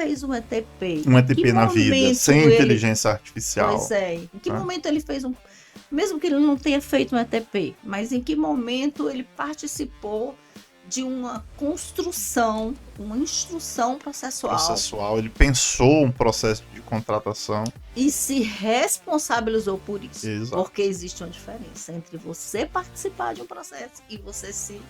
fez um ETP? Um ETP na vida, sem inteligência artificial. Pois é. Em que momento ele fez um... Mesmo que ele não tenha feito um ETP, mas em que momento ele participou de uma construção, uma instrução processual. Ele pensou um processo de contratação. E se responsabilizou por isso. Exato. Porque existe uma diferença entre você participar de um processo e você se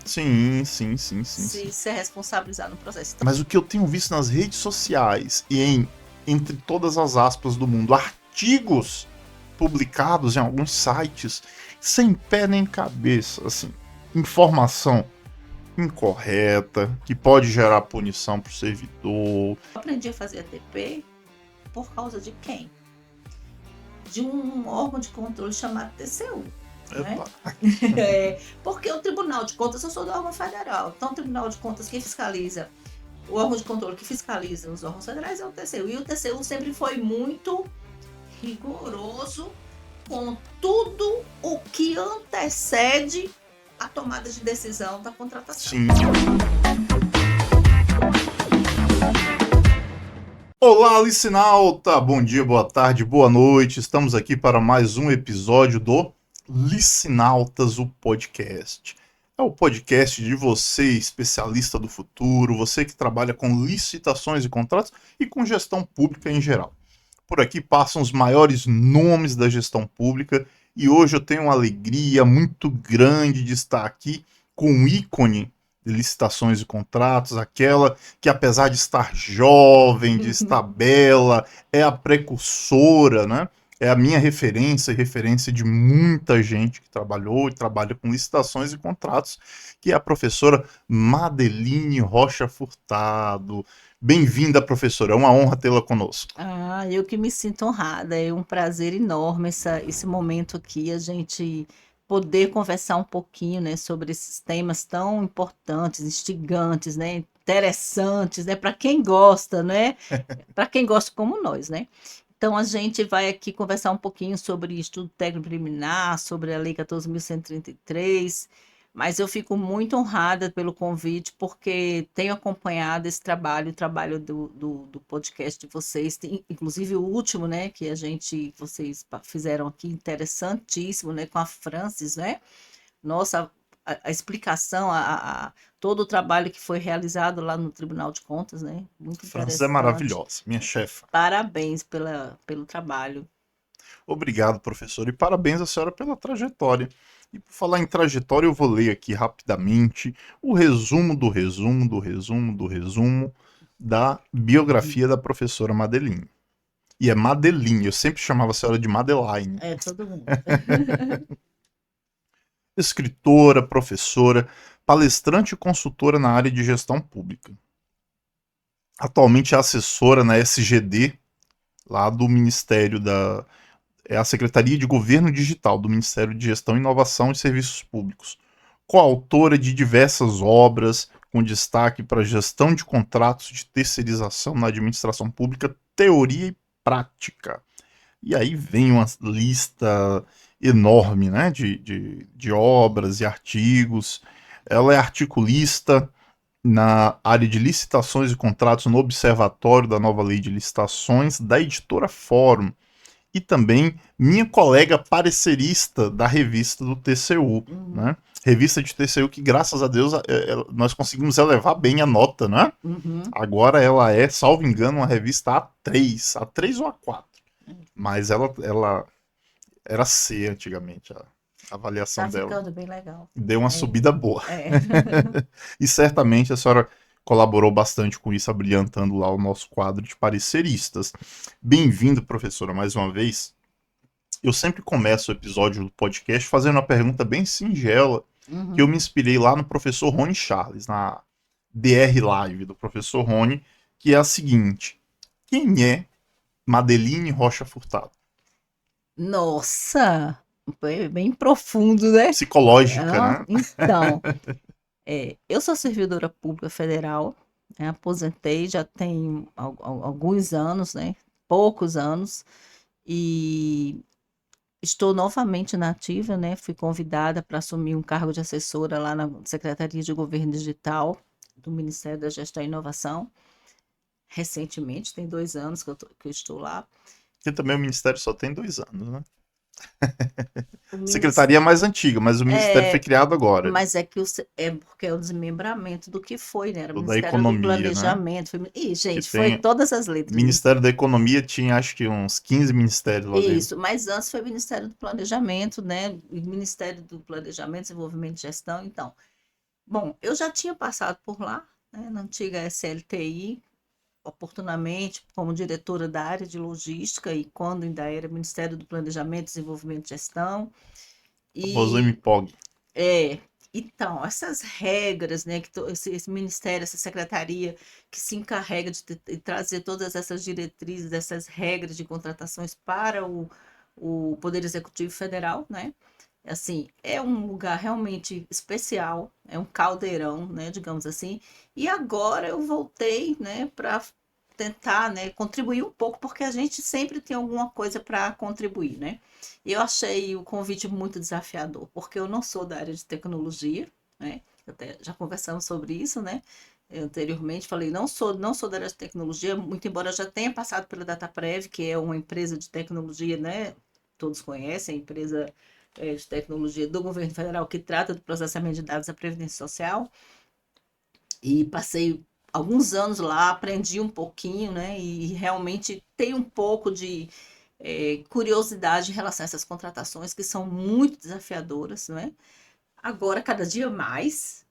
responsabilizar no processo. Mas o que eu tenho visto nas redes sociais e entre todas as aspas do mundo, artigos publicados em alguns sites, sem pé nem cabeça, assim, informação incorreta, que pode gerar punição para o servidor. Eu aprendi a fazer ATP por causa de quem? De um órgão de controle chamado TCU. Né? Porque o Tribunal de Contas, eu sou do órgão federal, então o Tribunal de Contas que fiscaliza, o órgão de controle que fiscaliza os órgãos federais é o TCU. E o TCU sempre foi muito rigoroso com tudo o que antecede a tomada de decisão da contratação. Sim. Olá, Licinalta! Bom dia, boa tarde, boa noite. Estamos aqui para mais um episódio do Licinaltas, o podcast. É o podcast de você, especialista do futuro, você que trabalha com licitações e contratos e com gestão pública em geral. Por aqui passam os maiores nomes da gestão pública e hoje eu tenho uma alegria muito grande de estar aqui com um ícone de licitações e contratos, aquela que apesar de estar jovem, de estar bela, é a precursora, né? É a minha referência e referência de muita gente que trabalhou e trabalha com licitações e contratos, que é a professora Madeline Rocha Furtado. Bem-vinda, professora, é uma honra tê-la conosco. Eu que me sinto honrada, é um prazer enorme esse momento aqui, a gente poder conversar um pouquinho, né, sobre esses temas tão importantes, instigantes, né, interessantes, né, para quem gosta, né, para quem gosta como nós, né. Então a gente vai aqui conversar um pouquinho sobre estudo técnico preliminar, sobre a Lei 14.133, mas eu fico muito honrada pelo convite, porque tenho acompanhado esse trabalho, o trabalho do podcast de vocês, inclusive o último, né, que vocês fizeram aqui, interessantíssimo, né, com a Francis, né? Nossa, a explicação, todo o trabalho que foi realizado lá no Tribunal de Contas, né? Muito interessante. Francis é maravilhosa, minha chefa. Parabéns pelo trabalho. Obrigado, professor, e parabéns à senhora pela trajetória. E por falar em trajetória, eu vou ler aqui rapidamente o resumo do resumo do resumo do resumo da biografia da professora Madeline. E é Madeline, eu sempre chamava a senhora de Madeline. É, todo mundo. Escritora, professora, palestrante e consultora na área de gestão pública. Atualmente é assessora na SGD, lá do Ministério da... É a Secretaria de Governo Digital do Ministério de Gestão, Inovação e Serviços Públicos. Coautora de diversas obras, com destaque para gestão de contratos de terceirização na administração pública, teoria e prática. E aí vem uma lista enorme, né, de obras e artigos. Ela é articulista na área de licitações e contratos no Observatório da Nova Lei de Licitações da Editora Fórum. E também minha colega parecerista da revista do TCU, né? Revista de TCU que, graças a Deus, nós conseguimos elevar bem a nota, né? Agora ela é, salvo engano, uma revista A3 ou A4. Mas ela era C antigamente, a avaliação dela. Tá ficando bem legal. Deu uma subida boa. E certamente a senhora colaborou bastante com isso, abrilhantando lá o nosso quadro de pareceristas. Bem-vindo, professora, mais uma vez. Eu sempre começo o episódio do podcast fazendo uma pergunta bem singela, que eu me inspirei lá no professor Rony Charles, na DR Live do professor Rony, que é a seguinte: quem é Madeline Rocha Furtado? Nossa, bem profundo, né? Psicológica, né? Então, eu sou servidora pública federal, né? Aposentei já tem alguns anos, né? Poucos anos, e estou novamente na ativa, né? Fui convidada para assumir um cargo de assessora lá na Secretaria de Governo Digital do Ministério da Gestão e Inovação. recentemente, tem 2 anos que eu estou lá. Porque também o Ministério só tem 2 anos, né? O Secretaria é mais antiga, mas o Ministério foi É, criado agora, mas é que é porque é o desmembramento do que foi, né? Era o da Ministério do Economia, né? Planejamento. Ih, Que gente, foi tem. todas as letras. Ministério da Economia tinha acho que uns 15 ministérios lá dentro. Isso, mas antes foi o Ministério do Planejamento, né? O Ministério do Planejamento, Desenvolvimento e Gestão. Então, bom, eu já tinha passado por lá, né, na antiga SLTI, oportunamente como diretora da área de logística e quando ainda era Ministério do Planejamento, Desenvolvimento e Gestão. O famoso E MPOG. É, então, essas regras, né, esse ministério, essa secretaria que se encarrega de trazer todas essas diretrizes, essas regras de contratações para o Poder Executivo Federal, né? Assim, é um lugar realmente especial, é um caldeirão, né, digamos assim. E agora eu voltei, né, para tentar, né, contribuir um pouco, porque a gente sempre tem alguma coisa para contribuir, né? E eu achei o convite muito desafiador, porque eu não sou da área de tecnologia, né? Até já conversamos sobre isso, né? Eu anteriormente falei, não sou da área de tecnologia, muito embora eu já tenha passado pela DataPrev, que é uma empresa de tecnologia, né? Todos conhecem, a empresa de tecnologia do governo federal que trata do processamento de dados da Previdência Social. E passei alguns anos lá, aprendi um pouquinho, né? E realmente tenho um pouco de curiosidade em relação a essas contratações que são muito desafiadoras, né? Agora, cada dia mais.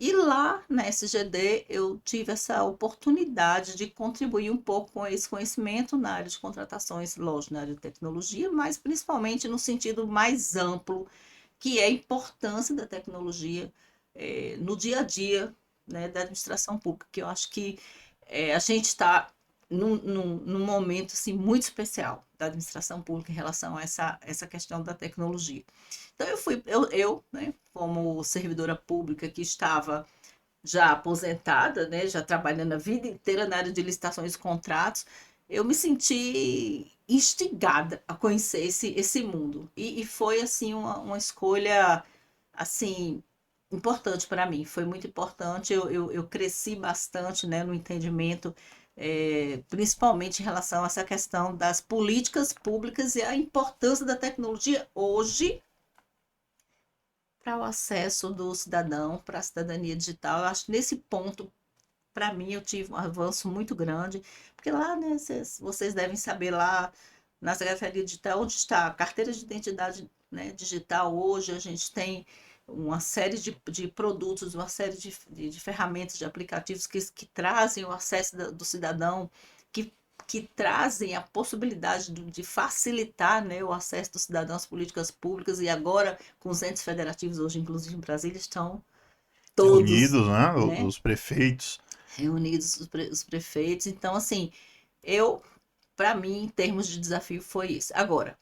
E lá na SGD eu tive essa oportunidade de contribuir um pouco com esse conhecimento na área de contratações, lógico, na área de tecnologia, mas principalmente no sentido mais amplo, que é a importância da tecnologia no dia a dia, né, da administração pública, que eu acho que a gente está num momento assim, muito especial da administração pública em relação a essa questão da tecnologia. Então né, como servidora pública que estava já aposentada, né, já trabalhando a vida inteira na área de licitações e contratos, eu me senti instigada a conhecer esse mundo. E foi, assim, uma escolha, assim, importante para mim. Foi muito importante. Eu cresci bastante, né, no entendimento, principalmente em relação a essa questão das políticas públicas e a importância da tecnologia hoje para o acesso do cidadão para a cidadania digital. Eu acho que nesse ponto, para mim, eu tive um avanço muito grande, porque lá, né, vocês devem saber lá na Secretaria Digital onde está a carteira de identidade, né, digital. Hoje a gente tem uma série de produtos, uma série de ferramentas, de aplicativos que trazem o acesso do cidadão, que, que trazem a possibilidade de facilitar, né, o acesso do cidadão às políticas públicas, e agora com os entes federativos, hoje inclusive em Brasília, estão todos, Reunidos, né? né, Os prefeitos. reunidos os prefeitos. Então, assim, para mim, em termos de desafio, foi isso. Agora,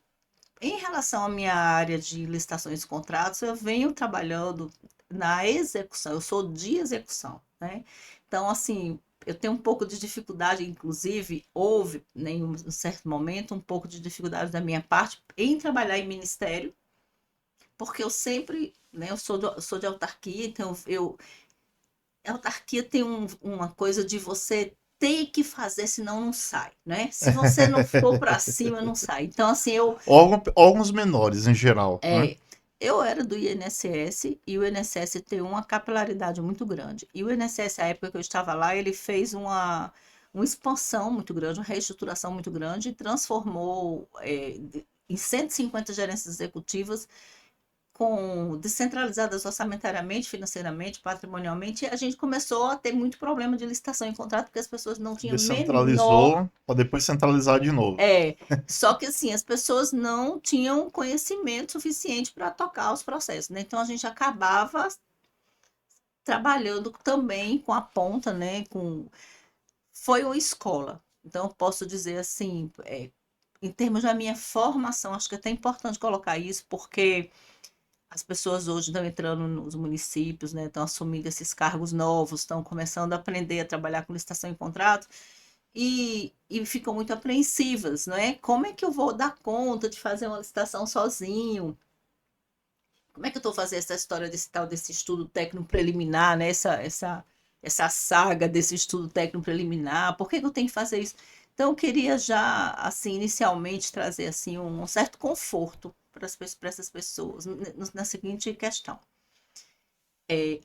em relação à minha área de licitações e contratos, eu venho trabalhando na execução, eu sou de execução, né? Então, assim, eu tenho um pouco de dificuldade, inclusive, houve, né, em um certo momento, um pouco de dificuldade da minha parte em trabalhar em ministério, porque eu sempre, né, eu sou de autarquia, então a autarquia tem uma coisa de você ter que fazer, senão não sai, né? Se você não for para cima, não sai. Então, assim, Órgãos menores em geral, né? é, eu era do INSS e o INSS tem uma capilaridade muito grande. E o INSS, a época que eu estava lá, ele fez uma expansão muito grande, uma reestruturação muito grande, e transformou em 150 gerências executivas descentralizadas orçamentariamente, financeiramente, patrimonialmente, e a gente começou a ter muito problema de licitação em contrato, porque as pessoas não tinham menor. Descentralizou para depois centralizar de novo. Só que assim, as pessoas não tinham conhecimento suficiente para tocar os processos, né? Então a gente acabava trabalhando também com a ponta, né? Foi uma escola. Então eu posso dizer assim, em termos da minha formação, acho que é até importante colocar isso, porque as pessoas hoje estão entrando nos municípios, né, estão assumindo esses cargos novos, estão começando a aprender a trabalhar com licitação em contrato e ficam muito apreensivas, não é? Como é que eu vou dar conta de fazer uma licitação sozinho? Como é que eu estou fazendo essa história desse tal desse estudo técnico preliminar, né? Essa essa saga desse estudo técnico preliminar, por que que eu tenho que fazer isso? Então, eu queria já, assim, inicialmente trazer, assim, um certo conforto para essas pessoas, na seguinte questão.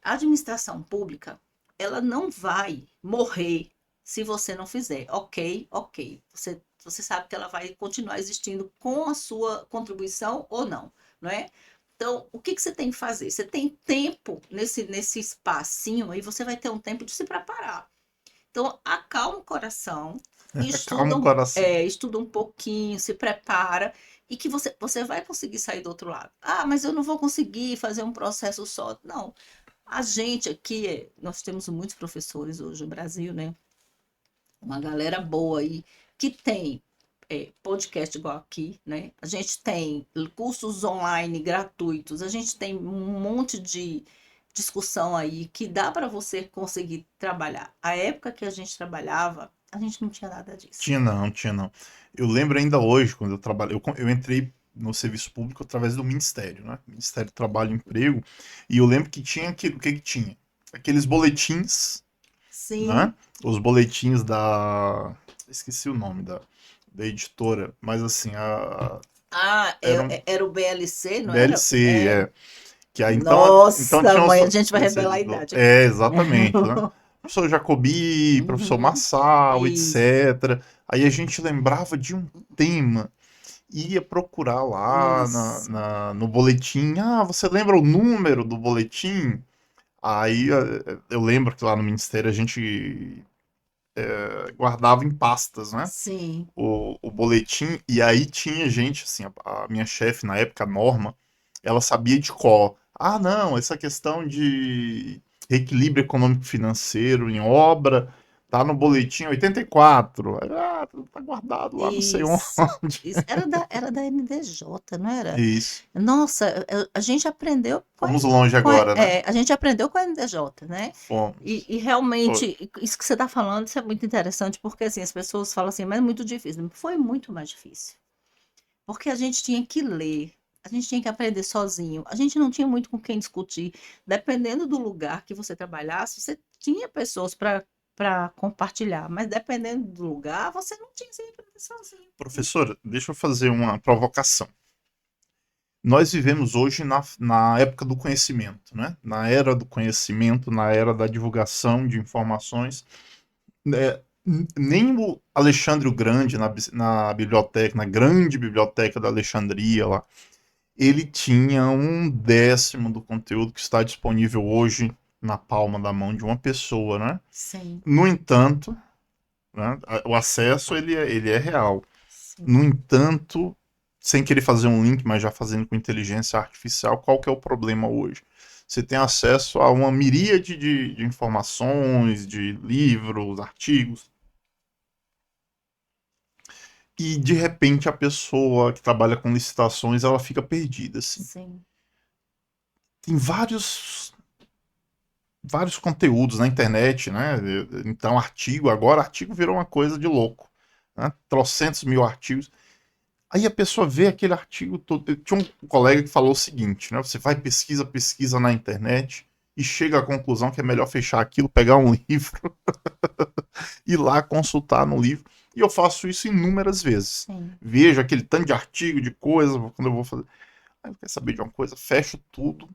A administração pública, ela não vai morrer se você não fizer. Ok, ok. Você sabe que ela vai continuar existindo com a sua contribuição ou não, não é? Então, o que que você tem que fazer? Você tem tempo nesse espacinho aí, você vai ter um tempo de se preparar. Então, acalma o coração, Calma o coração. estuda um pouquinho, se prepara, e que você vai conseguir sair do outro lado. Ah, mas eu não vou conseguir fazer um processo só. Não. A gente aqui, nós temos muitos professores hoje no Brasil, né? Uma galera boa aí, que tem podcast igual aqui, né? A gente tem cursos online gratuitos, a gente tem um monte de discussão aí que dá para você conseguir trabalhar. A época que a gente trabalhava, a gente não tinha nada disso. Tinha não, tinha não. Eu lembro ainda hoje, quando eu trabalhei, eu entrei no serviço público através do Ministério, né? Ministério do Trabalho e Emprego, e eu lembro que tinha aquilo, o que que tinha? Aqueles boletins, né? Sim. Os boletins da... Esqueci o nome da editora, mas assim, Ah, era um era o BLC, não era? BLC, que aí então Nossa, tinha mãe, a gente vai esse revelar a editor. idade aqui. Exatamente, né? Professor Jacobi, professor Uhum, Marçal, isso, etc. Aí a gente lembrava de um tema, ia procurar lá isso. no boletim. Ah, você lembra o número do boletim? Aí eu lembro que lá no Ministério a gente guardava em pastas, né? Sim. O boletim, e aí tinha gente, assim, a minha chefe na época, a Norma, ela sabia de cor. Ah, não, essa questão de reequilíbrio econômico financeiro em obra tá no boletim 84. Aí, ah, tá guardado lá, não sei Isso, onde. isso. Era da NDJ, não era? Isso. Nossa, a gente aprendeu Fomos longe agora, né? a gente aprendeu com a NDJ, né? Fomos. E Foi. realmente, isso que você está falando, isso é muito interessante, porque assim, as pessoas falam assim, mas é muito difícil. Foi muito mais difícil. Porque a gente tinha que ler, a gente tinha que aprender sozinho, a gente não tinha muito com quem discutir. Dependendo do lugar que você trabalhasse, você tinha pessoas para compartilhar, mas dependendo do lugar, você não tinha, você ia aprender sozinho. Professora, deixa eu fazer uma provocação. Nós vivemos hoje na época do conhecimento, né? Na era do conhecimento, na era da divulgação de informações. Nem o Alexandre o Grande, na biblioteca, na grande biblioteca da Alexandria lá, ele tinha 1/10 do conteúdo que está disponível hoje na palma da mão de uma pessoa, né? Sim, No entanto, né, o acesso ele é real. No sim. entanto, sem querer fazer um link, mas já fazendo com inteligência artificial, qual que é o problema hoje? Você tem acesso a uma miríade de informações, de livros, artigos, e de repente a pessoa que trabalha com licitações, ela fica perdida, assim. Sim, Tem vários conteúdos na internet, né? Então, artigo virou uma coisa de louco, né? Trocentos mil artigos. Aí a pessoa vê aquele artigo todo. Tinha um colega que falou o seguinte, né? Você vai pesquisa na internet e chega à conclusão que é melhor fechar aquilo, pegar um livro, ir lá consultar no livro. E eu faço isso inúmeras vezes. sim. Vejo aquele tanto de artigo, de coisa, quando eu vou fazer. Aí eu quero saber de uma coisa, fecho tudo,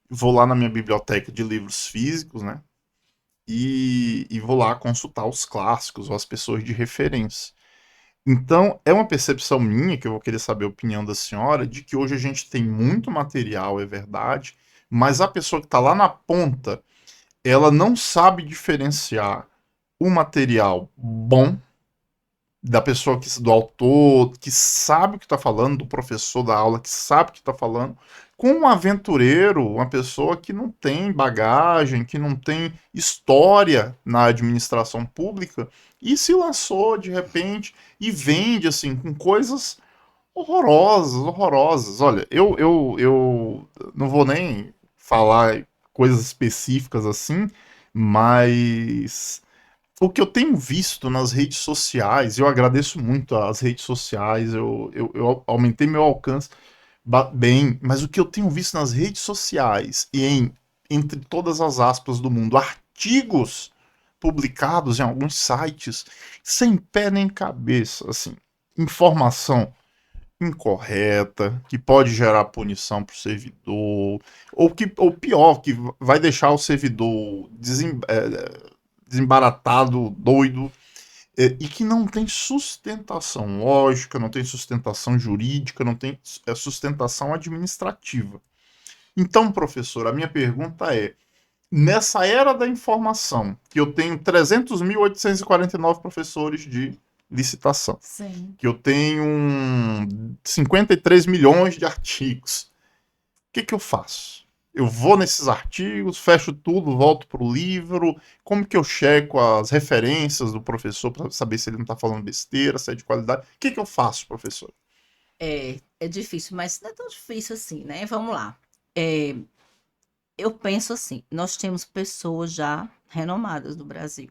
vou lá na minha biblioteca de livros físicos, né? E vou lá consultar os clássicos ou as pessoas de referência. Então, é uma percepção minha, que eu vou querer saber a opinião da senhora, de que hoje a gente tem muito material, é verdade, mas a pessoa que está lá na ponta, ela não sabe diferenciar o material bom da pessoa do autor, que sabe o que está falando, do professor da aula, que sabe o que está falando, com um aventureiro, uma pessoa que não tem bagagem, que não tem história na administração pública, e se lançou de repente e vende assim com coisas horrorosas, horrorosas. Olha, eu não vou nem falar coisas específicas assim, mas o que eu tenho visto nas redes sociais, eu agradeço muito as redes sociais, eu aumentei meu alcance bem, mas o que eu tenho visto nas redes sociais e entre todas as aspas do mundo, artigos publicados em alguns sites sem pé nem cabeça, assim, informação incorreta, que pode gerar punição para o servidor, ou pior, que vai deixar o servidor desembaratado, doido, e que não tem sustentação lógica, não tem sustentação jurídica, não tem sustentação administrativa. Então, professor, a minha pergunta é, nessa era da informação, que eu tenho 300.849 professores de licitação, Sim. que eu tenho 53 milhões de artigos, o que eu faço? Eu vou nesses artigos, fecho tudo, volto para o livro, como que eu checo as referências do professor para saber se ele não está falando besteira, se é de qualidade? O que eu faço, professor? É difícil, mas não é tão difícil assim, né? Vamos lá. É, eu penso assim, nós temos pessoas já renomadas no Brasil,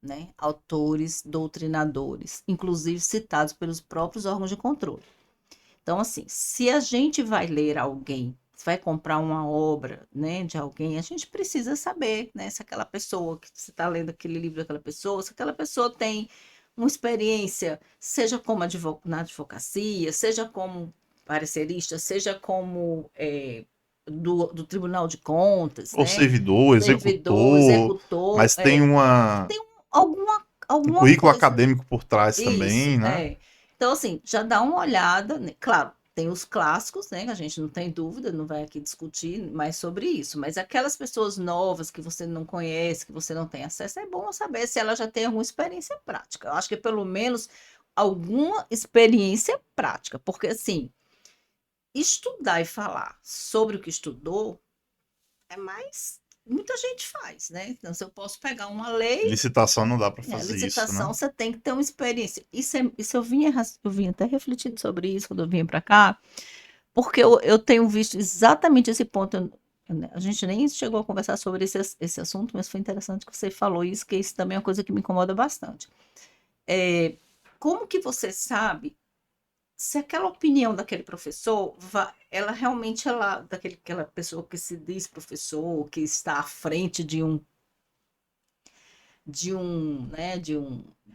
né? Autores, doutrinadores, inclusive citados pelos próprios órgãos de controle. Então, assim, se a gente vai ler alguém, se vai comprar uma obra, né, de alguém, a gente precisa saber, né, se aquela pessoa que você está lendo aquele livro daquela pessoa, se aquela pessoa tem uma experiência, seja como na advocacia, seja como parecerista, seja como do Tribunal de Contas, Ou né, servidor, servidor, executor, executor, mas tem tem alguma, um alguma currículo coisa. acadêmico por trás Isso, também, né? é. Então, assim, já dá uma olhada, né? Claro, tem os clássicos, né? Que a gente não tem dúvida, não vai aqui discutir mais sobre isso. Mas aquelas pessoas novas que você não conhece, que você não tem acesso, é bom saber se ela já tem alguma experiência prática. Eu acho que pelo menos alguma experiência prática. Porque, assim, estudar e falar sobre o que estudou é mais. Muita gente faz, né? Então, se eu posso pegar uma lei. Licitação não dá para fazer isso, né? Licitação, você tem que ter uma experiência. Isso eu vinha até refletindo sobre isso quando eu vinha para cá, porque eu tenho visto exatamente esse ponto. A gente nem chegou a conversar sobre esse assunto, mas foi interessante que você falou isso, que isso também é uma coisa que me incomoda bastante. Como que você sabe se aquela opinião daquele professor, ela realmente daquela pessoa que se diz professor, que está à frente de um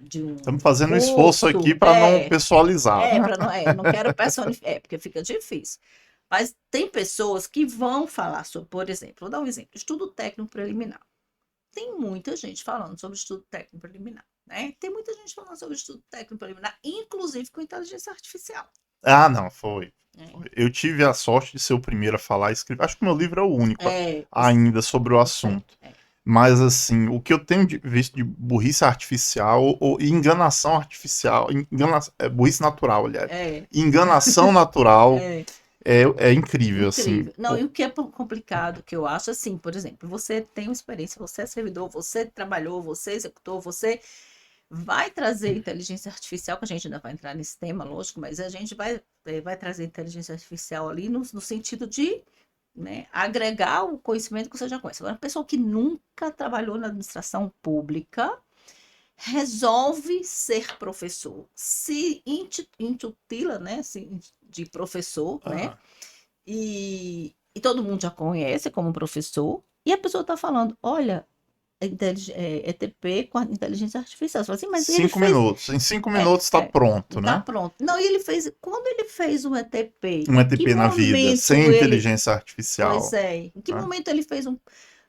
Estamos fazendo um esforço aqui curso, para não pessoalizar, né? para não, não quero personificar, porque fica difícil. Mas tem pessoas que vão falar sobre, por exemplo, vou dar um exemplo, estudo técnico preliminar. Tem muita gente falando sobre estudo técnico preliminar, né? Tem muita gente falando sobre estudo técnico preliminar, inclusive com inteligência artificial. Ah, não, foi. Né? Eu tive a sorte de ser o primeiro a falar e escrever. Acho que o meu livro é o único É, ainda sobre o isso aí. assunto. Mas, assim, o que eu tenho visto de burrice artificial ou enganação artificial, burrice natural, aliás, É, enganação natural é. é incrível, assim. Incrível. Não, e o que é complicado, que eu acho assim, por exemplo, você tem uma experiência, você é servidor, você trabalhou, você executou, você vai trazer inteligência artificial, que a gente ainda vai entrar nesse tema, lógico, mas a gente vai trazer inteligência artificial ali no sentido de, né, agregar o conhecimento que você já conhece. Agora, a pessoa que nunca trabalhou na administração pública resolve ser professor, se intitula, né, assim, de professor, né? E todo mundo já conhece como professor, e a pessoa está falando, olha, ETP com a inteligência artificial. Você fala assim, mas ele 5 minutos. Em 5 minutos está é, pronto, tá né? pronto. Não, e ele fez, quando ele fez um ETP, Um em que ETP na vida, sem momento ele, inteligência pois artificial. é, em que Né? momento ele fez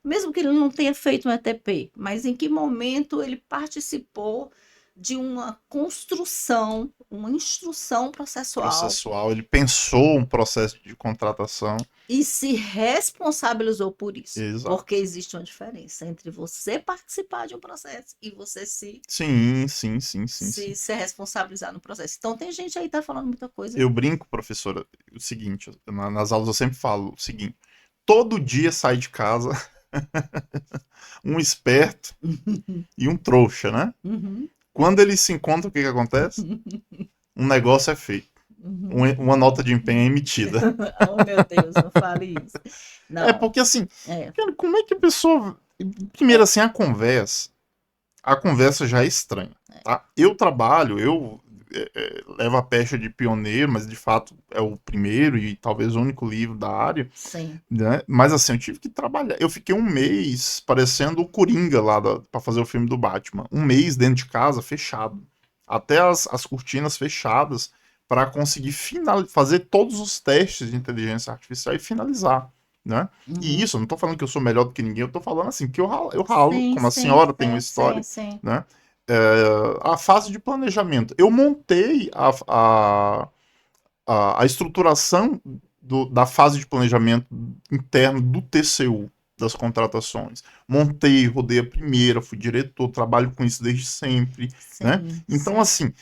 mesmo que ele não tenha feito um ETP, mas em que momento ele participou de uma construção, uma instrução processual Ele pensou um processo de contratação. e se responsabilizou por isso. Exato. Porque existe uma diferença entre você participar de um processo e você Sim. se responsabilizar no processo. Então, tem gente aí que tá falando muita coisa. Eu brinco, professora, o seguinte, nas aulas eu sempre falo o seguinte, todo dia sai de casa um esperto e um trouxa, né? Uhum. Quando eles se encontram, o que acontece? Um negócio é feito. Uma nota de empenho é emitida. Oh, meu Deus, não fale isso. É Não. porque assim, É. cara, como é que a pessoa. Primeiro, assim, a conversa já é estranha. Tá? Eu trabalho, leva a pecha de pioneiro, mas de fato é o primeiro e talvez o único livro da área, Sim. né? Mas assim, eu tive que trabalhar. Eu fiquei um mês parecendo o Coringa lá para fazer o filme do Batman. Um mês dentro de casa, fechado. Até as cortinas fechadas para conseguir fazer todos os testes de inteligência artificial e finalizar, né? E Uhum. isso, eu não tô falando que eu sou melhor do que ninguém, eu tô falando assim, que eu ralo, Sim, como a sim, senhora tem uma sim, sim, história, sim. né? A fase de planejamento. Eu montei a estruturação da fase de planejamento interno do TCU, das contratações. Montei, rodei a primeira, fui diretor, trabalho com isso desde sempre, né? Sim, Então, sim, assim,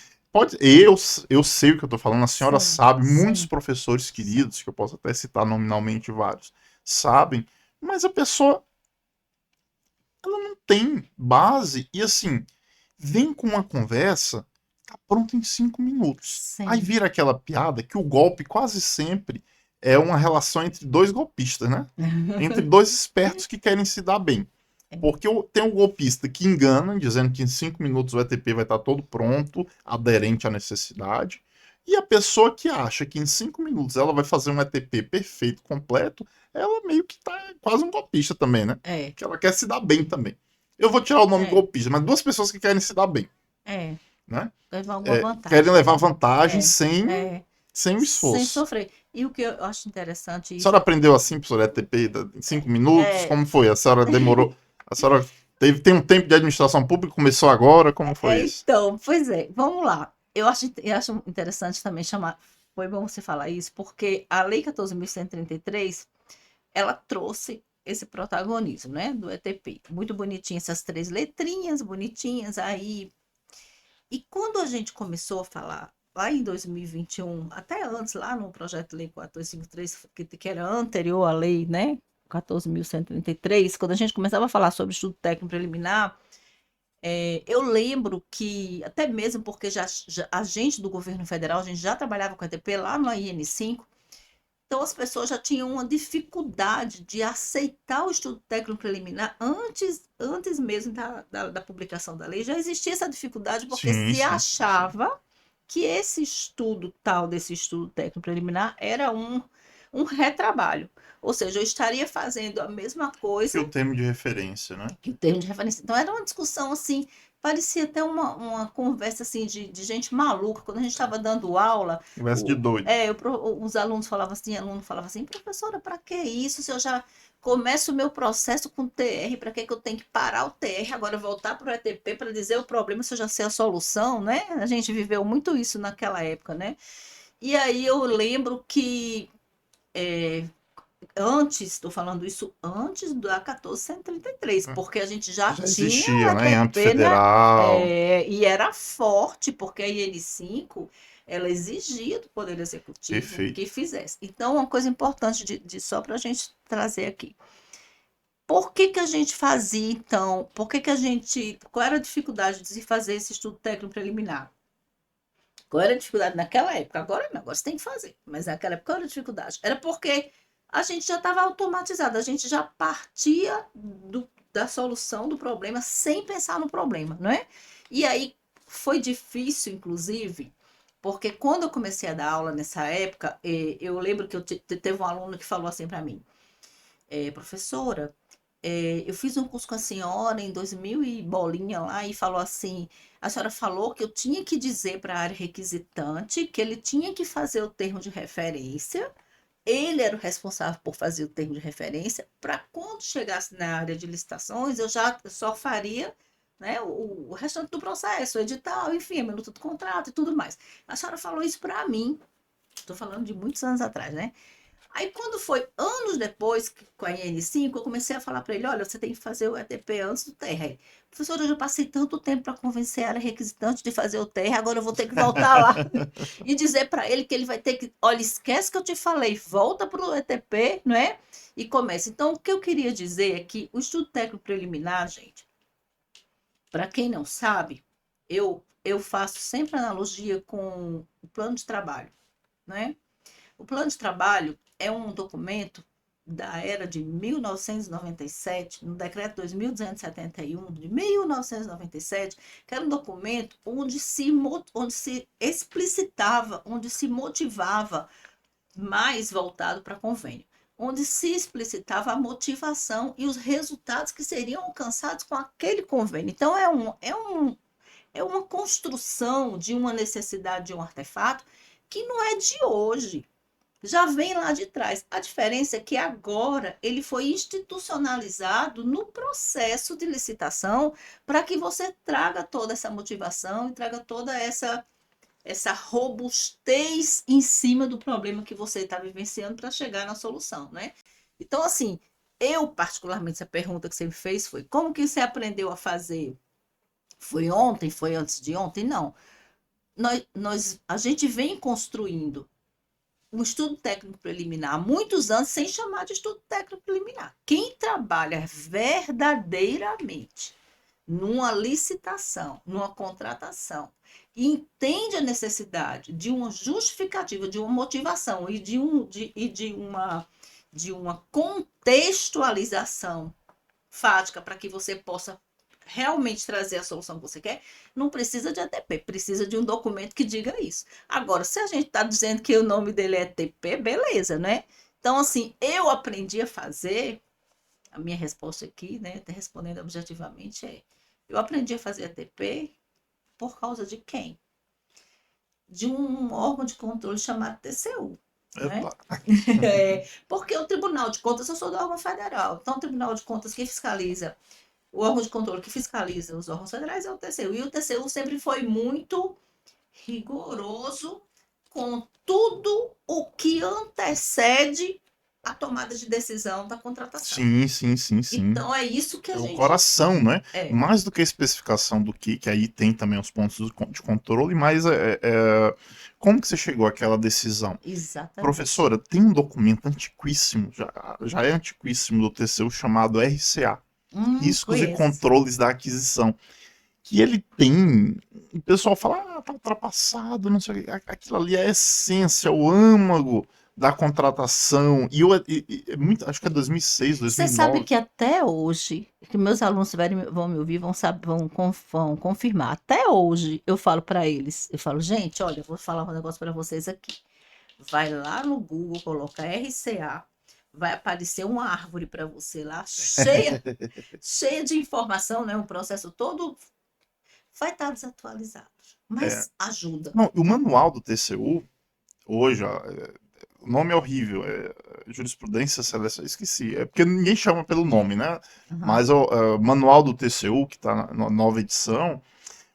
eu sei o que eu estou falando, a senhora sim, sabe, muitos sim, professores sim. queridos, que eu posso até citar nominalmente vários, sabem, mas a pessoa, ela não tem base e, assim, vem com uma conversa, tá pronto em 5 minutos. Aí Sim. vira aquela piada que o golpe quase sempre é uma relação entre dois golpistas, né? Entre dois espertos que querem se dar bem. Porque tem o golpista que engana, dizendo que em 5 minutos o ETP vai estar todo pronto, aderente à necessidade. E a pessoa que acha que em 5 minutos ela vai fazer um ETP perfeito, completo, ela meio que tá quase um golpista também, né? É, Que ela quer se dar bem também. Eu vou tirar o nome é, golpista, mas duas pessoas que querem se dar bem, é. né? Levar alguma Querem vantagem, levar né? vantagem É, é. sem o Sem esforço. sofrer. E o que eu acho interessante A senhora isso aprendeu assim, professor, ETP em 5 minutos? é, Como foi? A senhora demorou? A senhora tem um tempo de administração pública, começou agora? Como foi isso? então, pois é, vamos lá. Eu acho interessante também chamar, foi bom você falar isso, porque a Lei 14.133, ela trouxe esse protagonismo, né, do ETP. Muito bonitinho, essas três letrinhas bonitinhas aí. E quando a gente começou a falar, lá em 2021, até antes, lá no projeto de lei 4253, que era anterior à lei, né, 14.133, quando a gente começava a falar sobre estudo técnico preliminar, eu lembro que, até mesmo porque a gente do governo federal, a gente já trabalhava com a ETP lá no IN5, então as pessoas já tinham uma dificuldade de aceitar o estudo técnico preliminar antes mesmo da publicação da lei, já existia essa dificuldade porque Sim, se sim. achava que esse estudo, tal desse estudo técnico preliminar, era um retrabalho. Ou seja, eu estaria fazendo a mesma Que coisa o termo de referência, né? que o termo de referência. Então, era uma discussão assim, parecia até uma conversa assim de gente maluca. Quando a gente estava dando aula, Conversa de doido. os alunos falavam assim, aluno falava assim, professora, para que isso? Se eu já começo o meu processo com TR, para que eu tenho que parar o TR, agora voltar para o ETP para dizer o problema se eu já sei a solução, né? A gente viveu muito isso naquela época, né? E aí eu lembro que é, antes, estou falando isso antes da 1433, porque a gente já Já tinha o existia, né? Em âmbito ETP, né? federal. E era forte, porque a IN5 ela exigia do Poder Executivo que Perfeito. fizesse. Então, uma coisa importante só para a gente trazer aqui. Por que, que a gente fazia, então? Por que, que a gente. Qual era a dificuldade de se fazer esse estudo técnico preliminar? Qual era a dificuldade naquela época? Agora não, agora você tem que fazer. Mas naquela época, qual era a dificuldade? Era porque a gente já estava automatizado, a gente já partia da solução do problema sem pensar no problema, não é? E aí foi difícil, inclusive, porque quando eu comecei a dar aula nessa época, eu lembro que teve um aluno que falou assim para mim, professora, eu fiz um curso com a senhora em 2000 e bolinha lá e falou assim, a senhora falou que eu tinha que dizer para a área requisitante que ele tinha que fazer o termo de referência, ele era o responsável por fazer o termo de referência, para quando chegasse na área de licitações, eu só faria, né, o restante do processo, o edital, enfim, a minuta do contrato e tudo mais. A senhora falou isso para mim, estou falando de muitos anos atrás, né? Aí, quando foi anos depois, com a IN5, eu comecei a falar para ele: olha, você tem que fazer o ETP antes do TR. Aí, professor, eu já passei tanto tempo para convencer a área requisitante de fazer o TR, agora eu vou ter que voltar lá e dizer para ele que ele vai ter que. Olha, esquece que eu te falei, volta para o ETP, não é? E começa. Então, o que eu queria dizer é que o estudo técnico preliminar, gente, para quem não sabe, eu faço sempre analogia com o plano de trabalho, né? O plano de trabalho é um documento da era de 1997, no decreto 2271 de 1997, que era um documento onde se explicitava, onde se motivava, mais voltado para convênio, onde se explicitava a motivação e os resultados que seriam alcançados com aquele convênio. Então, é uma construção de uma necessidade de um artefato que não é de hoje, já vem lá de trás. A diferença é que agora ele foi institucionalizado no processo de licitação para que você traga toda essa motivação e traga toda essa robustez em cima do problema que você está vivenciando para chegar na solução, né? Então, assim, eu particularmente, essa pergunta que você me fez foi: como que você aprendeu a fazer? Foi ontem? Foi antes de ontem? Não. A gente vem construindo um estudo técnico preliminar há muitos anos sem chamar de estudo técnico preliminar. Quem trabalha verdadeiramente numa licitação, numa contratação, entende a necessidade de uma justificativa, de uma motivação e de uma contextualização fática para que você possa realmente trazer a solução que você quer, não precisa de ATP, precisa de um documento que diga isso. Agora, se a gente está dizendo que o nome dele é TP, beleza, né? Então, assim, eu aprendi a fazer, a minha resposta aqui, né, respondendo objetivamente, eu aprendi a fazer ATP por causa de quem? De um órgão de controle chamado TCU. Né? Porque o Tribunal de Contas, eu sou do órgão federal, então o Tribunal de Contas que fiscaliza, o órgão de controle que fiscaliza os órgãos federais é o TCU, e o TCU sempre foi muito rigoroso com tudo o que antecede a tomada de decisão da contratação. Sim. Então é isso que a gente... O coração, né? Mais do que a especificação do que aí tem também os pontos de controle, mas como que você chegou àquela decisão? Exatamente. Professora, tem um documento antiquíssimo, já é antiquíssimo do TCU, chamado RCA, Riscos e Controles da Aquisição. Que ele tem... O pessoal fala, tá ultrapassado, não sei o que. Aquilo ali é a essência, o âmago da contratação, acho que é 2006, 2009. Você sabe que até hoje, que meus alunos vão me ouvir, vão confirmar, até hoje eu falo para eles, gente, olha, eu vou falar um negócio para vocês aqui. Vai lá no Google, coloca RCA, vai aparecer uma árvore para você lá, cheia de informação, né? Um processo todo vai estar desatualizado, mas ajuda. Não, o manual do TCU, hoje, o nome é horrível, Jurisprudência Seleção, esqueci, é porque ninguém chama pelo nome, né? Mas o manual do TCU, que está na nova edição,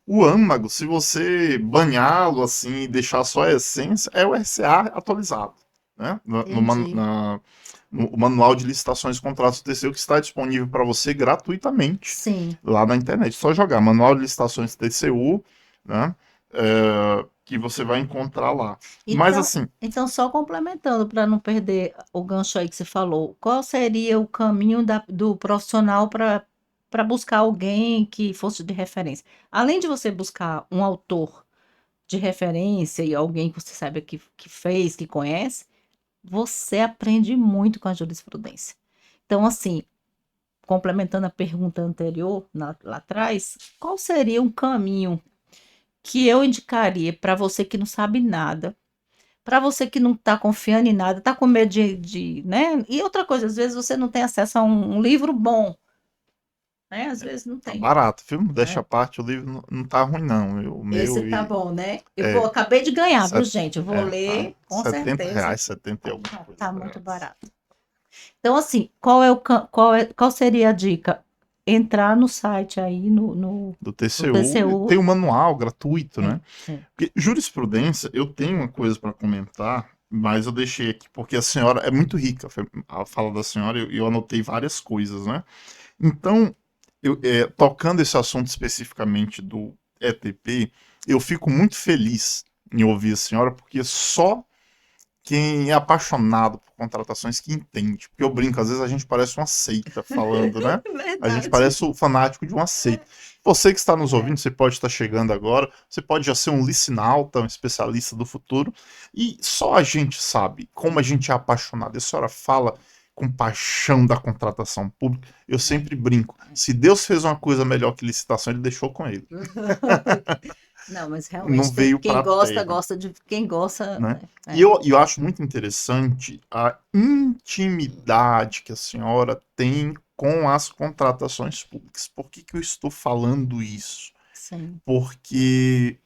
o âmago, se você banhá-lo assim e deixar só a essência, é o RCA atualizado, né? No manual de licitações e contratos do TCU, que está disponível para você gratuitamente. Sim. Lá na internet. Só jogar manual de licitações TCU, né? Que você vai encontrar lá. Então, mas assim... Então, só complementando, para não perder o gancho aí que você falou, qual seria o caminho do profissional para buscar alguém que fosse de referência? Além de você buscar um autor de referência e alguém que você saiba que fez, que conhece, você aprende muito com a jurisprudência. Então, assim, complementando a pergunta anterior, lá atrás, qual seria um caminho que eu indicaria para você que não sabe nada, para você que não está confiando em nada, está com medo né? E outra coisa, às vezes você não tem acesso a um livro bom, né? Às vezes não tem. Tá barato, viu? Deixa a parte, o livro não tá ruim, não. Esse tá bom, né? Acabei de ganhar, viu, gente? Eu vou ler, com certeza. R$70, 70 e alguma coisa. Tá muito barato. Então, assim, qual seria a dica? Entrar no site aí do TCU. Tem um manual gratuito, né? Porque jurisprudência, eu tenho uma coisa para comentar, mas eu deixei aqui porque a senhora é muito rica, a fala da senhora, e eu anotei várias coisas, né? Então, tocando esse assunto especificamente do ETP, eu fico muito feliz em ouvir a senhora, porque só quem é apaixonado por contratações que entende. Porque eu brinco, às vezes a gente parece uma seita falando, né? A gente parece o fanático de uma seita. Você que está nos ouvindo, você pode estar chegando agora, você pode já ser um licinalta, um especialista do futuro, e só a gente sabe como a gente é apaixonado. A senhora fala compaixão da contratação pública. Eu sempre brinco. Se Deus fez uma coisa melhor que licitação, ele deixou com ele. Não, mas Não realmente veio quem para a gosta, terra, gosta de quem gosta, né? né? E eu acho muito interessante a intimidade que a senhora tem com as contratações públicas. Por que que eu estou falando isso? Sim. Porque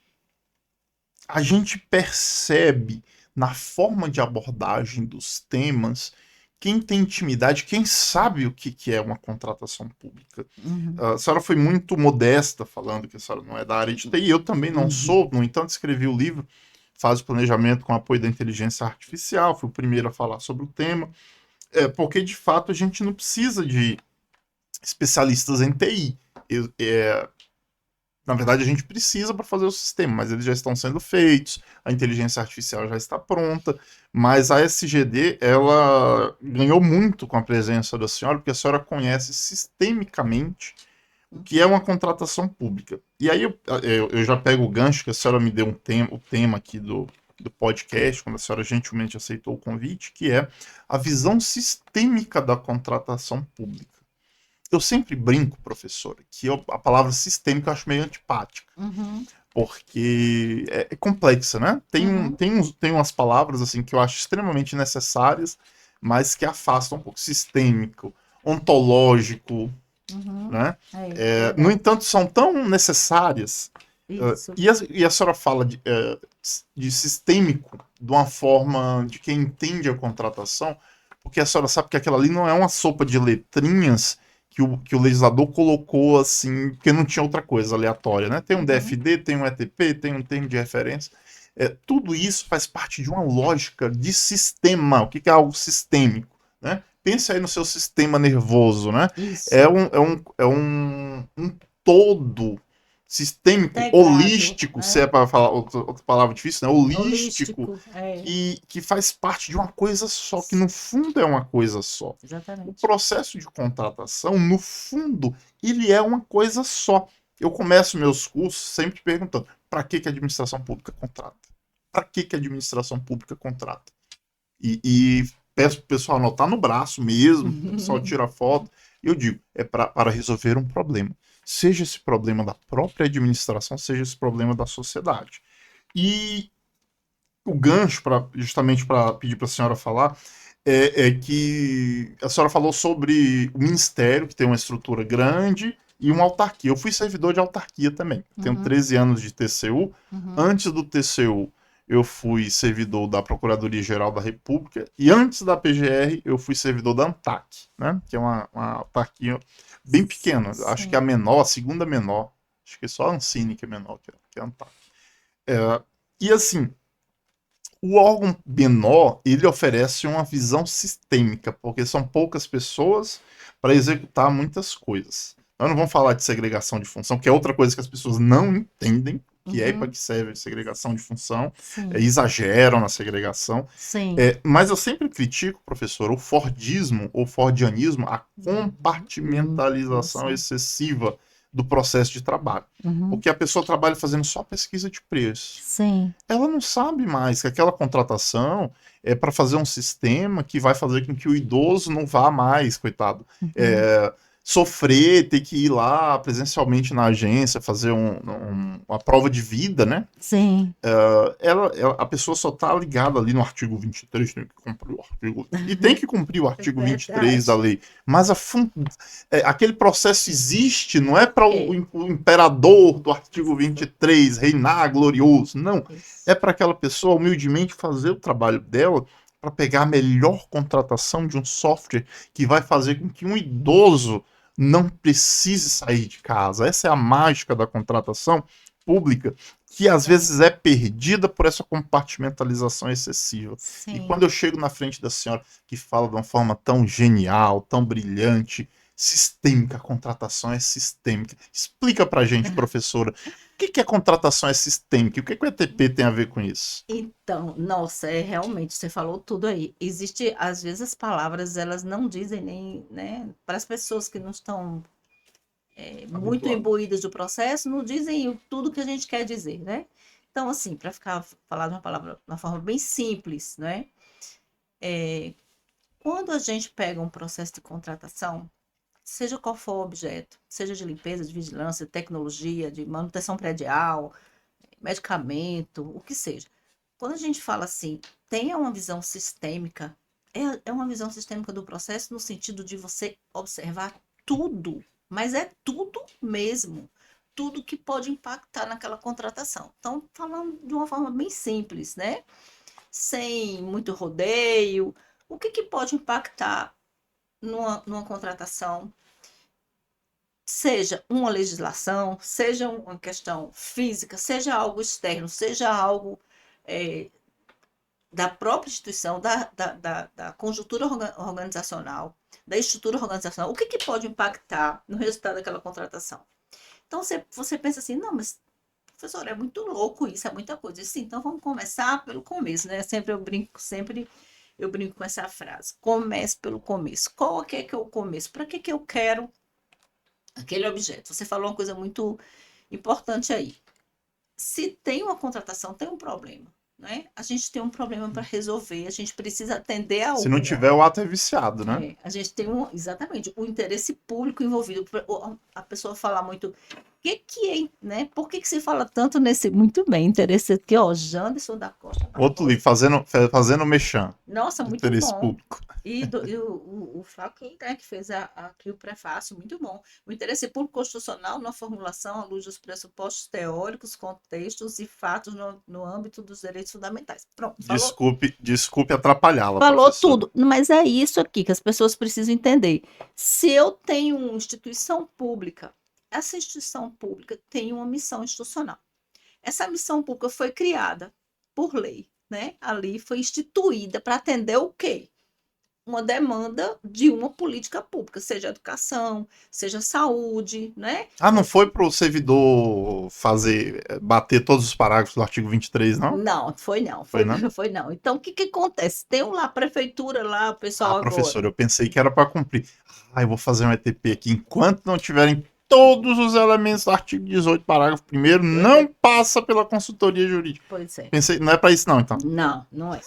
a gente percebe na forma de abordagem dos temas quem tem intimidade, quem sabe o que que é uma contratação pública. Uhum. A senhora foi muito modesta falando que a senhora não é da área de TI, eu também não sou, no entanto, escrevi o livro Faz o Planejamento com Apoio da Inteligência Artificial, fui o primeiro a falar sobre o tema, porque de fato a gente não precisa de especialistas em TI. Na verdade, a gente precisa para fazer o sistema, mas eles já estão sendo feitos, a inteligência artificial já está pronta, mas a SGD, ela ganhou muito com a presença da senhora, porque a senhora conhece sistemicamente o que é uma contratação pública. E aí eu já pego o gancho que a senhora me deu o tema aqui do podcast, quando a senhora gentilmente aceitou o convite, que é a visão sistêmica da contratação pública. Eu sempre brinco, professora, que a palavra sistêmica eu acho meio antipática, Uhum. porque é complexa, né? Uhum. Tem umas palavras assim que eu acho extremamente necessárias, mas que afastam um pouco. Sistêmico, ontológico, Uhum. né? No Verdade. entanto, são tão necessárias. Isso. E a senhora fala de sistêmico de uma forma de quem entende a contratação, porque a senhora sabe que aquela ali não é uma sopa de letrinhas que o legislador colocou assim, porque não tinha outra coisa aleatória, né? Tem um Uhum. DFD, tem um ETP, tem um termo de referência. Tudo isso faz parte de uma lógica de sistema. O que é algo sistêmico, né? Pense aí no seu sistema nervoso, né? Isso. Um todo sistêmico, Integrado, holístico, se é né? para falar outra palavra difícil, né? Holístico, Holístico, é, que faz parte de uma coisa só, que no fundo é uma coisa só. O exatamente. processo de contratação, no fundo, ele é uma coisa só. Eu começo meus cursos sempre perguntando: para que a administração pública contrata? Para que a administração pública contrata? E peço para o pessoal anotar no braço mesmo, o pessoal tira foto. E eu digo: para resolver um problema. Seja esse problema da própria administração, seja esse problema da sociedade. E o gancho, justamente para pedir para a senhora falar, é que a senhora falou sobre o ministério, que tem uma estrutura grande, e uma autarquia. Eu fui servidor de autarquia também. Tenho Uhum. 13 anos de TCU. Uhum. Antes do TCU, eu fui servidor da Procuradoria-Geral da República. E antes da PGR, eu fui servidor da ANTAC, né? Que é uma autarquia bem pequena. Acho que é a Sim. menor, a segunda menor. Acho que é só a Ancine que é menor que a ANTAC. E assim, o órgão menor, ele oferece uma visão sistêmica, porque são poucas pessoas para executar muitas coisas. Nós não vamos falar de segregação de função, que é outra coisa que as pessoas não entendem, que é para Uhum. que serve a segregação de função, Sim. exageram na segregação. Sim. Mas eu sempre critico, professor, o Fordismo ou Fordianismo, a compartimentalização Isso. excessiva do processo de trabalho. Uhum. Porque a pessoa trabalha fazendo só pesquisa de preço, Sim. ela não sabe mais que aquela contratação é para fazer um sistema que vai fazer com que o idoso não vá mais, coitado, Uhum. é, sofrer, ter que ir lá presencialmente na agência, fazer uma prova de vida, né? Sim. A pessoa só está ligada ali no artigo 23, tem que cumprir o artigo. E tem que cumprir o É artigo 23 da verdade. lei. Mas aquele processo existe, não é para É. o imperador do artigo Isso. 23 reinar glorioso. Não. É Isso. para aquela pessoa humildemente fazer o trabalho dela para pegar a melhor contratação de um software que vai fazer com que um idoso não precise sair de casa. Essa é a mágica da contratação pública, que às É. vezes é perdida por essa compartimentalização excessiva. E Sim. quando eu chego na frente da senhora que fala de uma forma tão genial, tão brilhante, sistêmica, a contratação é sistêmica. Explica pra gente, professora, o que a contratação é sistêmica? O que o ETP tem a ver com isso? Então, nossa, realmente, você falou tudo aí. Existe, às vezes, as palavras, elas não dizem nem, né, para as pessoas que não estão muito Habituado. imbuídas do processo, não dizem tudo que a gente quer dizer, né? Então, assim, para falar de uma palavra, de uma forma bem simples, né? Quando a gente pega um processo de contratação, seja qual for o objeto, seja de limpeza, de vigilância, de tecnologia, de manutenção predial, medicamento, o que seja. Quando a gente fala assim, tenha uma visão sistêmica, é uma visão sistêmica do processo no sentido de você observar tudo, mas é tudo mesmo, tudo que pode impactar naquela contratação. Então, falando de uma forma bem simples, né? Sem muito rodeio, o que que pode impactar numa contratação? Seja uma legislação, seja uma questão física, seja algo externo, seja algo é, da própria instituição, da conjuntura organizacional, da estrutura organizacional, o que, que pode impactar no resultado daquela contratação? Então, você pensa assim, não, mas, professor, é muito louco isso, é muita coisa. Sim, então vamos começar pelo começo, né? Sempre eu brinco com essa frase. Comece pelo começo. Qual que é o começo? Para que eu quero aquele objeto? Você falou uma coisa muito importante aí. Se tem uma contratação, tem um problema, né? A gente tem um problema para resolver, a gente precisa atender a Se não tiver, o ato é viciado, né? a gente tem exatamente o interesse público envolvido. A pessoa fala muito, o que é, né? Por que se fala tanto nesse, muito bem, interesse aqui, ó, Janderson da Costa Outro Barbosa. livro, fazendo mexã. Nossa, muito Interesse bom. público. E o Fachin, né, que fez aqui o prefácio, muito bom. O interesse público constitucional na formulação à luz dos pressupostos teóricos, contextos e fatos no âmbito dos direitos fundamentais. Pronto, falou, Desculpe atrapalhá-la, falou professora. tudo. Mas é isso aqui que as pessoas precisam entender. Se eu tenho uma instituição pública, essa instituição pública tem uma missão institucional. Essa missão pública foi criada por lei, né? Ali foi instituída para atender o quê? Uma demanda de uma política pública, seja educação, seja saúde, né? Ah, não foi pro servidor bater todos os parágrafos do artigo 23, não? Não, foi não, Foi, foi, não? foi não. Então, o que que acontece? Tem lá a prefeitura lá, o Ah, pessoal agora. professor, eu pensei que era para cumprir. Ah, eu vou fazer um ETP aqui. Enquanto não tiverem todos os elementos do artigo 18, parágrafo 1º, não passa pela consultoria jurídica. Pois é. Pensei, não é para isso não, então. Não, não é.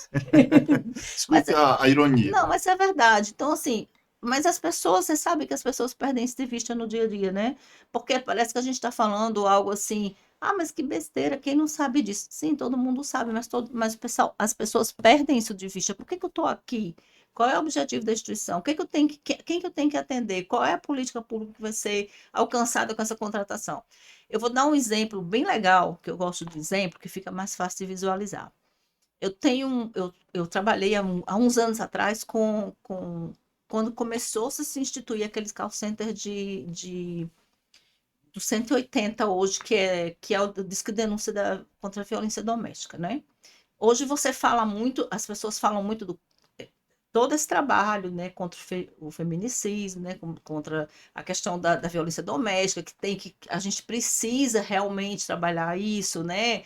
Mas, Desculpe a ironia. não, mas é verdade. Então, assim, mas as pessoas, você sabe que as pessoas perdem isso de vista no dia a dia, né? Porque parece que a gente está falando algo assim, ah, mas que besteira, quem não sabe disso? Sim, todo mundo sabe, mas o pessoal, as pessoas perdem isso de vista. Por que que eu estou aqui? Qual é o objetivo da instituição? O que que eu tenho quem que eu tenho que atender? Qual é a política pública que vai ser alcançada com essa contratação? Eu vou dar um exemplo bem legal, que eu gosto de exemplo, que fica mais fácil de visualizar. Eu trabalhei há uns anos atrás quando começou -se a se instituir aqueles call centers do 180 hoje, que é o Disque Denúncia contra a Violência Doméstica, né? Hoje você fala muito, as pessoas falam muito do todo esse trabalho, né, contra o feminicídio, né, contra a questão da violência doméstica, que a gente precisa realmente trabalhar isso, né,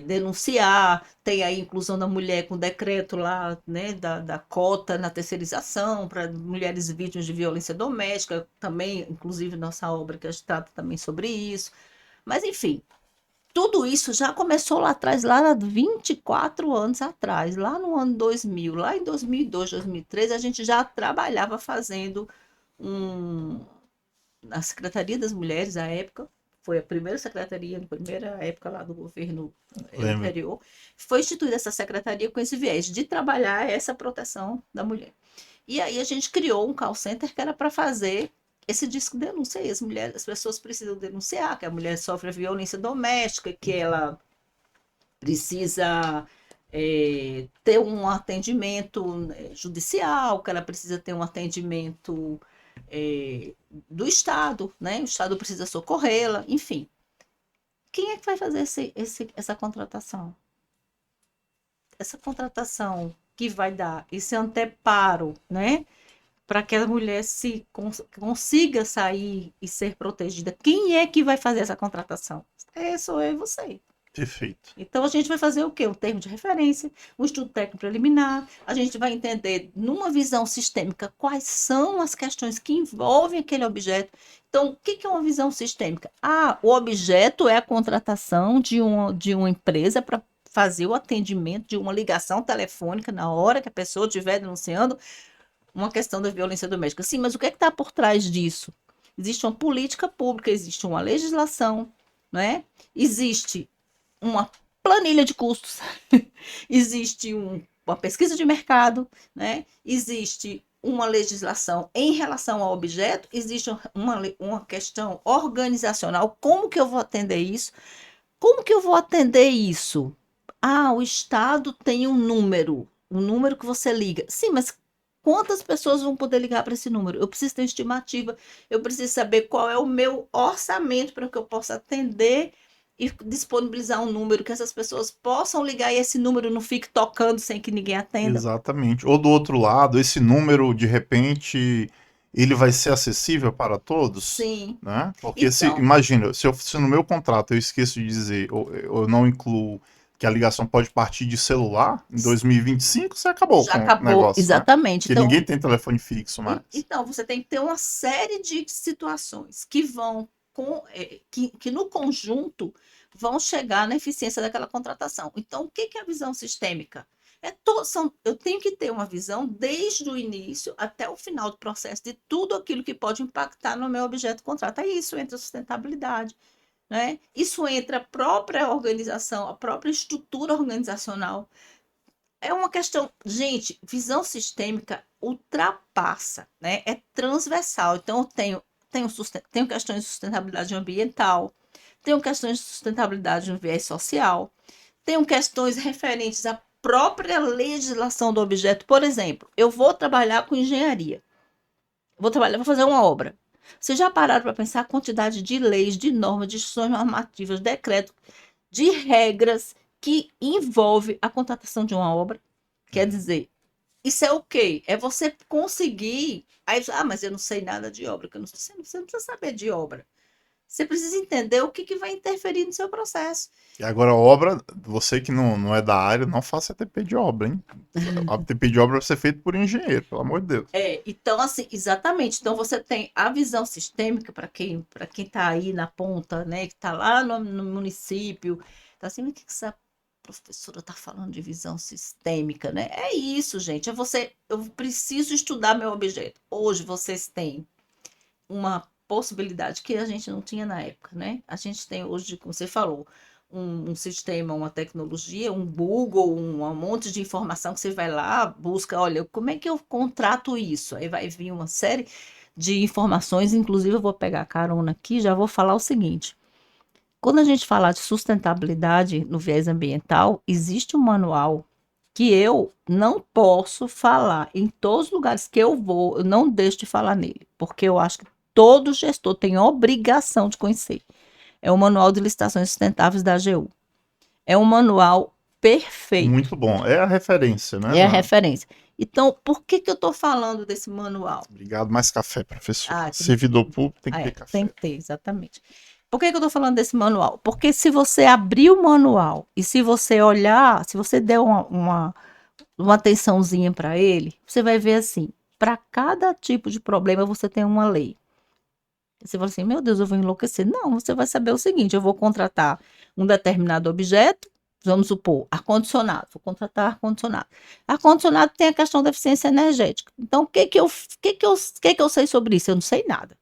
denunciar, tem a inclusão da mulher com decreto lá, né, da cota na terceirização para mulheres vítimas de violência doméstica, também, inclusive, nossa obra que a gente trata também sobre isso, mas enfim, tudo isso já começou lá atrás, lá há 24 anos atrás, lá no ano 2000, lá em 2002, 2003, a gente já trabalhava fazendo um, na Secretaria das Mulheres, à época, foi a primeira secretaria, na primeira época lá do governo Lembra? anterior, foi instituída essa secretaria com esse viés de trabalhar essa proteção da mulher. E aí a gente criou um call center que era para fazer esse disco denúncia aí. As pessoas precisam denunciar que a mulher sofre violência doméstica, que ela precisa ter um atendimento judicial, que ela precisa ter um atendimento do Estado, né? O Estado precisa socorrê-la, enfim. Quem é que vai fazer essa contratação? Essa contratação que vai dar esse anteparo, né? Para que a mulher consiga sair e ser protegida. Quem é que vai fazer essa contratação? Sou eu e você. Perfeito. Então a gente vai fazer o quê? Um termo de referência, um estudo técnico preliminar, a gente vai entender, numa visão sistêmica, quais são as questões que envolvem aquele objeto. Então, o que é uma visão sistêmica? Ah, o objeto é a contratação de uma empresa para fazer o atendimento de uma ligação telefônica na hora que a pessoa estiver denunciando uma questão da violência doméstica. Sim, mas o que é que está por trás disso? Existe uma política pública, existe uma legislação, não é? Existe uma planilha de custos, existe uma pesquisa de mercado, né? Existe uma legislação em relação ao objeto, existe uma questão organizacional. Como que eu vou atender isso? Como que eu vou atender isso? Ah, o Estado tem um número que você liga. Sim, mas quantas pessoas vão poder ligar para esse número? Eu preciso ter estimativa, eu preciso saber qual é o meu orçamento para que eu possa atender e disponibilizar um número que essas pessoas possam ligar e esse número não fique tocando sem que ninguém atenda. Exatamente. Ou do outro lado, esse número, de repente, ele vai ser acessível para todos, Sim. né? Porque se, Então, imagina, se no meu contrato eu esqueço de dizer, ou eu não incluo que a ligação pode partir de celular, em 2025 você acabou já com o acabou, negócio, né? exatamente. Porque Então, ninguém tem telefone fixo mais. então você tem que ter uma série de situações que vão que no conjunto vão chegar na eficiência daquela contratação. Então, o que é a visão sistêmica? Eu tenho que ter uma visão desde o início até o final do processo de tudo aquilo que pode impactar no meu objeto de contrato. É isso entra a sustentabilidade, né? Isso entra a própria organização, a própria estrutura organizacional. É uma questão, gente, visão sistêmica ultrapassa, né? É transversal. Então, tenho questões de sustentabilidade ambiental, tenho questões de sustentabilidade no viés social, tenho questões referentes à própria legislação do objeto. Por exemplo, eu vou trabalhar com engenharia, vou fazer uma obra. Vocês já pararam para pensar a quantidade de leis, de normas, de instruções normativas, decretos, de regras que envolve a contratação de uma obra? Quer dizer, isso é o quê? É você conseguir. Aí, mas eu não sei nada de obra, que eu não sei, você não precisa saber de obra. Você precisa entender o que vai interferir no seu processo. E agora, obra, você que não é da área, não faça ATP de obra, hein? A ATP de obra vai ser feito por engenheiro, pelo amor de Deus. Então, assim, exatamente. Então, você tem a visão sistêmica para quem está aí na ponta, né, que está lá no município, tá assim, o que essa professora está falando de visão sistêmica, né? É isso, gente. Eu preciso estudar meu objeto. Hoje vocês têm uma possibilidade que a gente não tinha na época, né? A gente tem hoje, como você falou, um sistema, uma tecnologia, um Google, um monte de informação que você vai lá, busca, olha, como é que eu contrato isso? Aí vai vir uma série de informações, inclusive eu vou pegar a carona aqui, já vou falar o seguinte. Quando a gente falar de sustentabilidade no viés ambiental, existe um manual que eu não posso falar em todos os lugares que eu vou, eu não deixo de falar nele, porque eu acho que todo gestor tem obrigação de conhecer. É o Manual de Licitações Sustentáveis da AGU. É um manual perfeito. Muito bom. É a referência, né? É a referência. Então, por que eu estou falando desse manual? Obrigado, mais café, professor. Ah, Servidor público tem que ter tem café. que ter, exatamente. Por que eu estou falando desse manual? Porque se você abrir o manual e se você olhar, se você der uma atençãozinha para ele, você vai ver assim, para cada tipo de problema você tem uma lei. Você fala assim, meu Deus, eu vou enlouquecer. Não, você vai saber o seguinte, eu vou contratar um determinado objeto, vamos supor, ar-condicionado, vou contratar ar-condicionado. Ar-condicionado tem a questão da eficiência energética. Então, o que que eu sei sobre isso? Eu não sei nada.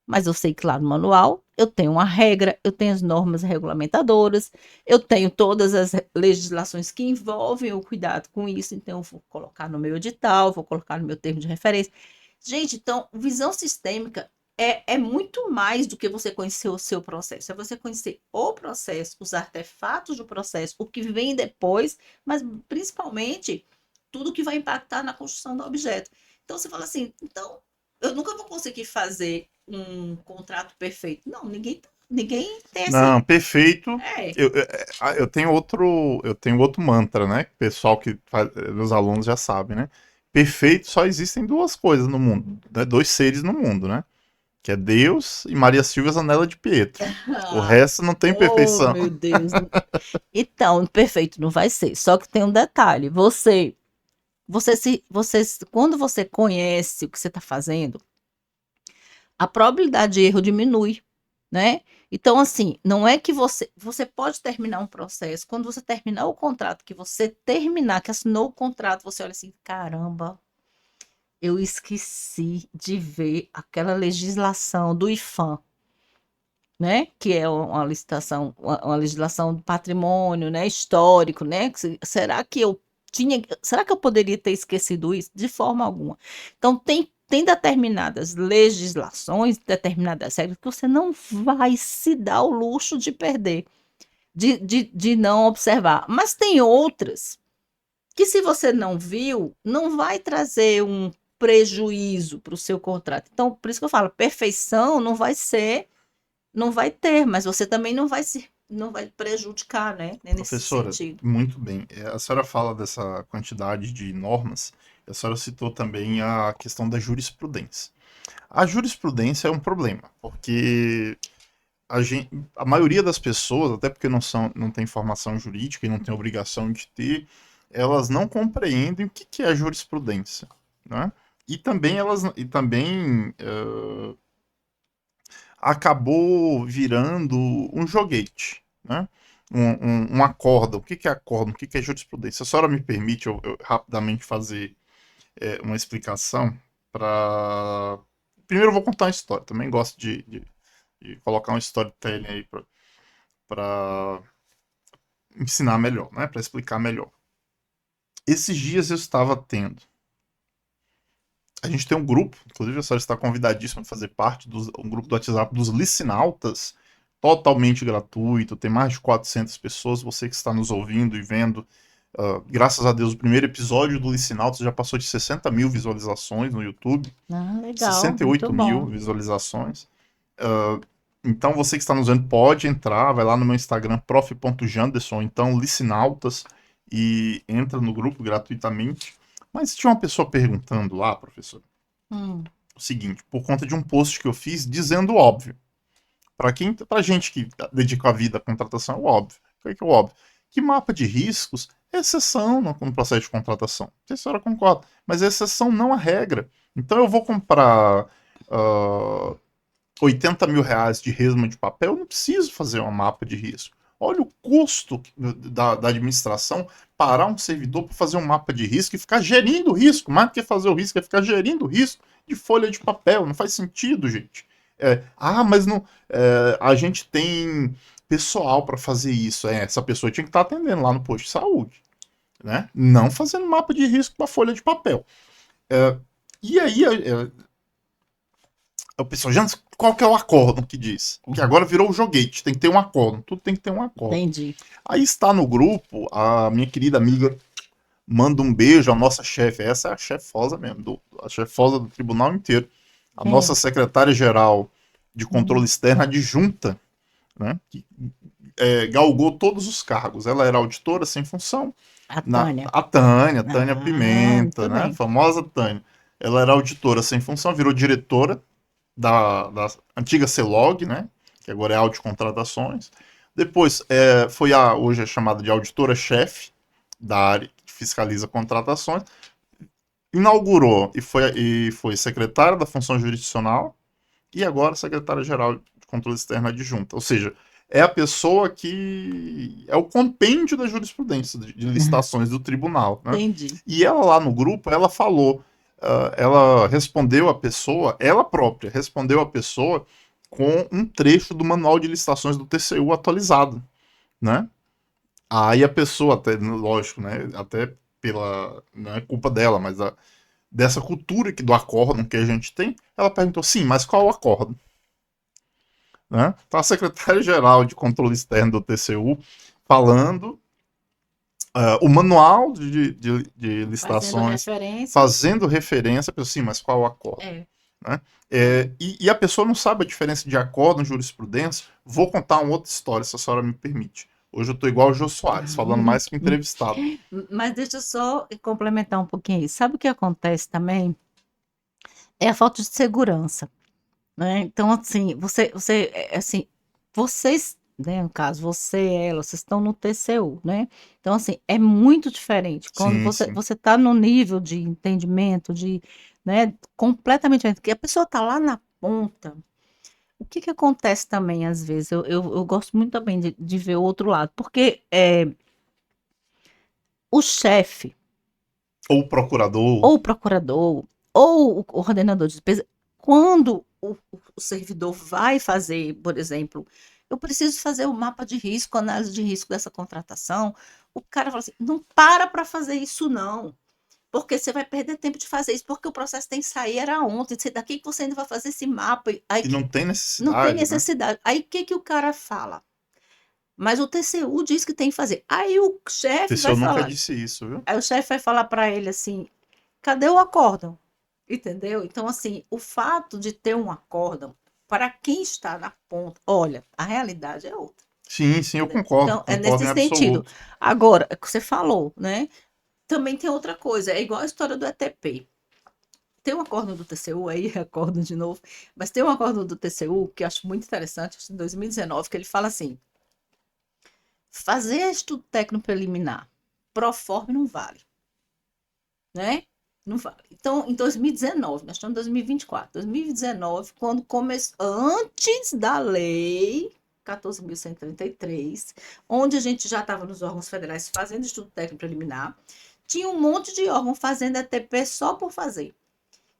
Mas eu sei que lá no manual eu tenho uma regra, eu tenho as normas regulamentadoras, eu tenho todas as legislações que envolvem o cuidado com isso, então eu vou colocar no meu edital, vou colocar no meu termo de referência. Gente, então, visão sistêmica é muito mais do que você conhecer o seu processo, é você conhecer o processo, os artefatos do processo, o que vem depois, mas principalmente tudo que vai impactar na construção do objeto. Então, você fala assim, então, eu nunca vou conseguir fazer um contrato perfeito. Não, ninguém tem Não, essa. perfeito. É, Eu tenho outro mantra, né? Que o pessoal os alunos já sabem, né? Perfeito, só existem duas coisas no mundo, né? Dois seres no mundo, né? Que é Deus e Maria Silvia Zanella de Pietro. O resto não tem oh, perfeição. meu Deus. Então, perfeito não vai ser. Só que tem um detalhe. Quando você conhece o que você está fazendo, a probabilidade de erro diminui, né? Então, assim, não é que você pode terminar um processo, quando você terminar o contrato, que você terminar, que assinou o contrato, você olha assim, caramba, eu esqueci de ver aquela legislação do IFAM, né? Que é uma licitação, uma legislação do patrimônio, né? Histórico, né? Será que eu será que eu poderia ter esquecido isso? De forma alguma. Então, tem determinadas legislações, determinadas regras que você não vai se dar o luxo de perder, de não observar. Mas tem outras que, se você não viu, não vai trazer um prejuízo para o seu contrato. Então, por isso que eu falo, perfeição não vai ser, não vai ter, mas você também não vai prejudicar, né? Nesse Professora, sentido. muito bem. A senhora fala dessa quantidade de normas, a senhora citou também a questão da jurisprudência. A jurisprudência é um problema, porque a maioria das pessoas, até porque não tem formação jurídica e não tem obrigação de ter, elas não compreendem o que é jurisprudência, né? E também acabou virando um joguete, né? Um acórdão. O que é acórdão? O que é jurisprudência? Se a senhora me permite eu rapidamente fazer uma explicação para... Primeiro eu vou contar uma história. Também gosto de colocar um storytelling aí para ensinar melhor, né? Para explicar melhor. Esses dias eu estava tendo. A gente tem um grupo, inclusive a senhora está convidadíssima a fazer parte um grupo do WhatsApp dos licinautas, totalmente gratuito, tem mais de 400 pessoas, você que está nos ouvindo e vendo, graças a Deus, o primeiro episódio do Licinautas já passou de 60 mil visualizações no YouTube, Ah, legal, muito 68 mil bom. visualizações. Então você que está nos vendo pode entrar, vai lá no meu Instagram, prof.janderson, então Licinautas, e entra no grupo gratuitamente. Mas tinha uma pessoa perguntando lá, professor, Hum, o seguinte, por conta de um post que eu fiz dizendo o óbvio. Pra gente que dedica a vida à contratação, é o óbvio. O que é o óbvio? Que mapa de riscos é exceção no processo de contratação. Não sei se a senhora concorda, mas é exceção, não a regra. Então eu vou comprar 80 mil reais de resma de papel, eu não preciso fazer um mapa de risco. Olha o custo da administração parar um servidor para fazer um mapa de risco e ficar gerindo o risco. Mais do que fazer o risco, é ficar gerindo o risco de folha de papel. Não faz sentido, gente. Mas não, a gente tem pessoal para fazer isso. Essa pessoa tinha que estar atendendo lá no posto de saúde. Né? Não fazendo mapa de risco para folha de papel. E aí, o pessoal, já qual que é o acórdão que diz? Que agora virou o joguete, tem que ter um acórdão, tudo tem que ter um acórdão. entendi. Aí está no grupo, a minha querida amiga manda um beijo à nossa chefe, essa é a chefosa mesmo, a chefosa do tribunal inteiro. A Quem nossa é? secretária-geral de controle Hum, externo adjunta, né, que galgou todos os cargos. Ela era auditora sem função. a Tânia. A Tânia Ah, Pimenta, muito né, bem. famosa Tânia. Ela era auditora sem função, virou diretora da antiga CELOG, né? Que agora é Audio Contratações. Depois hoje é chamada de auditora-chefe da área que fiscaliza contratações. Inaugurou e foi secretária da função jurisdicional e agora secretária-geral de controle externo adjunta. Ou seja, é a pessoa que é o compêndio da jurisprudência de licitações do tribunal. Né? Entendi. E ela lá no grupo, ela falou, ela respondeu a pessoa, ela própria respondeu a pessoa com um trecho do manual de licitações do TCU atualizado, né? Aí a pessoa, até, lógico, né? Até pela, não é culpa dela, mas dessa cultura do acórdão que a gente tem, ela perguntou, sim, mas qual o acórdão? Né? Então a secretária-geral de controle externo do TCU falando o manual de Fazendo licitações, referência. fazendo referência, sim, mas qual o acordo? É. Né? E a pessoa não sabe a diferença de acordo em jurisprudência. Vou contar uma outra história, se a senhora me permite. Hoje eu estou igual o Jô Soares, falando mais que entrevistado. Mas deixa eu só complementar um pouquinho aí. Sabe o que acontece também? É a falta de segurança, né? Então, assim, assim, vocês, né, no caso, você e ela, vocês estão no TCU, né? Então, assim, é muito diferente. Quando Sim, sim. você está no nível de entendimento, né, completamente diferente, porque a pessoa está lá na ponta. O que que acontece também, às vezes, eu gosto muito também de ver o outro lado, porque o chefe Ou procurador. ou o procurador, ou o coordenador de despesa, quando o servidor vai fazer, por exemplo, eu preciso fazer o mapa de risco, análise de risco dessa contratação, o cara fala assim, não para fazer isso não, porque você vai perder tempo de fazer isso, porque o processo tem que sair, era ontem, daqui que você ainda vai fazer esse mapa, aí E não que tem não tem necessidade, né? necessidade. Aí o que, que o cara fala? Mas o TCU diz que tem que fazer. Aí o O chefe vai TCU nunca falar, disse isso, viu? aí o chefe vai falar para ele assim, cadê o acórdão? Entendeu? Então, assim, o fato de ter um acórdão, para quem está na ponta, olha, a realidade é outra. Sim, sim, eu Entendeu? concordo, Então, é concordo nesse em sentido. absoluto. Agora, é o que você falou, né? Também tem outra coisa, é igual a história do ETP. Tem um acórdão do TCU, aí acórdão de novo, mas tem um acórdão do TCU que eu acho muito interessante, acho, em 2019, que ele fala assim: fazer estudo técnico preliminar, pro forma não vale, né? Não vale. Então, em 2019, nós estamos em 2024. 2019, quando começou, antes da lei 14.133, onde a gente já estava nos órgãos federais fazendo estudo técnico preliminar, tinha um monte de órgão fazendo ETP só por fazer.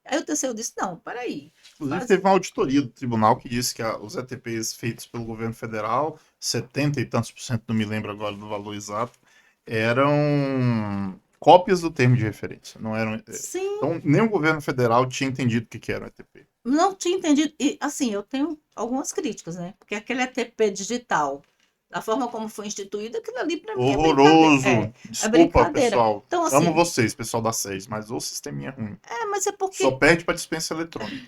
Aí o TCU disse: não, peraí. Inclusive, Faz... teve uma auditoria do tribunal que disse que os ETPs feitos pelo governo federal, 70 e tantos por cento, não me lembro agora do valor exato, eram cópias do termo de referência. Não eram, Sim, então, nem o governo federal tinha entendido o que era um ETP. não tinha entendido. E, assim, eu tenho algumas críticas, né? Porque aquele ETP digital, da forma como foi instituído, aquilo ali para mim é brincadeira. Horroroso. É Desculpa, brincadeira. pessoal. Então, Amo assim, vocês, pessoal da SES, mas o sisteminha é ruim. mas é Só porque. perde para dispensa eletrônica.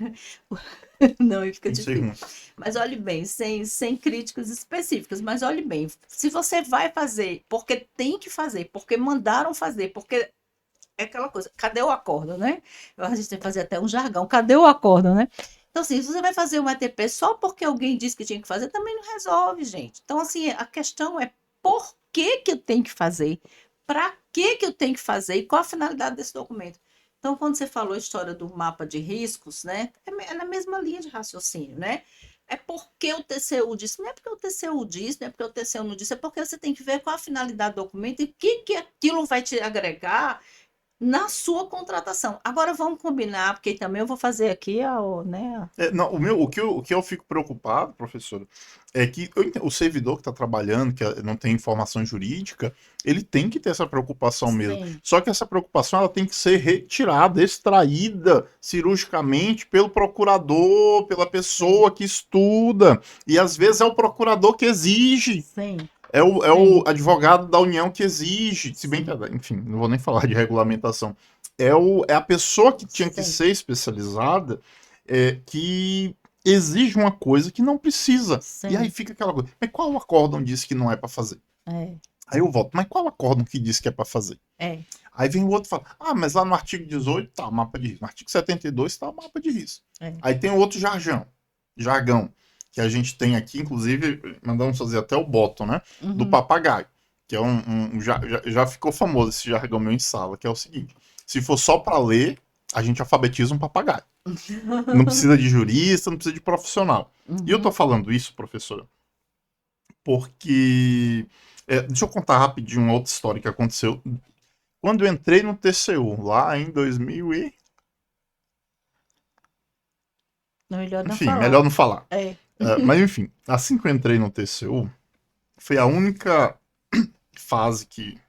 Não, aí fica Isso é difícil. ruim. Mas olhe bem, sem críticas específicas, mas olhe bem, se você vai fazer, porque tem que fazer, porque mandaram fazer, porque é aquela coisa, cadê o acordo, né? A gente tem que fazer até um jargão, cadê o acordo, né? Então, assim, se você vai fazer um ETP só porque alguém disse que tinha que fazer, também não resolve, gente. Então, assim, a questão é por que que eu tenho que fazer? Para que que eu tenho que fazer? E qual a finalidade desse documento? Então, quando você falou a história do mapa de riscos, né? É na mesma linha de raciocínio, né? É porque o TCU disse, não é porque o TCU disse, não é porque o TCU não disse, é porque você tem que ver qual a finalidade do documento e o que que aquilo vai te agregar na sua contratação. Agora vamos combinar, porque também eu vou fazer aqui né? Não, o que eu fico preocupado, professor, é que o servidor que está trabalhando, que não tem informação jurídica, ele tem que ter essa preocupação mesmo. Sim, Só que essa preocupação ela tem que ser retirada, extraída cirurgicamente pelo procurador, pela pessoa que estuda. E às vezes é o procurador que exige. sim, É o sim, advogado da União que exige, se bem que, sim, enfim, não vou nem falar de regulamentação. É a pessoa que tinha que sim, ser especializada que exige uma coisa que não precisa. E aí sim, fica aquela coisa, mas qual acórdão disse que não é para fazer? é, Aí eu volto, mas qual acórdão que disse que é para fazer? é, Aí vem o outro e fala, mas lá no artigo 18 tá o mapa de risco, no artigo 72 tá o mapa de risco. é. Aí tem outro jargão, que a gente tem aqui, inclusive, mandamos fazer até o bottom, né? Do Uhum. papagaio, que é já ficou famoso esse jargão meu em sala, que é o seguinte: se for só para ler, a gente alfabetiza um papagaio. Não precisa de jurista, não precisa de profissional. E eu tô Uhum. falando isso, professora, porque. Deixa eu contar rapidinho uma outra história que aconteceu. Quando eu entrei no TCU, lá em 2000 e... Não, melhor não Enfim, melhor falar. não falar. É. Mas enfim, assim que eu entrei no TCU, foi a única fase que...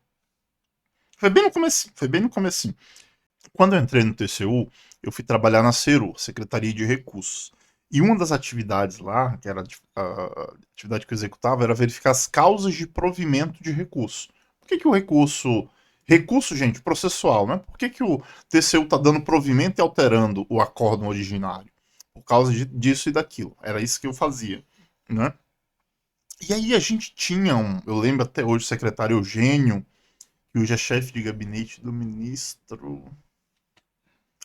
Foi bem no começo, foi bem no começo. Quando eu entrei no TCU, eu fui trabalhar na CERU, Secretaria de Recursos. E uma das atividades lá, que era a atividade que eu executava, era verificar as causas de provimento de recurso. Por que, que o recurso. Recurso, gente, processual, né? Por que, que o TCU está dando provimento e alterando o acórdão originário? Por causa disso e daquilo. Era isso que eu fazia, né? E aí a gente tinha eu lembro até hoje, o secretário Eugênio, que hoje é chefe de gabinete do ministro.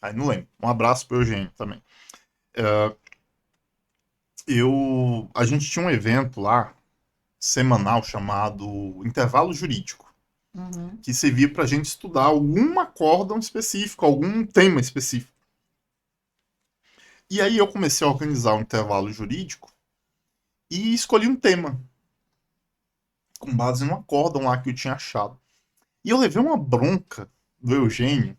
Aí não lembro. Um abraço pro Eugênio também. A gente tinha um evento lá, semanal, chamado Intervalo Jurídico, Uhum. que servia para a gente estudar algum acórdão específico, algum tema específico. E aí eu comecei a organizar um intervalo jurídico e escolhi um tema, com base no acórdão lá que eu tinha achado. E eu levei uma bronca do Eugênio,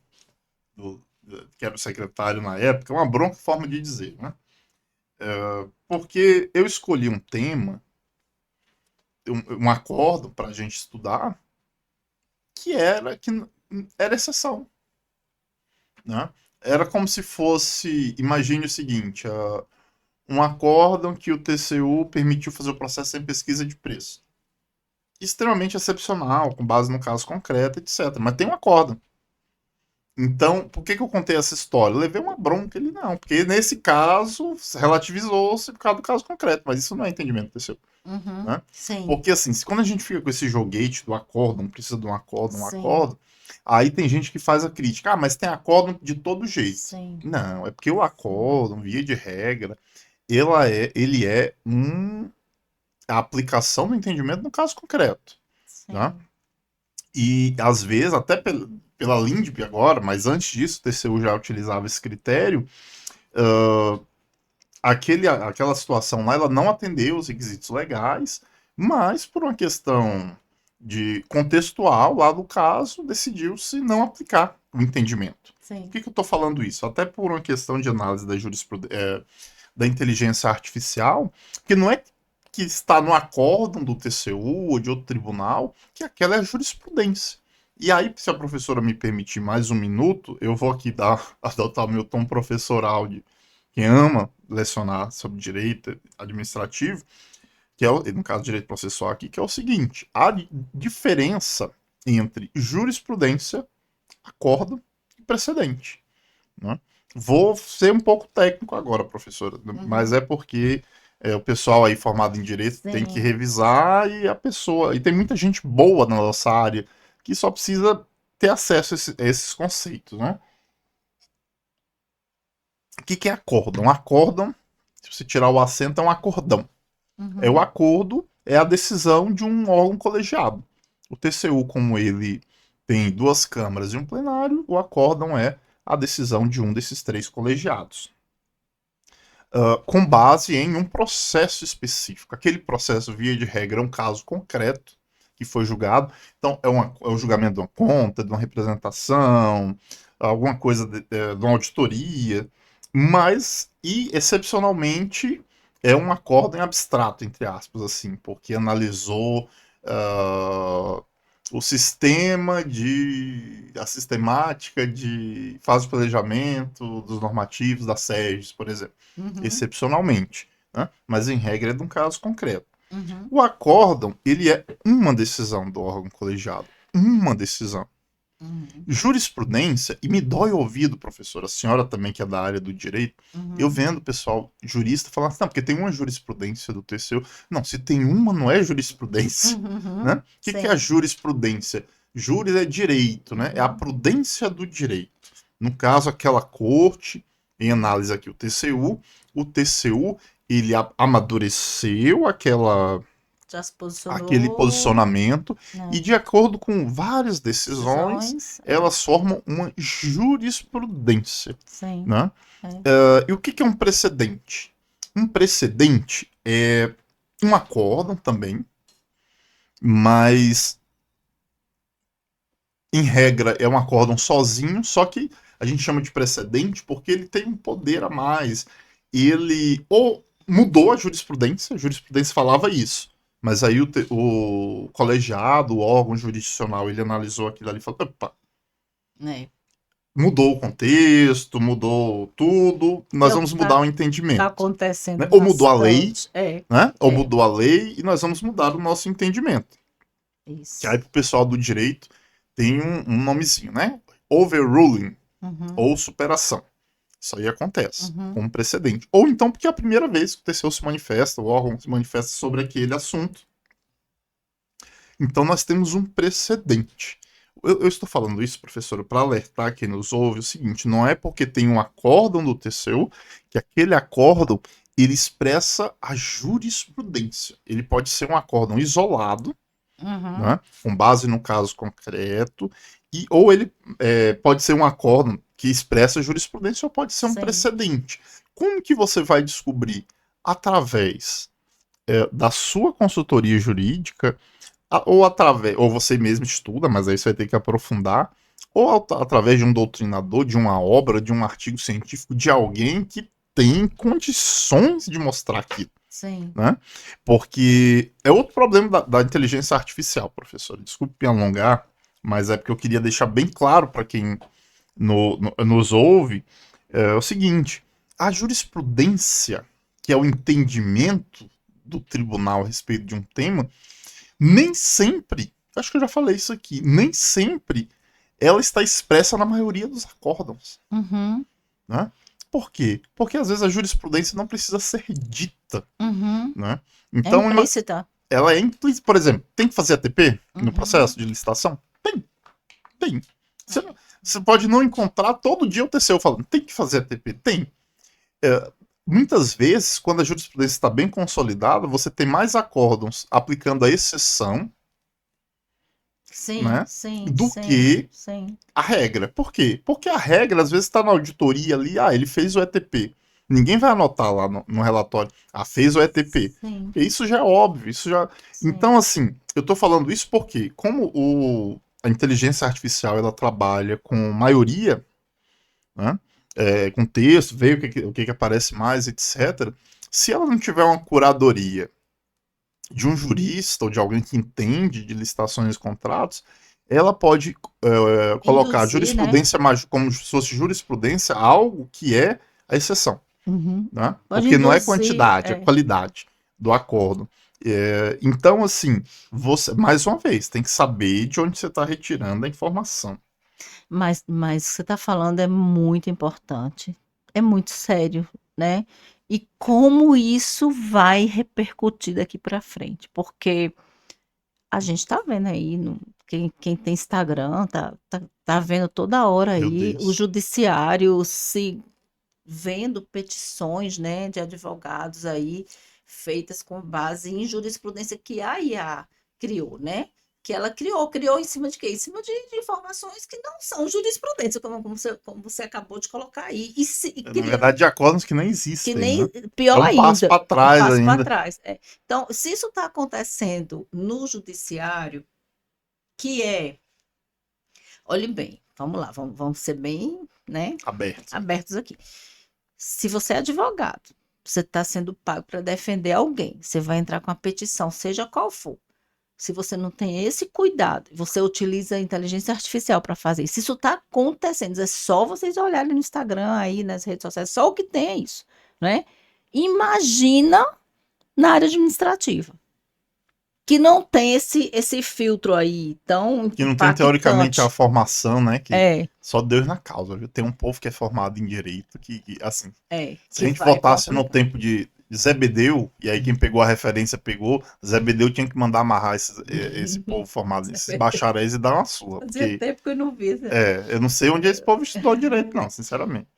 que era o secretário na época, uma bronca forma de dizer, né? Porque eu escolhi um tema, um acórdão para a gente estudar, que era exceção, né? Era como se fosse, imagine o seguinte, um acórdão que o TCU permitiu fazer o processo sem pesquisa de preço. Extremamente excepcional, com base no caso concreto, etc. Mas tem um acórdão. Então, por que eu contei essa história? Eu levei uma bronca ele não, porque nesse caso relativizou-se por causa do caso concreto, mas isso não é entendimento do TCU, Uhum. né? Sim, Porque assim, quando a gente fica com esse joguete do acórdão, precisa de um sim, acórdão, aí tem gente que faz a crítica, mas tem acórdão de todo jeito. sim, Não, é porque o sim, acórdão, via de regra, ele é a aplicação do entendimento no caso concreto, né? sim. E às vezes, até pela LINDB agora, mas antes disso, o TCU já utilizava esse critério, aquela situação lá, ela não atendeu os requisitos legais, mas por uma questão de contextual lá do caso, decidiu-se não aplicar o entendimento. Por Sim. que eu estou falando isso? Até por uma questão de análise da inteligência artificial, que não é que está no acórdão do TCU ou de outro tribunal, que aquela é a jurisprudência. E aí, se a professora me permitir mais um minuto, eu vou aqui adotar o meu tom professoral de quem ama lecionar sobre direito administrativo, que é, no caso, direito processual aqui, que é o seguinte: a diferença entre jurisprudência, acórdão e precedente, né? Vou ser um pouco técnico agora, professora, mas Uhum. é porque o pessoal aí formado em direito tem que Sim. revisar e tem muita gente boa na nossa área que só precisa ter acesso a esses conceitos, né? O que é acórdão? Acórdão, se você tirar o acento, é um acordão. É o Uhum. acordo, é a decisão de um órgão colegiado. O TCU, como ele tem duas câmaras e um plenário, o acórdão é a decisão de um desses três colegiados. Com base em um processo específico. Aquele processo, via de regra, é um caso concreto que foi julgado. Então, é o julgamento de uma conta, de uma representação, alguma coisa de uma auditoria, mas, e excepcionalmente, é um acórdão em abstrato, entre aspas, assim, porque analisou uh, a sistemática de fase de planejamento dos normativos da SEGES, por exemplo, Uhum. excepcionalmente, né? Mas em regra é de um caso concreto. Uhum. O acórdão, ele é uma decisão do órgão colegiado, uma decisão. Uhum. Jurisprudência, e me dói o ouvido, professor, a senhora também que é da área do direito, eu Uhum. vendo o pessoal jurista falar assim, não, porque tem uma jurisprudência do TCU. Não, se tem uma, não é jurisprudência, né? Uhum. O que é a Sim. jurisprudência? Júris é direito, né? É a Uhum. prudência do direito. No caso, aquela corte, em análise aqui, o TCU, ele amadureceu Já se aquele posicionou, posicionamento e, né? de acordo com várias decisões, Decisões. É. elas formam uma jurisprudência, Sim. né? É. E o que é um precedente? Um precedente é um acórdão também, mas em regra é um acórdão sozinho, só que a gente chama de precedente porque ele tem um poder a mais. Ele ou mudou a jurisprudência falava isso, mas aí o colegiado, o órgão jurisdicional, ele analisou aquilo ali e falou: opa, É. mudou o contexto, mudou tudo, Que nós é o que vamos mudar está o tá entendimento. acontecendo Né? Ou mudou a lei, bastante. É. né? Ou É. mudou a lei e nós vamos mudar o nosso entendimento. Que aí Isso. pro pessoal do direito tem um nomezinho, né? Overruling, Uhum. ou superação. Isso aí acontece, Uhum. como precedente. Ou então porque é a primeira vez que o TCU se manifesta, o órgão se manifesta sobre aquele assunto. Então nós temos um precedente. Eu estou falando isso, professor, para alertar quem nos ouve o seguinte: não é porque tem um acórdão do TCU que aquele acórdão ele expressa a jurisprudência. Ele pode ser um acórdão isolado, Uhum. né, com base no caso concreto, ou ele pode ser um acórdão que expressa a jurisprudência ou pode ser um Sim. precedente. Como que você vai descobrir? Através da sua consultoria jurídica, ou você mesmo estuda, mas aí você vai ter que aprofundar, ou através de um doutrinador, de uma obra, de um artigo científico, de alguém que tem condições de mostrar aquilo. Sim. Né? Porque é outro problema da inteligência artificial, professor. Desculpe me alongar, mas é porque eu queria deixar bem claro para quem nos ouve o seguinte: a jurisprudência, que é o entendimento do tribunal a respeito de um tema, nem sempre, acho que eu já falei isso aqui, nem sempre ela está expressa na maioria dos acórdãos. Uhum. Né? Por quê? Porque às vezes a jurisprudência não precisa ser dita. Uhum. Né? É Então, implícita. ela é implícita. Por exemplo, tem que fazer ATP no Uhum. processo de licitação? Tem. Você pode não encontrar todo dia o TCU falando, tem que fazer ATP? Tem. Muitas vezes, quando a jurisprudência está bem consolidada, você tem mais acórdãos aplicando a exceção, Sim, né, sim, do sim, que sim. a regra. Por quê? Porque a regra, às vezes, está na auditoria ali, ele fez o ETP. Ninguém vai anotar lá no relatório, fez o ETP. Sim, E isso já é óbvio, isso já... sim. Então, assim, eu tô falando isso porque, como a inteligência artificial, ela trabalha com maioria, né, com texto, vê o que aparece mais, etc. Se ela não tiver uma curadoria de um jurista ou de alguém que entende de licitações e contratos, ela pode colocar a Induzir, né? jurisprudência como se fosse jurisprudência algo que é a exceção. Uhum. Né? Pode Porque não é induzir, quantidade, é qualidade do acordo. Então, assim, você, mais uma vez, tem que saber de onde você está retirando a informação. Mas o que você está falando é muito importante, é muito sério, né? E como isso vai repercutir daqui para frente, porque a gente está vendo aí, quem tem Instagram tá vendo toda hora Meu aí o Deus. judiciário se vendo petições, né, de advogados aí feitas com base em jurisprudência que a IA criou, né? Que ela criou em cima de quê? Em cima de informações que não são jurisprudência, como você acabou de colocar aí, e Na criando verdade, de acordos que não que existem, nem né? É pior um passo ainda, para um trás passo para ainda. trás. Então, se isso está acontecendo no judiciário, que é, olhe bem, vamos lá, vamos ser bem, né, Aberto. abertos aqui. Se você é advogado, você está sendo pago para defender alguém, você vai entrar com a petição, seja qual for. Se você não tem esse cuidado, você utiliza a inteligência artificial para fazer isso. Isso está acontecendo. É só vocês olharem no Instagram aí, nas redes sociais, só o que tem é isso, né? Imagina na área administrativa, que não tem esse filtro aí tão Que não tem, teoricamente, a impactante. formação, né? Que É, só Deus na causa, viu? Tem um povo que é formado em direito assim, se a que gente vai para voltasse no aplicar. tempo de Zebedeu, e aí quem pegou a referência pegou, Zebedeu tinha que mandar amarrar esse povo formado, esses bacharéis e dar uma surra. Fazia Porque, tempo que eu não vi. eu não sei onde esse povo estudou direito, não, sinceramente.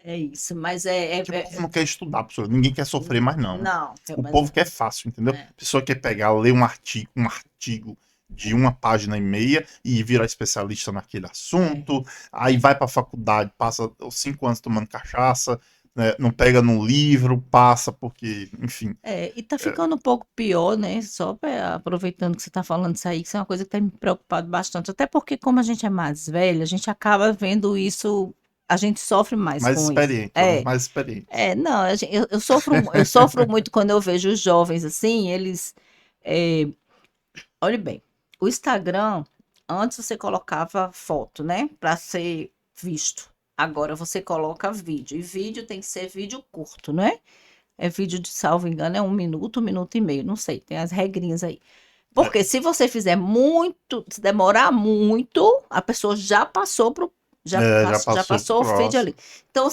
É isso, mas Que o povo não quer estudar, professor. Ninguém quer sofrer mais, não. não, O mas povo quer fácil, entendeu? é, A pessoa quer pegar, ler um artigo de uma página e meia e virar especialista naquele é, assunto. Aí vai pra faculdade, passa os 5 anos tomando cachaça, né, não pega no livro, passa porque, enfim. e tá ficando um pouco pior, né? Só aproveitando que você tá falando isso aí, que isso é uma coisa que tem me preocupado bastante. Até porque, como a gente é mais velha, a gente acaba vendo isso, a gente sofre mais Mais com isso. experiente, vamos mais experientes. Não, eu sofro muito quando eu vejo os jovens assim, eles. é, olhe bem, o Instagram, antes você colocava foto, né? Para ser visto. Agora você coloca vídeo. E vídeo tem que ser vídeo curto, não é? É vídeo de, salvo engano, é 1 minuto, 1 minuto e meio, não sei, tem as regrinhas aí. É, Porque se você fizer muito, se demorar muito, a pessoa já passou pro, já já passou pro passou o feed ali. próximo. Então,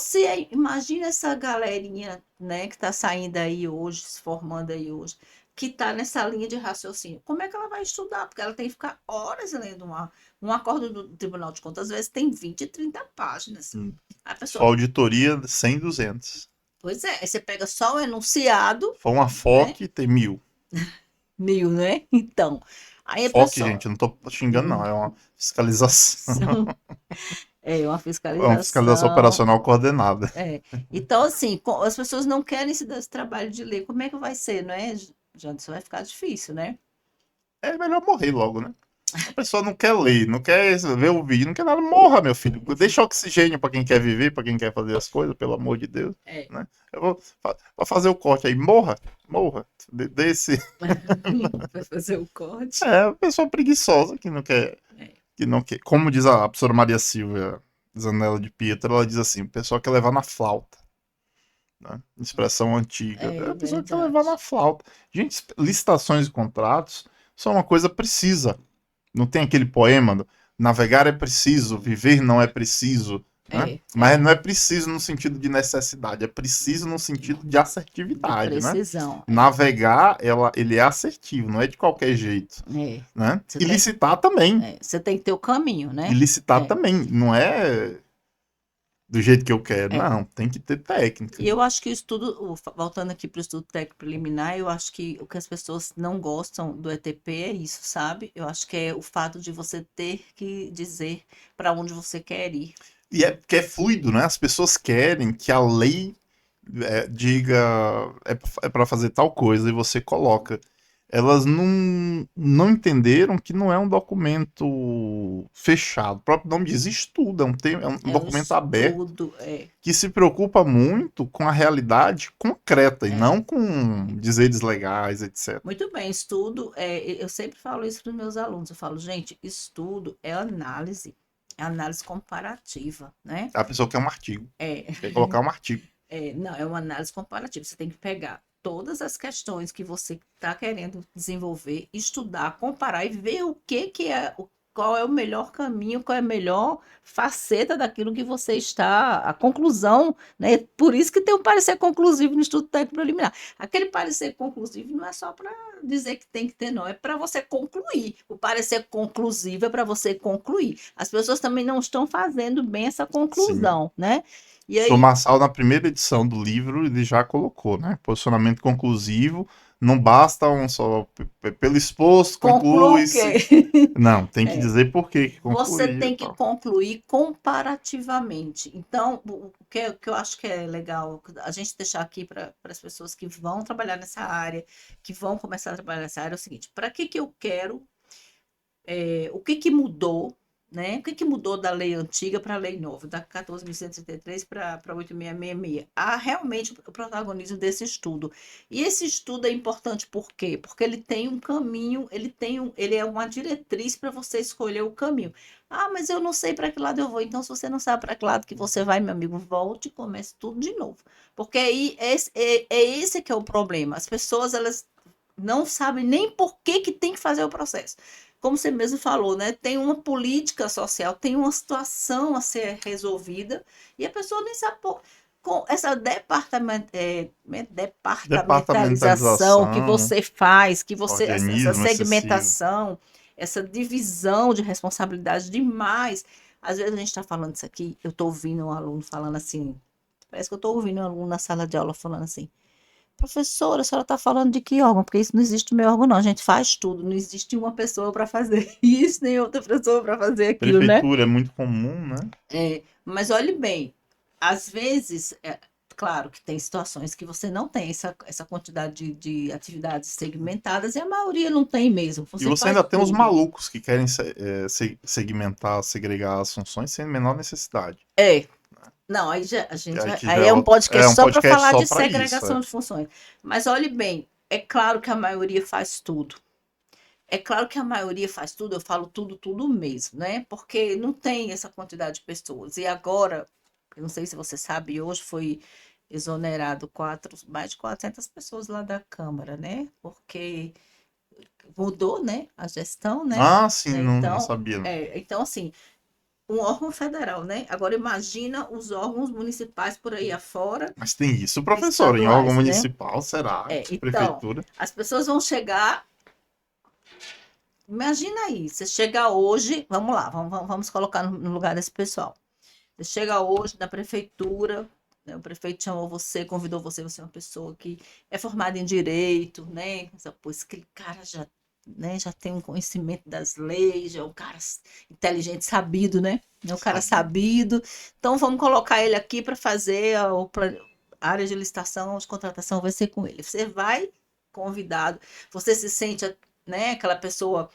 imagina essa galerinha, né, que está saindo aí hoje, se formando aí hoje, que está nessa linha de raciocínio. Como é que ela vai estudar? Porque ela tem que ficar horas lendo um acordo do Tribunal de Contas, às vezes tem 20, 30 páginas. A Só pessoa, auditoria 100, 200. pois é, aí você pega só o enunciado, For uma né? FOC, tem 1000. Mil, né? Então, aí a FOC, pessoa. gente, eu não tô xingando, não. É uma fiscalização. Uma É uma fiscalização fiscalização. operacional coordenada. Então, assim, as pessoas não querem se dar esse trabalho de ler. Como é que vai ser, não é? Já isso vai ficar difícil, né? É melhor morrer logo, né? A pessoa não quer ler, não quer ver o vídeo, não quer nada. Morra, meu filho. Deixa oxigênio pra quem quer viver, pra quem quer fazer as coisas, pelo amor de Deus. É. Né? Eu vou fazer o corte aí. Morra, morra. Desse. Vai fazer o corte. É, a pessoa preguiçosa que não quer. É. Que não quer. Como diz a professora Maria Silvia Zanella de Pietra, ela diz assim: o pessoal quer levar na flauta. Né? Expressão antiga. É A pessoa quer levar na verdade. flauta. Gente, licitações e contratos são uma coisa precisa. Não tem aquele poema do navegar é preciso, viver não é preciso, né? Mas É. não é preciso no sentido de necessidade, é preciso no sentido de De assertividade, né? precisão. Navegar, ele é assertivo, não é de qualquer jeito, É. né? Você E tem, licitar também. você tem que ter o caminho, E né? licitar É. também, não é do jeito que eu quero, É. não, tem que ter técnica. E eu acho que o estudo, voltando aqui para o estudo técnico preliminar, eu acho que o que as pessoas não gostam do ETP é isso, sabe? Eu acho que é o fato de você ter que dizer para onde você quer ir. E é porque é fluido, né? As pessoas querem que a lei diga é para fazer tal coisa e você coloca. Elas não entenderam que não é um documento fechado. O próprio nome diz estudo, é um É um documento aberto estudo, que se preocupa muito com a realidade concreta e é. não com dizeres legais, etc. Muito bem, estudo, eu sempre falo isso para os meus alunos, eu falo, gente, estudo é análise comparativa, né? A pessoa quer um artigo, É, quer colocar um artigo. não, é uma análise comparativa. Você tem que pegar todas as questões que você está querendo desenvolver, estudar, comparar e ver o que que é, qual é o melhor caminho, qual é a melhor faceta daquilo que você está, a conclusão, né? Por isso que tem um parecer conclusivo no estudo técnico preliminar. Aquele parecer conclusivo não é só para dizer que tem que ter, não, é para você concluir. O parecer conclusivo é para você concluir. As pessoas também não estão fazendo bem essa Sim. conclusão, né? E Professor aí, Marçal, na primeira edição do livro, ele já colocou, né? Posicionamento conclusivo, não basta um só. Pelo exposto, conclua o conclui-se. quê? Não, tem que É, dizer por que você concluiu e tem que tal. concluir comparativamente. Então, o que eu acho que é legal a gente deixar aqui para as pessoas que vão trabalhar nessa área, que vão começar a trabalhar nessa área, é o seguinte: para que que eu quero o que que mudou, né? O que que mudou da lei antiga para a lei nova, da 14.133 para 8.666? Há realmente o protagonismo desse estudo. E esse estudo é importante por quê? Porque ele tem um caminho, ele é uma diretriz para você escolher o caminho. Ah, mas eu não sei para que lado eu vou. Então, se você não sabe para que lado que você vai, meu amigo, volte e comece tudo de novo. Porque aí é esse que é o problema. As pessoas, elas não sabem nem por que que tem que fazer o processo. Como você mesmo falou, né? Tem uma política social, tem uma situação a ser resolvida e a pessoa nem sabe com essa departamentalização que Departamentalização, você faz, que você essa organismo excessivo. segmentação, essa divisão de responsabilidade demais. Às vezes a gente está falando isso aqui, eu estou ouvindo um aluno falando assim, parece que eu estou ouvindo um aluno na sala de aula falando assim: professora, a senhora está falando de que órgão? Porque isso não existe no meu órgão, não. A gente faz tudo. Não existe uma pessoa para fazer isso, nem outra pessoa para fazer aquilo, né? Prefeitura é muito comum, né? Mas olhe bem, às vezes, claro que tem situações que você não tem essa quantidade de atividades segmentadas e a maioria não tem mesmo. E Você você faz ainda tem os tudo. malucos que querem segmentar, segregar as funções sem a menor necessidade. É. Não, a gente Aí, que já aí é um é podcast um só para podcast falar só de para isso. segregação de funções. Mas olhe bem, é claro que a maioria faz tudo. É claro que a maioria faz tudo, eu falo tudo, tudo mesmo, né? Porque não tem essa quantidade de pessoas. E agora, eu não sei se você sabe, hoje foi exonerado mais de 400 pessoas lá da Câmara, né? Porque mudou, né, a gestão, né? Ah, sim, não Então, sabia. Não. então assim, um órgão federal, né? Agora imagina os órgãos municipais por aí afora, Mas tem isso, professor, em órgão estaduais, né? municipal, será? Então, Prefeitura? as pessoas vão chegar. Imagina aí, você chega hoje, vamos lá, vamos colocar no lugar desse pessoal. Você chega hoje na prefeitura, né, o prefeito chamou você, convidou você, você é uma pessoa que é formada em direito, né? Pois aquele cara já, né, já tem um conhecimento das leis, já é um cara inteligente, sabido, né? É um cara Sabe? sabido. Então vamos colocar ele aqui para fazer a área de licitação, de contratação, vai ser com ele. Você vai convidado, você se sente, né, aquela pessoa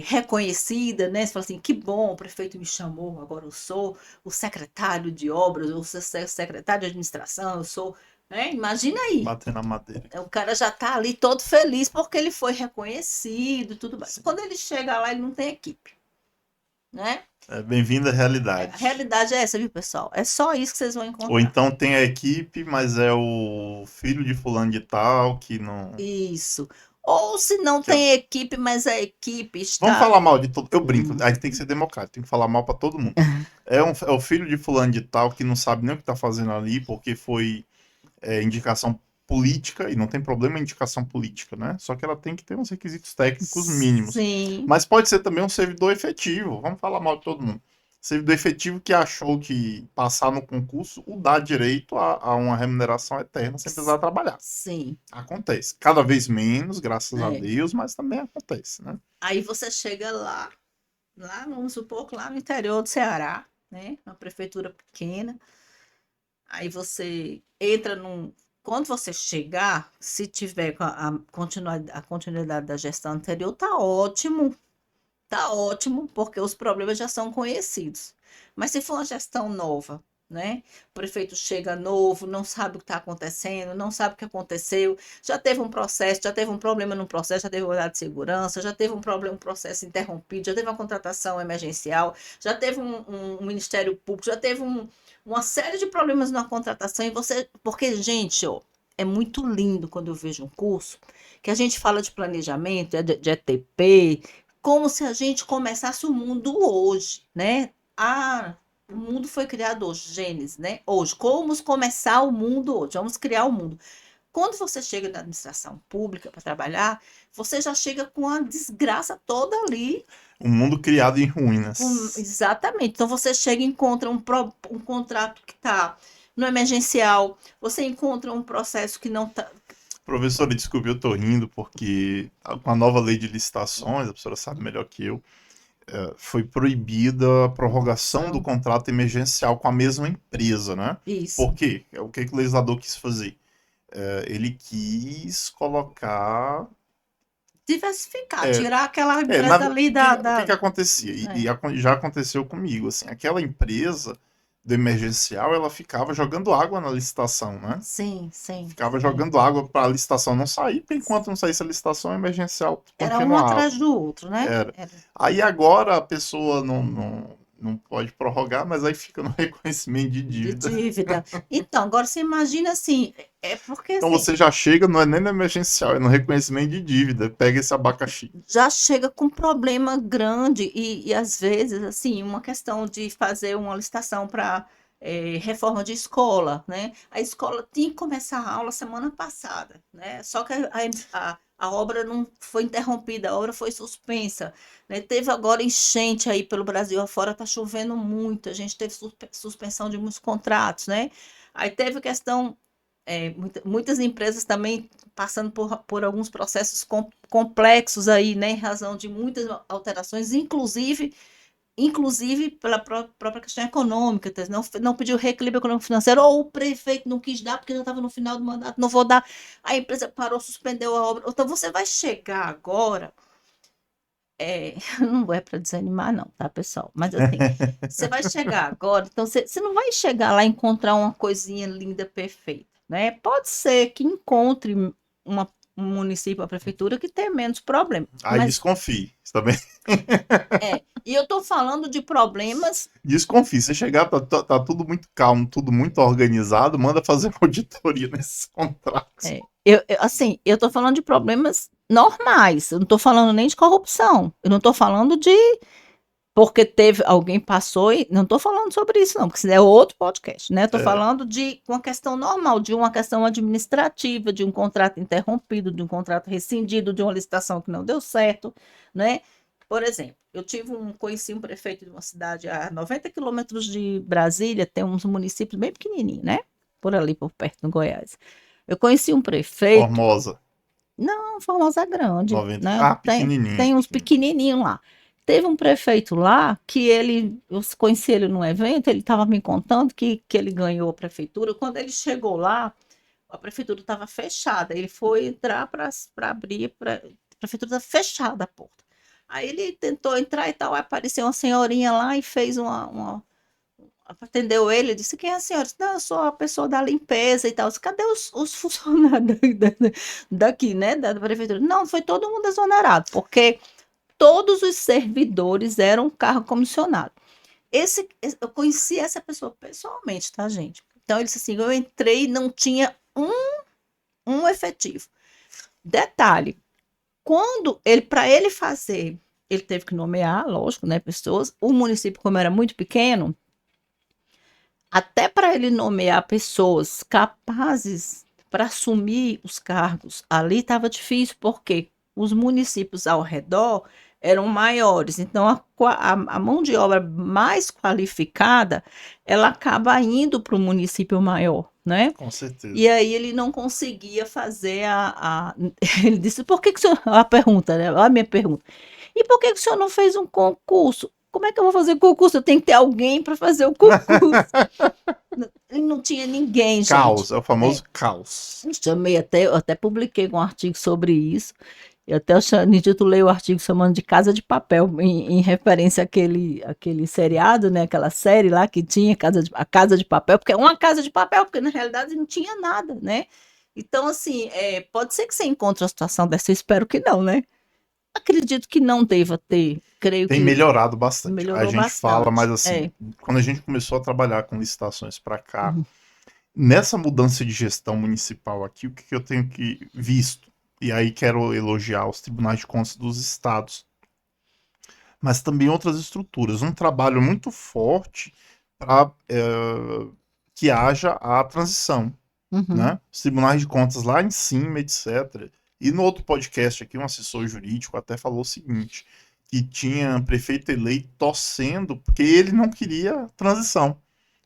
reconhecida, né? Você fala assim, que bom, o prefeito me chamou, agora eu sou o secretário de obras, eu sou secretário de administração, eu sou, né? Imagina aí, Bater na madeira. o cara já está ali todo feliz porque ele foi reconhecido, tudo mais. Sim. Quando ele chega lá, ele não tem equipe, né? Bem-vindo à A realidade. realidade é essa, viu, pessoal? É só isso que vocês vão Ou encontrar. então tem a equipe, mas é o filho de fulano de tal que não. Isso. Ou se não que é- tem equipe, mas a equipe Vamos está. falar mal de todo. Eu brinco, Hum, aí tem que ser democrático, tem que falar mal pra todo mundo. É o filho de fulano de tal que não sabe nem o que tá fazendo ali, porque foi indicação política, e não tem problema em indicação política, né? Só que ela tem que ter uns requisitos técnicos mínimos. sim, Mas pode ser também um servidor efetivo, vamos falar mal de todo mundo. Servidor efetivo que achou que passar no concurso o dá direito a uma remuneração eterna sem precisar trabalhar. sim. Acontece. Cada vez menos, graças a É. Deus, mas também acontece, né? Aí você chega vamos supor que lá no interior do Ceará, né? Uma prefeitura pequena. Aí você entra num. Quando você chegar, se tiver com a continuidade da gestão anterior, tá ótimo, porque os problemas já são conhecidos. Mas se for uma gestão nova, né? O prefeito chega novo, não sabe o que está acontecendo, não sabe o que aconteceu, já teve um processo, já teve um problema no processo, já teve um de segurança, já teve um problema, um processo interrompido, já teve uma contratação emergencial, já teve um Ministério Público, já teve uma série de problemas na contratação e você, porque, gente, ó, é muito lindo quando eu vejo um curso que a gente fala de planejamento, de ETP, como se a gente começasse o mundo hoje, né? O mundo foi criado hoje, Gênesis, né? Hoje, como começar o mundo hoje? Vamos criar o mundo. Quando você chega na administração pública para trabalhar, você já chega com a desgraça toda ali. Um mundo criado em ruínas. Exatamente. Então você chega e encontra um contrato que está no emergencial, você encontra um processo que não está. Professora, desculpe, eu tô rindo porque com a nova lei de licitações, a professora sabe melhor que eu, foi proibida a prorrogação do Então, contrato emergencial com a mesma empresa, né? isso. Por quê? O que, que o legislador quis fazer? Ele quis colocar. Diversificar, É, tirar aquela é, empresa ali o que, que acontecia? é, Já aconteceu comigo, assim, aquela empresa do emergencial, ela ficava jogando água na licitação, né? sim, sim, Ficava sim. jogando água para a licitação não sair, porque enquanto não saísse a licitação, a emergencial Era um continuava. atrás do outro, né? Era. Era Aí agora a pessoa não pode prorrogar, mas aí fica no reconhecimento de de dívida. dívida. Então, agora você imagina assim, é porque Então assim, você já chega, não é nem no emergencial, é no reconhecimento de dívida. Pega esse abacaxi. já chega com problema grande e às vezes, assim, uma questão de fazer uma licitação para reforma de escola, né? A escola tinha que começar a aula semana passada, né? Só que a obra não foi interrompida, a obra foi suspensa, né? Teve agora enchente aí pelo Brasil afora, tá chovendo muito, a gente teve suspensão de muitos contratos, né? Aí teve questão muitas empresas também passando por alguns processos complexos aí, né, em razão de muitas alterações, inclusive pela própria questão econômica, tá? Não pediu reequilíbrio econômico financeiro, ou o prefeito não quis dar porque já estava no final do mandato, não vou dar, a empresa parou, suspendeu a obra. Então você vai chegar agora, não é para desanimar não, tá, pessoal? Mas assim, você vai chegar agora, então você não vai chegar lá e encontrar uma coisinha linda, perfeita, né? Pode ser que encontre um município, uma prefeitura que tenha menos problema, Aí mas desconfie. Tá bem? e eu tô falando de problemas, Desconfie. Se chegar, tá tudo muito calmo, tudo muito organizado, manda fazer uma auditoria nesses contratos. assim, eu tô falando de problemas normais, eu não tô falando nem de corrupção, eu não tô falando de porque teve alguém passou e não estou falando sobre isso não, porque isso é outro podcast, né? Estou É, falando de uma questão normal, de uma questão administrativa, de um contrato interrompido, de um contrato rescindido, de uma licitação que não deu certo, né? Por exemplo, conheci um prefeito de uma cidade a 90 quilômetros de Brasília, tem uns municípios bem pequenininhos, né? Por ali, por perto, no Goiás. Eu conheci um prefeito, Formosa. não, Formosa Grande, 90. né? Ah, Tem, pequenininho, tem uns pequenininho. pequenininhos lá. Teve um prefeito lá que eu conheci ele num evento, ele estava me contando que ele ganhou a prefeitura. Quando ele chegou lá, a prefeitura estava fechada. Ele foi entrar para abrir, a prefeitura estava fechada a porta. Aí ele tentou entrar e tal, aí apareceu uma senhorinha lá e fez atendeu ele, disse, quem é a senhora? Disse, não, eu sou a pessoa da limpeza e tal. Disse, cadê os funcionários daqui, né, da prefeitura? Não, foi todo mundo exonerado, porque todos os servidores eram cargo comissionado. Eu conheci essa pessoa pessoalmente, tá, gente? Então, ele disse assim, eu entrei e não tinha um efetivo. Detalhe, para ele fazer, ele teve que nomear, lógico, né, pessoas. O município, como era muito pequeno, até para ele nomear pessoas capazes para assumir os cargos, ali estava difícil, porque os municípios ao redor eram maiores, então a mão de obra mais qualificada, ela acaba indo para o município maior, né? Com certeza. E aí ele não conseguia fazer Ele disse, por que que o senhor... A pergunta, né? A minha pergunta. E por que que o senhor não fez um concurso? Como é que eu vou fazer concurso? Eu tenho que ter alguém para fazer o concurso. Ele não tinha ninguém, gente. Caos, é o É, famoso caos. eu até publiquei um artigo sobre isso. Eu até intitulei o artigo chamando de Casa de Papel, em referência àquele seriado, né? Aquela série lá que tinha a Casa de Papel, porque é uma casa de papel, porque na realidade não tinha nada, né? Então, assim, pode ser que você encontre uma situação dessa, eu espero que não, né? Acredito que não deva ter, creio Tem que melhorado bastante. A melhorou gente fala, mas bastante. assim, É. quando a gente começou a trabalhar com licitações para cá, Uhum. nessa mudança de gestão municipal aqui, o que, que eu tenho que visto? E aí quero elogiar os tribunais de contas dos estados, mas também outras estruturas. Um trabalho muito forte para que haja a transição, Uhum. né? Os tribunais de contas lá em cima, etc. E no outro podcast aqui, um assessor jurídico até falou o seguinte, que tinha prefeito eleito torcendo porque ele não queria transição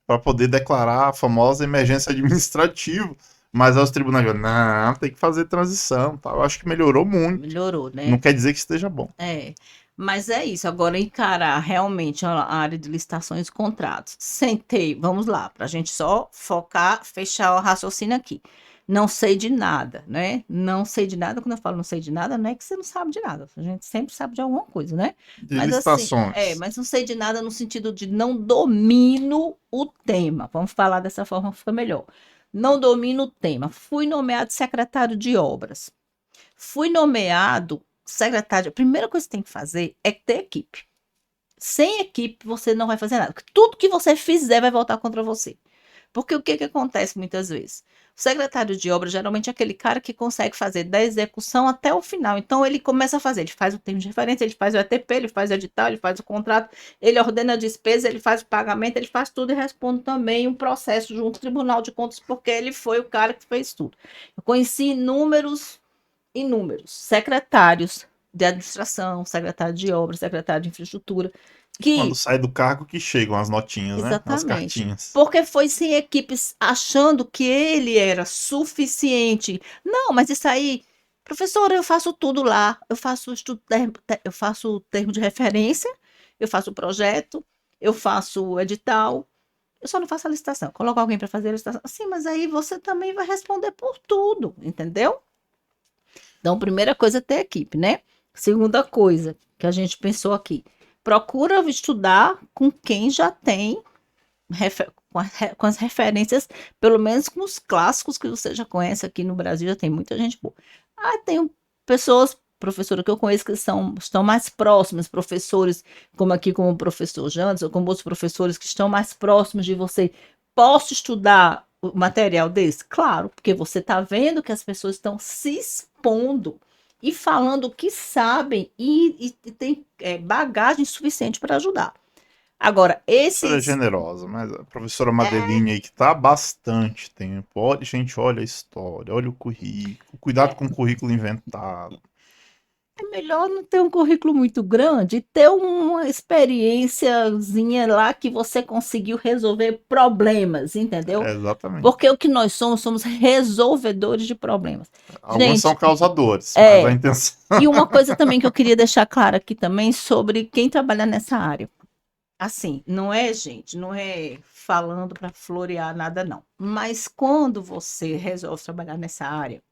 para poder declarar a famosa emergência administrativa. Mas aí os tribunais falaram, não, tem que fazer transição. Tá? Eu acho que melhorou muito. Melhorou, Não né? quer dizer que esteja bom. É, mas é isso. Agora, encarar realmente a área de licitações e contratos. Sentei, vamos lá, para a gente só focar, fechar o raciocínio aqui. Não sei de nada, né? Não sei de nada. Quando eu falo não sei de nada, não é que você não sabe de nada. A gente sempre sabe de alguma coisa, né? De Mas assim, licitações. mas não sei de nada no sentido de não domino o tema. Vamos falar dessa forma, fica melhor. Não domino o tema. Fui nomeado secretário de obras. Fui nomeado secretário. A primeira coisa que você tem que fazer é ter equipe. Sem equipe, você não vai fazer nada. Porque tudo que você fizer vai voltar contra você. Porque o que, que acontece muitas vezes? O secretário de obra geralmente é aquele cara que consegue fazer da execução até o final. Então ele começa a fazer, ele faz o termo de referência, ele faz o ETP, ele faz o edital, ele faz o contrato, ele ordena a despesa, ele faz o pagamento, ele faz tudo e responde também um processo junto ao Tribunal de Contas, porque ele foi o cara que fez tudo. Eu conheci inúmeros secretários de administração, secretário de obras, secretário de infraestrutura, Quando que, sai do cargo que chegam as notinhas, né? As exatamente, cartinhas. porque foi sem equipes achando que ele era suficiente. Não, mas isso aí, professora, eu faço tudo lá. Eu faço estudo, eu faço o termo de referência, eu faço o projeto, eu faço o edital. Eu só não faço a licitação. Coloco alguém para fazer a licitação. Sim, mas aí você também vai responder por tudo, entendeu? Então, primeira coisa é ter equipe, né? Segunda coisa que a gente pensou aqui, procura estudar com quem já tem, com as referências, pelo menos com os clássicos que você já conhece aqui no Brasil, já tem muita gente boa. Ah, tem pessoas, professora que eu conheço que estão mais próximas, professores, como aqui como o professor Jandes, ou como outros professores que estão mais próximos de você. Posso estudar o material desse? Claro, porque você está vendo que as pessoas estão se expondo e falando o que sabem e tem bagagem suficiente para ajudar. Agora, A professora é esses. generosa, mas a professora Madeline aí que tá há bastante tempo. Olha, gente, olha a história, olha o currículo. Cuidado com o currículo inventado. É melhor não ter um currículo muito grande e ter uma experiênciazinha lá que você conseguiu resolver problemas, entendeu? É, exatamente. Porque o que nós somos resolvedores de problemas. Alguns são Gente, causadores, mas a é. intenção. E uma coisa também que eu queria deixar clara aqui também sobre quem trabalha nessa área. Assim, não é, gente, não é falando para florear nada, não. Mas quando você resolve trabalhar nessa área,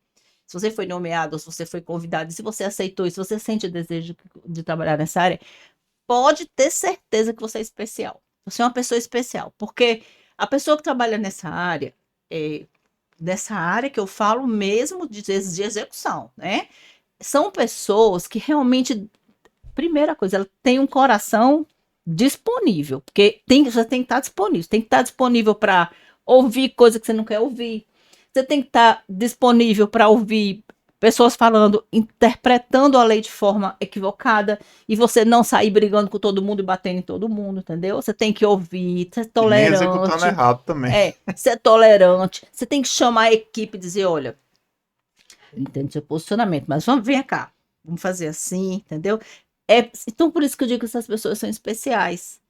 se você foi nomeado, ou se você foi convidado, e se você aceitou, e se você sente desejo de trabalhar nessa área, pode ter certeza que você é especial. Você é uma pessoa especial, porque a pessoa que trabalha nessa área que eu falo mesmo de execução, né? São pessoas que realmente, primeira coisa, ela tem um coração disponível, porque você tem que estar disponível, tem que estar disponível para ouvir coisa que você não quer ouvir, você tem que estar disponível para ouvir pessoas falando, interpretando a lei de forma equivocada, e você não sair brigando com todo mundo e batendo em todo mundo, entendeu? Você tem que ouvir, ser E nem executando tolerante, errado também. ser tolerante, você tem que chamar a equipe e dizer, olha, eu entendo seu posicionamento, mas vamos, vem cá, vamos fazer assim, entendeu? Então, por isso que eu digo que essas pessoas são especiais.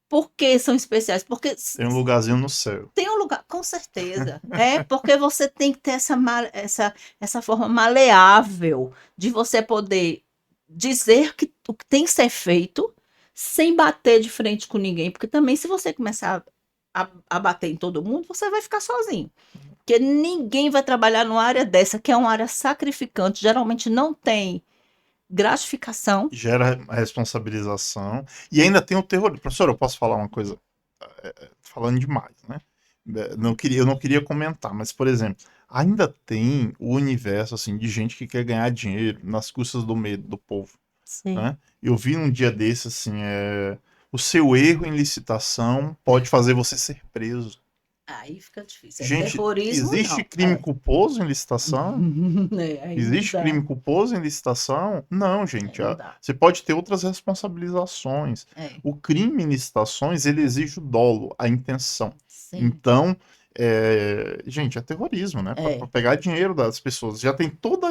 Por que são especiais? Porque Tem um lugarzinho no céu. tem um lugar, com certeza. Porque você tem que ter essa forma maleável de você poder dizer o que tem que ser feito sem bater de frente com ninguém. Porque também, se você começar a bater em todo mundo, você vai ficar sozinho. Porque ninguém vai trabalhar numa área dessa, que é uma área sacrificante, geralmente não tem gratificação. Gera responsabilização. E ainda tem o terror. Professor, eu posso falar uma coisa? Falando demais, né? Eu não queria comentar, mas, por exemplo, ainda tem o universo assim, de gente que quer ganhar dinheiro nas custas do medo do povo. Sim. Né? Eu vi um dia desse assim, o seu erro em licitação pode fazer você ser preso. Aí fica difícil. É Gente, terrorismo, existe não. crime culposo em licitação? Aí não Existe dá. crime culposo em licitação? Não, gente. Não dá. Você pode ter outras responsabilizações. É, O crime em licitações, ele exige o dolo, a intenção. sim. Então, gente, é terrorismo, né? Para pegar dinheiro das pessoas. Já tem toda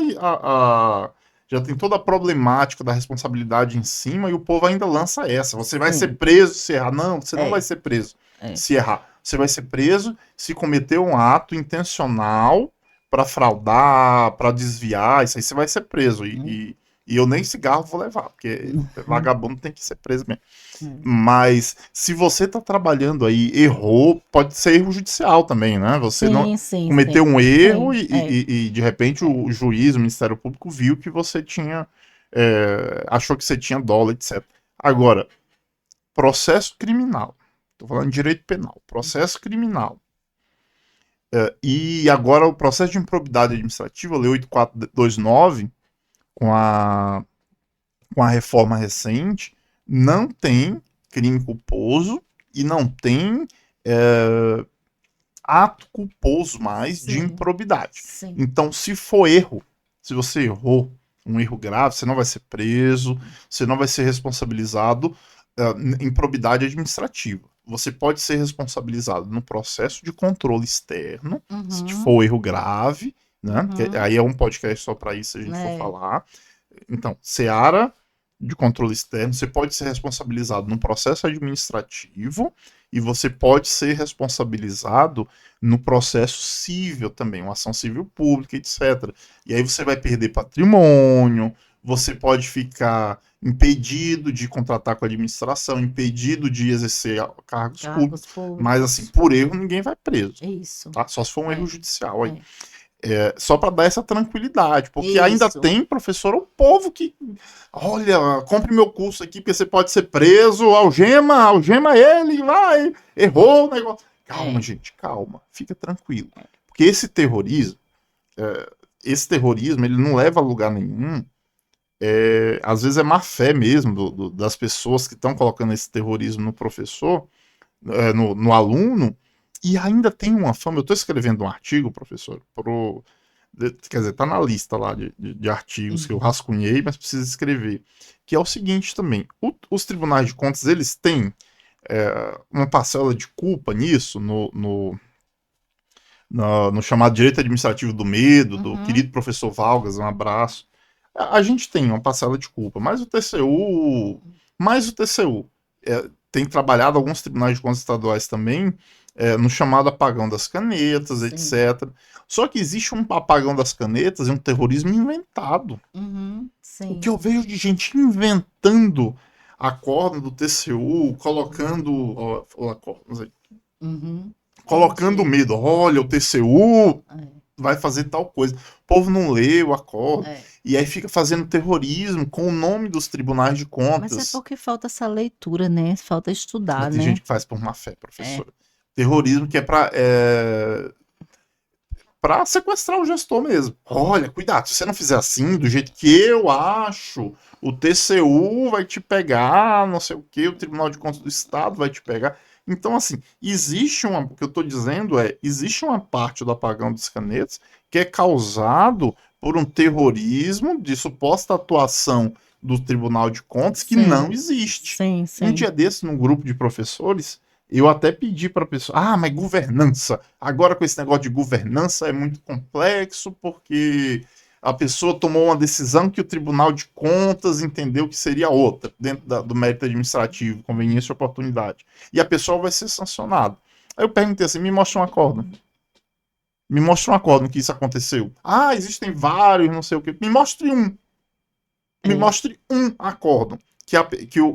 a problemática da responsabilidade em cima e o povo ainda lança essa. Você vai ser preso se errar. Não, você não vai ser preso se errar. Você vai ser preso se cometer um ato intencional para fraudar, para desviar. Isso aí você vai ser preso. E eu nem cigarro vou levar, porque vagabundo tem que ser preso mesmo. Mas se você tá trabalhando aí, errou, pode ser erro judicial também, né? Você não cometeu um erro e de repente o juiz, o Ministério Público viu que você tinha, achou que você tinha dolo, etc. Agora, processo criminal. Tô falando de direito penal. Processo criminal. E agora o processo de improbidade administrativa, a Lei 8429, com a reforma recente, não tem crime culposo e não tem ato culposo mais de improbidade. Sim. Então, se for erro, se você errou um erro grave, você não vai ser preso, você não vai ser responsabilizado em improbidade administrativa. Você pode ser responsabilizado no processo de controle externo, se for erro grave, né? Aí é um podcast só para isso, se a gente for falar. Então, seara de controle externo, você pode ser responsabilizado no processo administrativo e você pode ser responsabilizado no processo civil também, uma ação civil pública, etc. E aí você vai perder patrimônio, você pode ficar impedido de contratar com a administração, impedido de exercer cargos públicos, mas assim, por erro ninguém vai preso. Isso. Tá? Só se for um erro judicial aí. Só para dar essa tranquilidade, porque ainda tem, professor, o povo que, olha, compre meu curso aqui, porque você pode ser preso, algema ele, vai, errou o negócio. Calma, gente, calma, fica tranquilo. Porque esse terrorismo, ele não leva a lugar nenhum. Às vezes é má fé mesmo das pessoas que estão colocando esse terrorismo no professor, no aluno, e ainda tem uma fama. Eu estou escrevendo um artigo, professor, quer dizer, está na lista lá de artigos que eu rascunhei, mas preciso escrever, que é o seguinte também: os tribunais de contas, eles têm uma parcela de culpa nisso, no chamado direito administrativo do medo, do querido professor Valgas, um abraço. A gente tem uma parcela de culpa, mas o TCU tem trabalhado, alguns tribunais de contas estaduais também, no chamado apagão das canetas, etc. Só que existe um apagão das canetas e um terrorismo inventado. O que eu vejo de gente inventando acordo do TCU, colocando colocando medo. Olha, o TCU vai fazer tal coisa. O povo não lê o acordo, É. e aí fica fazendo terrorismo com o nome dos tribunais de Mas é contas. porque falta essa leitura, né? Falta Mas estudar, tem né? gente que faz por má fé, É. professora. Terrorismo que é para sequestrar o gestor mesmo. Olha, cuidado, se você não fizer assim, do jeito que eu acho, o TCU vai te pegar, não sei o que, o Tribunal de Contas do Estado vai te pegar. Então, assim, o que eu estou dizendo existe uma parte do apagão dos canetas que é causado por um terrorismo de suposta atuação do Tribunal de Contas que não Sim, existe. sim, E um sim. dia desse, num grupo de professores, eu até pedi para a pessoa, mas governança. Agora com esse negócio de governança é muito complexo, porque a pessoa tomou uma decisão que o Tribunal de Contas entendeu que seria outra, dentro do mérito administrativo, conveniência e oportunidade. E a pessoa vai ser sancionada. Aí eu perguntei assim: me mostra um acordo. Me mostra um acordo que isso aconteceu. Existem vários, não sei o quê. Me mostre um. Me É, mostre um acordo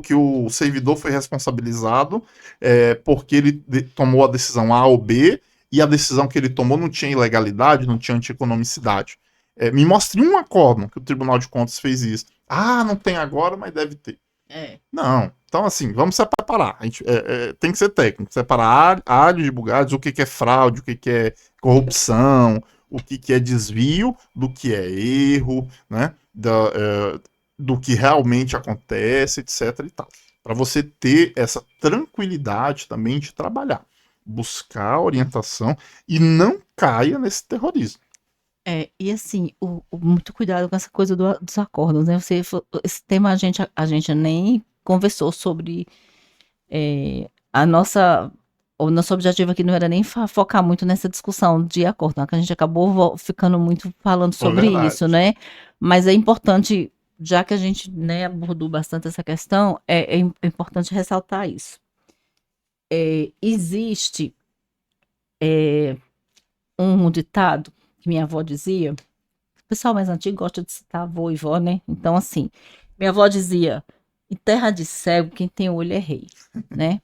que o servidor foi responsabilizado porque ele tomou a decisão A ou B e a decisão que ele tomou não tinha ilegalidade, não tinha antieconomicidade. Me mostre um acordo que o Tribunal de Contas fez isso. Não tem agora, mas deve ter. é. Não. Então, assim, vamos separar. A gente, tem que ser técnico. Separar áreas de bugados, o que é fraude, o que é corrupção, o que é desvio, do que é erro, né? Do que realmente acontece, etc. e tal. Para você ter essa tranquilidade também de trabalhar. Buscar orientação e não caia nesse terrorismo. E assim, muito cuidado com essa coisa dos acordos, né? Esse tema a gente nem conversou sobre a nossa. O nosso objetivo aqui não era nem focar muito nessa discussão de acordo, né? Que a gente acabou ficando muito falando Foi sobre isso, verdade. né? Mas é importante, já que a gente, né, abordou bastante essa questão, é importante ressaltar isso. Existe um ditado que minha avó dizia. O pessoal mais antigo gosta de citar avô e vó, né? Então, assim, minha avó dizia: em terra de cego, quem tem olho é rei, né?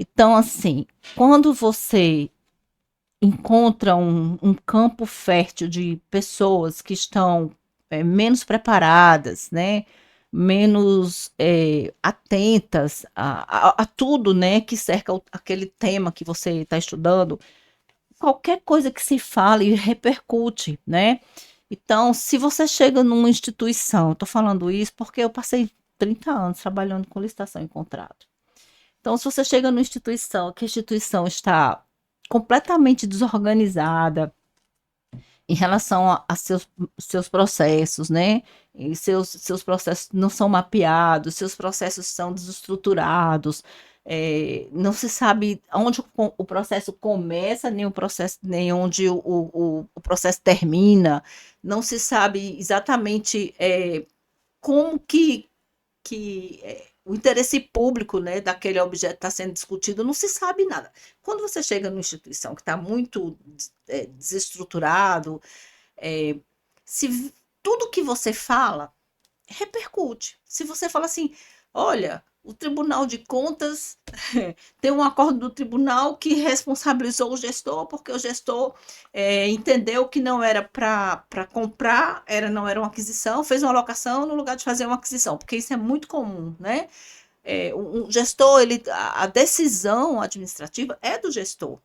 Então, assim, quando você encontra um campo fértil de pessoas que estão menos preparadas, né? Menos atentas a tudo, né? Que cerca aquele tema que você está estudando, qualquer coisa que se fale repercute, né? Então, se você chega numa instituição, estou falando isso porque eu passei 30 anos trabalhando com licitação em contrato. Então, se você chega numa instituição, que a instituição está completamente desorganizada em relação a seus processos, né? E seus processos não são mapeados, seus processos são desestruturados, não se sabe onde o processo começa, nem o processo, nem onde o processo termina, não se sabe exatamente como que o interesse público, né, daquele objeto está sendo discutido, não se sabe nada. Quando você chega numa instituição que está muito desestruturado, é, se tudo que você fala repercute. Se você fala assim, olha, o Tribunal de Contas tem um acordo do tribunal que responsabilizou o gestor, porque o gestor entendeu que não era para comprar, não era uma aquisição, fez uma alocação no lugar de fazer uma aquisição, porque isso é muito comum, né? Um gestor, a decisão administrativa é do gestor.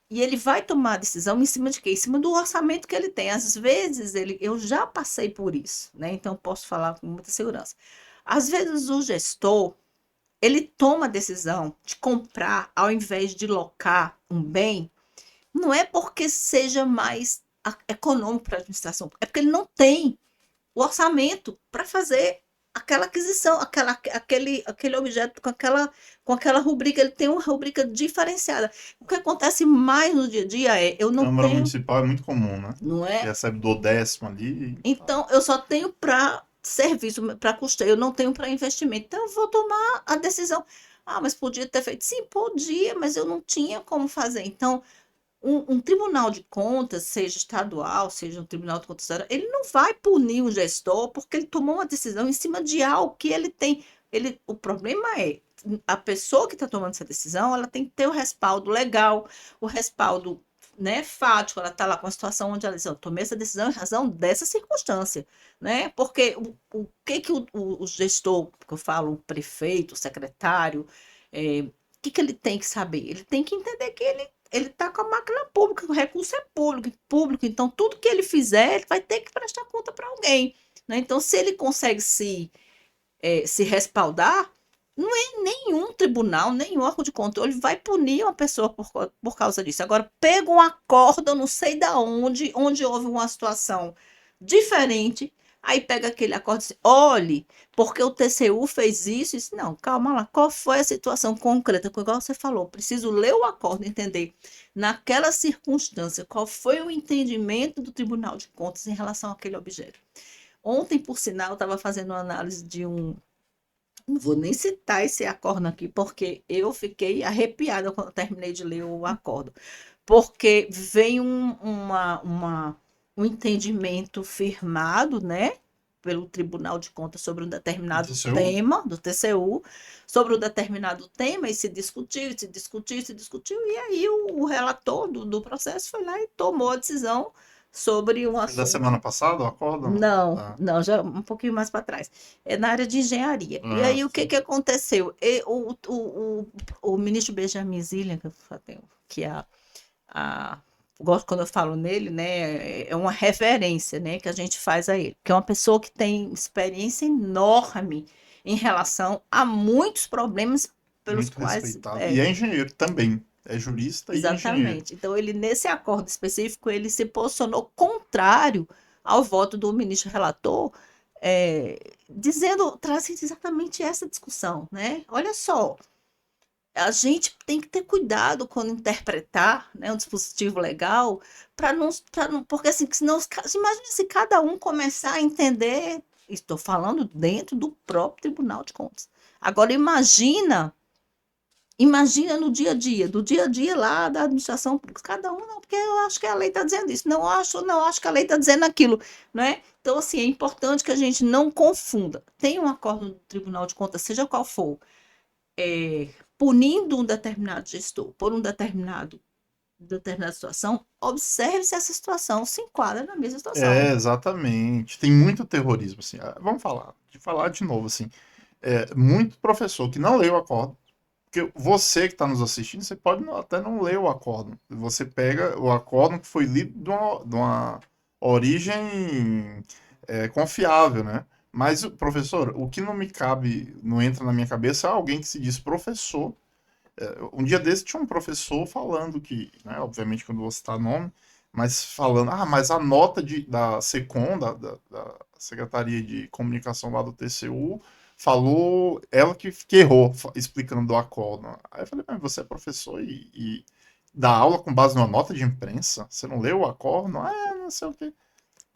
E ele vai tomar a decisão em cima de quê? Em cima do orçamento que ele tem. Às vezes, eu já passei por isso, né? Então, posso falar com muita segurança. Às vezes, o gestor, ele toma a decisão de comprar ao invés de locar um bem, não é porque seja mais econômico para a administração, é porque ele não tem o orçamento para fazer aquela aquisição, aquele objeto com aquela rubrica, ele tem uma rubrica diferenciada. O que acontece mais no dia a dia eu não Câmara tenho, Municipal é muito comum, né? não Você é? recebe do 10º ali. Então, eu só tenho para serviço, para custeio, eu não tenho para investimento. Então, eu vou tomar a decisão. Mas podia ter feito? Sim, podia, mas eu não tinha como fazer. Então, um tribunal de contas, seja estadual, seja um tribunal de contas federal, ele não vai punir o gestor porque ele tomou uma decisão em cima de algo que ele tem. O problema é a pessoa que está tomando essa decisão, ela tem que ter o respaldo legal, o respaldo né, fático, ela está lá com a situação onde ela diz, eu tomei essa decisão em razão dessa circunstância, né? Porque o que que o gestor, que eu falo, o prefeito, o secretário, o que que ele tem que saber? Ele tem que entender que ele está com a máquina pública, o recurso é público, então tudo que ele fizer, ele vai ter que prestar conta para alguém, né? Então, se ele consegue se respaldar, não é nenhum tribunal, nenhum órgão de controle vai punir uma pessoa por causa disso. Agora, pega um acordo, não sei da onde houve uma situação diferente, aí pega aquele acordo e diz, olhe, porque o TCU fez isso, isso. Não, calma lá, qual foi a situação concreta? Igual você falou, preciso ler o acordo, entender naquela circunstância qual foi o entendimento do Tribunal de Contas em relação àquele objeto. Ontem, por sinal, eu estava fazendo uma análise de um. Não vou nem citar esse acordo aqui, porque eu fiquei arrepiada quando eu terminei de ler o acordo. Porque vem um entendimento firmado, né, pelo Tribunal de Contas sobre um determinado TCU? tema, do TCU, sobre um determinado tema, e se discutiu, e aí o relator do processo foi lá e tomou a decisão sobre um Foi da assunto. semana passada o acordo? Não, Ah, não, já um pouquinho mais para trás. É na área de engenharia. E ah, aí, o que sim. que aconteceu? O ministro Benjamin Zillian, que é a- gosto quando eu falo nele, né? É uma reverência, né, que a gente faz a ele, que é uma pessoa que tem experiência enorme em relação a muitos problemas pelos Muito quais respeitado. E é engenheiro também. É jurista e engenheiro. exatamente. Então, ele, nesse acordo específico, ele se posicionou contrário ao voto do ministro relator, trazendo exatamente essa discussão, né? Olha só, a gente tem que ter cuidado quando interpretar, né, um dispositivo legal, para não, porque assim, senão, imagina se cada um começar a entender, estou falando dentro do próprio Tribunal de Contas. Agora, imagina no dia a dia, do dia a dia lá da administração pública, cada um não, porque eu acho que a lei está dizendo isso, não acho que a lei está dizendo aquilo, né? Então, assim, é importante que a gente não confunda. Tem um acordo do Tribunal de Contas, seja qual for, punindo um determinado gestor por determinada situação, observe se essa situação se enquadra na mesma situação. É, exatamente. Tem muito terrorismo, assim. Vamos falar de novo, assim. Muito professor que não leu o acordo, porque você que está nos assistindo, você pode até não ler o acordo. Você pega o acordo que foi lido de uma origem confiável, né? Mas, professor, o que não me cabe, não entra na minha cabeça, é alguém que se diz professor. Um dia desse tinha um professor falando que, né, obviamente que eu não vou citar nome, mas falando, mas a nota da SECOM, da Secretaria de Comunicação lá do TCU, falou, ela que errou, explicando do acordo. Aí eu falei, mas você é professor e dá aula com base numa nota de imprensa? Você não leu o acordo? Não sei o quê.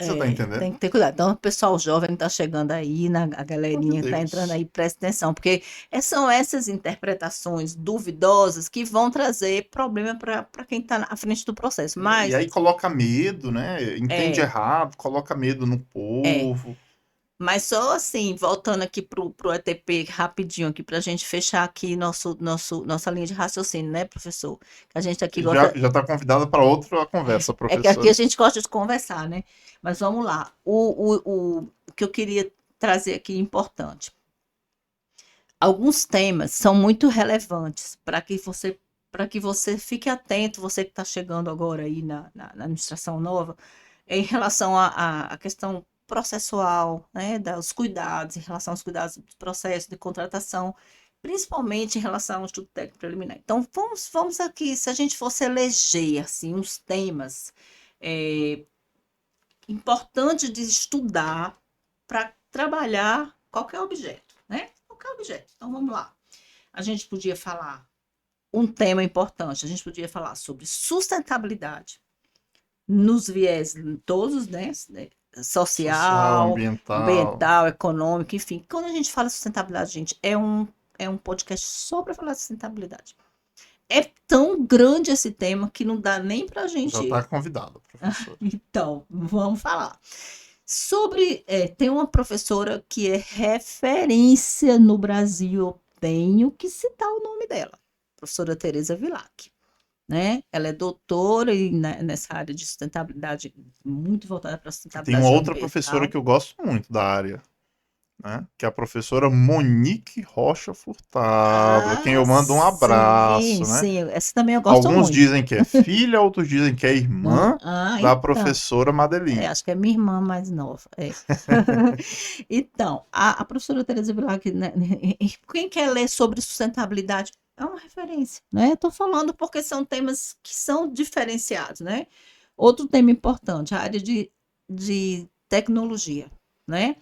Você tá entendendo? Tem que ter cuidado. Então, o pessoal jovem que está chegando aí, a Pelo amor de galerinha que está entrando Deus. aí, presta atenção, porque são essas interpretações duvidosas que vão trazer problema para quem está à frente do processo. E Mas, aí coloca medo, né? Entende é, errado, coloca medo no é. povo. Mas só assim, voltando aqui pro ETP rapidinho aqui, para a gente fechar aqui nossa linha de raciocínio, né, professor? Que a gente aqui Já gosta. já está convidada para outra conversa, É que aqui a professora. gente gosta de conversar, né? Mas vamos lá. O que eu queria trazer aqui importante. Alguns temas são muito relevantes para que você fique atento, você que está chegando agora aí na administração nova, em relação à questão processual, né, dos cuidados, em relação aos cuidados do processo de contratação, principalmente em relação ao estudo técnico preliminar. Então, vamos aqui, se a gente fosse eleger assim, uns temas é, importantes de estudar para trabalhar qualquer objeto, né? Qualquer objeto. Então, vamos lá. A gente podia falar um tema importante, a gente podia falar sobre sustentabilidade nos viés todos, né? Social, Social, ambiental. ambiental, econômico, enfim. Quando a gente fala sustentabilidade, gente, é um podcast só para falar de sustentabilidade. É tão grande esse tema que não dá nem para a Já gente. está convidada, professora. Então, vamos falar. Tem uma professora que é referência no Brasil, eu tenho que citar o nome dela, professora Tereza Vilac. né? Ela é doutora e nessa área de sustentabilidade, muito voltada para a E tem uma sustentabilidade outra professora ambiental. que eu gosto muito da área, né? Que é a professora Monique Rocha Furtado, a quem Ah, eu mando um sim, abraço, né? sim, essa também eu gosto Alguns muito. dizem que é filha, outros dizem que é irmã Ah, da então. professora Madeline. Acho que é minha irmã mais nova. Então, a professora Teresa Bilac, né, quem quer ler sobre sustentabilidade é uma referência, né? Estou falando porque são temas que são diferenciados, né? Outro tema importante, a área de tecnologia, né?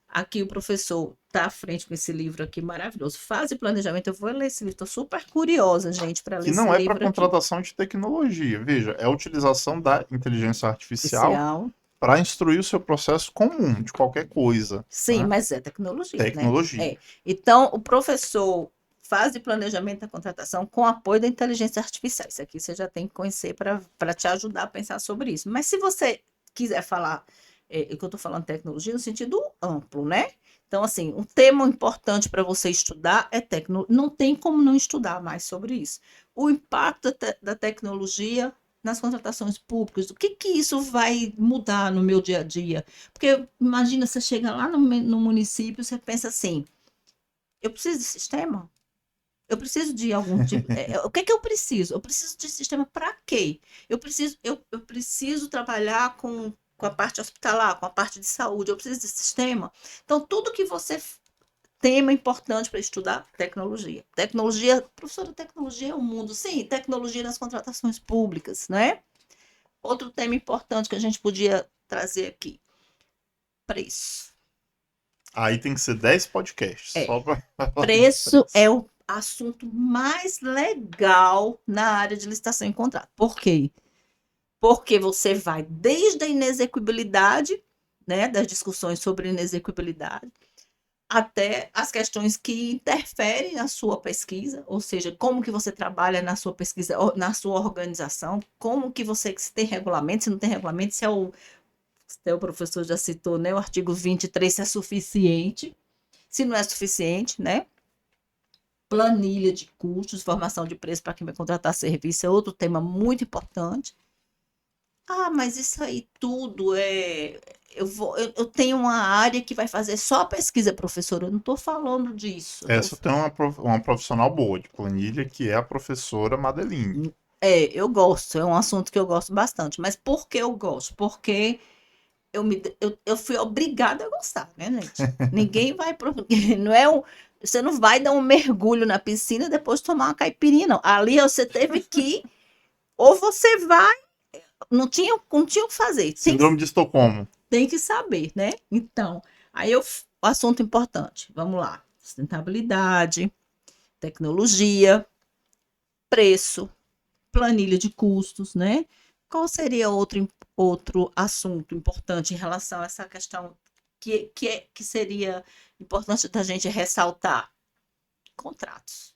Aqui o professor está à frente com esse livro aqui maravilhoso. Fase e planejamento. Eu vou ler esse livro, estou super curiosa, gente, para ler Que esse não é para livro aqui. contratação de tecnologia. Veja, é a utilização da inteligência artificial Oficial. para instruir o seu processo comum de qualquer coisa, Sim, né? mas é tecnologia, né? Tecnologia. É. Então, o professor faz de planejamento da contratação com apoio da inteligência artificial. Isso aqui você já tem que conhecer para te ajudar a pensar sobre isso. Mas se você quiser falar, o que eu estou falando tecnologia no sentido amplo, né? Então, assim, um tema importante para você estudar é tecnologia. Não tem como não estudar mais sobre isso. O impacto da tecnologia nas contratações públicas, o que que isso vai mudar no meu dia a dia? Porque imagina, você chega lá no município, você pensa assim, eu preciso de sistema? Eu preciso de algum tipo. O que é que eu preciso? Eu preciso de sistema para quê? Eu preciso trabalhar com a parte hospitalar, com a parte de saúde, eu preciso de sistema. Então, tudo que você. Tema importante para estudar tecnologia. Tecnologia, professora, tecnologia é o mundo. Sim, tecnologia nas contratações públicas, né? Outro tema importante que a gente podia trazer aqui: preço. Aí tem que ser 10 podcasts É, só para falar de preço preço. é o assunto mais legal na área de licitação e contrato. Por quê? Porque você vai desde a inexequibilidade, né, das discussões sobre inexequibilidade, até as questões que interferem na sua pesquisa, ou seja, como que você trabalha na sua pesquisa, na sua organização, como que você se tem regulamento, se não tem regulamento, se o professor já citou, né, o artigo 23, se é suficiente, se não é suficiente, né? Planilha de custos, formação de preço para quem vai contratar serviço é outro tema muito importante. Ah, mas isso aí tudo é. Eu tenho uma área que vai fazer só pesquisa, professora. Eu não estou falando disso. Essa tem uma profissional boa de planilha, que é a professora Madeline. Eu gosto, é um assunto que eu gosto bastante. Mas por que eu gosto? Porque eu fui obrigada a gostar, né, gente? Ninguém vai. Não é um, você não vai dar um mergulho na piscina e depois tomar uma caipirinha, não. Ali você teve que. Ou você vai. Não tinha o que fazer. Síndrome de Estocolmo. Tem que saber, né? Então, aí o assunto importante. Vamos lá. Sustentabilidade, tecnologia, preço, planilha de custos, né? Qual seria outro assunto importante em relação a essa questão que seria importante da gente ressaltar? Contratos,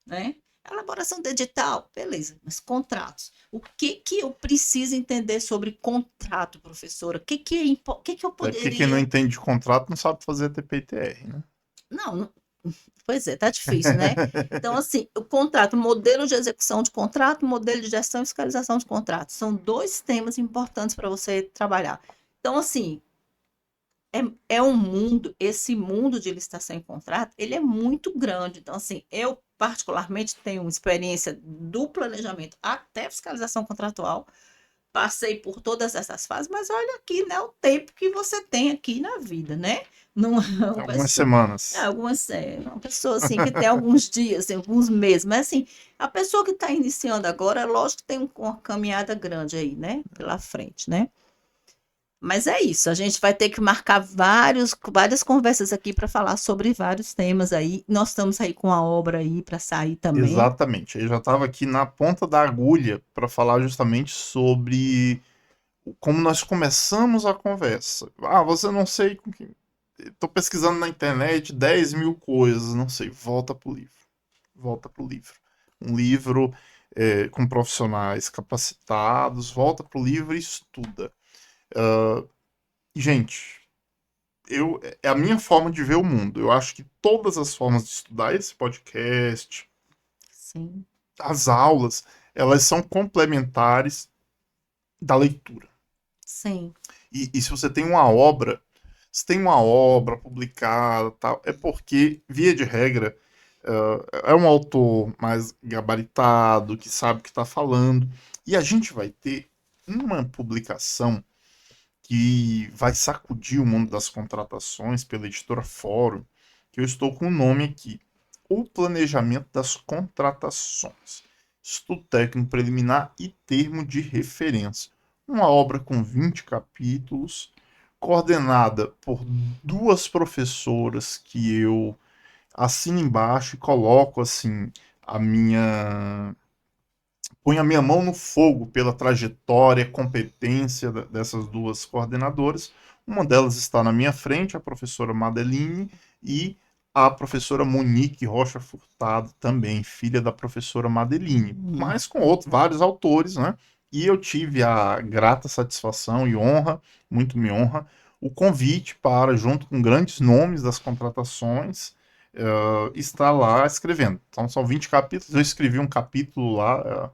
né? Elaboração de edital, beleza, mas contratos. O que que eu preciso entender sobre contrato, professora? O que que eu Até porque quem não poderia. entende de contrato não sabe fazer TP/TR, né? Não, pois é, tá difícil, né? Então, assim, o contrato, modelo de execução de contrato, modelo de gestão e fiscalização de contrato, são dois temas importantes para você trabalhar. Então, assim, é um mundo, esse mundo de licitação e contrato, ele é muito grande. Então, assim, eu particularmente tenho uma experiência do planejamento até fiscalização contratual, passei por todas essas fases, mas olha aqui, né, o tempo que você tem aqui na vida, né? Não é uma Algumas pessoa, semanas. uma pessoa assim que tem alguns dias, tem alguns meses, mas assim, a pessoa que está iniciando agora, lógico que tem uma caminhada grande aí, né, pela frente, né? Mas é isso, a gente vai ter que marcar várias conversas aqui para falar sobre vários temas aí. Nós estamos aí com a obra aí para sair também. Exatamente. Eu já estava aqui na ponta da agulha para falar justamente sobre como nós começamos a conversa. Ah, você não sei. Estou pesquisando na internet 10 mil coisas, não sei. Volta pro livro. Volta pro livro. Um livro com profissionais capacitados. Volta pro livro e estuda. Gente, é a minha forma de ver o mundo. Eu acho que todas as formas de estudar esse podcast, Sim. as aulas, elas são complementares da leitura. Sim. E se você tem uma obra, se tem uma obra publicada, tal, é porque, via de regra, é um autor mais gabaritado, que sabe o que está falando. E a gente vai ter uma publicação que vai sacudir o mundo das contratações pela editora Fórum, que eu estou com o nome aqui. O planejamento das contratações. Estudo técnico preliminar e termo de referência. Uma obra com 20 capítulos, coordenada por duas professoras que eu assino embaixo e coloco assim a minha ponho a minha mão no fogo pela trajetória, competência dessas duas coordenadoras. Uma delas está na minha frente, a professora Madeline, e a professora Monique Rocha Furtado, também filha da professora Madeline, mas com vários autores, né? E eu tive a grata satisfação e honra, muito me honra, o convite para, junto com grandes nomes das contratações, estar lá escrevendo. Então são 20 capítulos, eu escrevi um capítulo lá,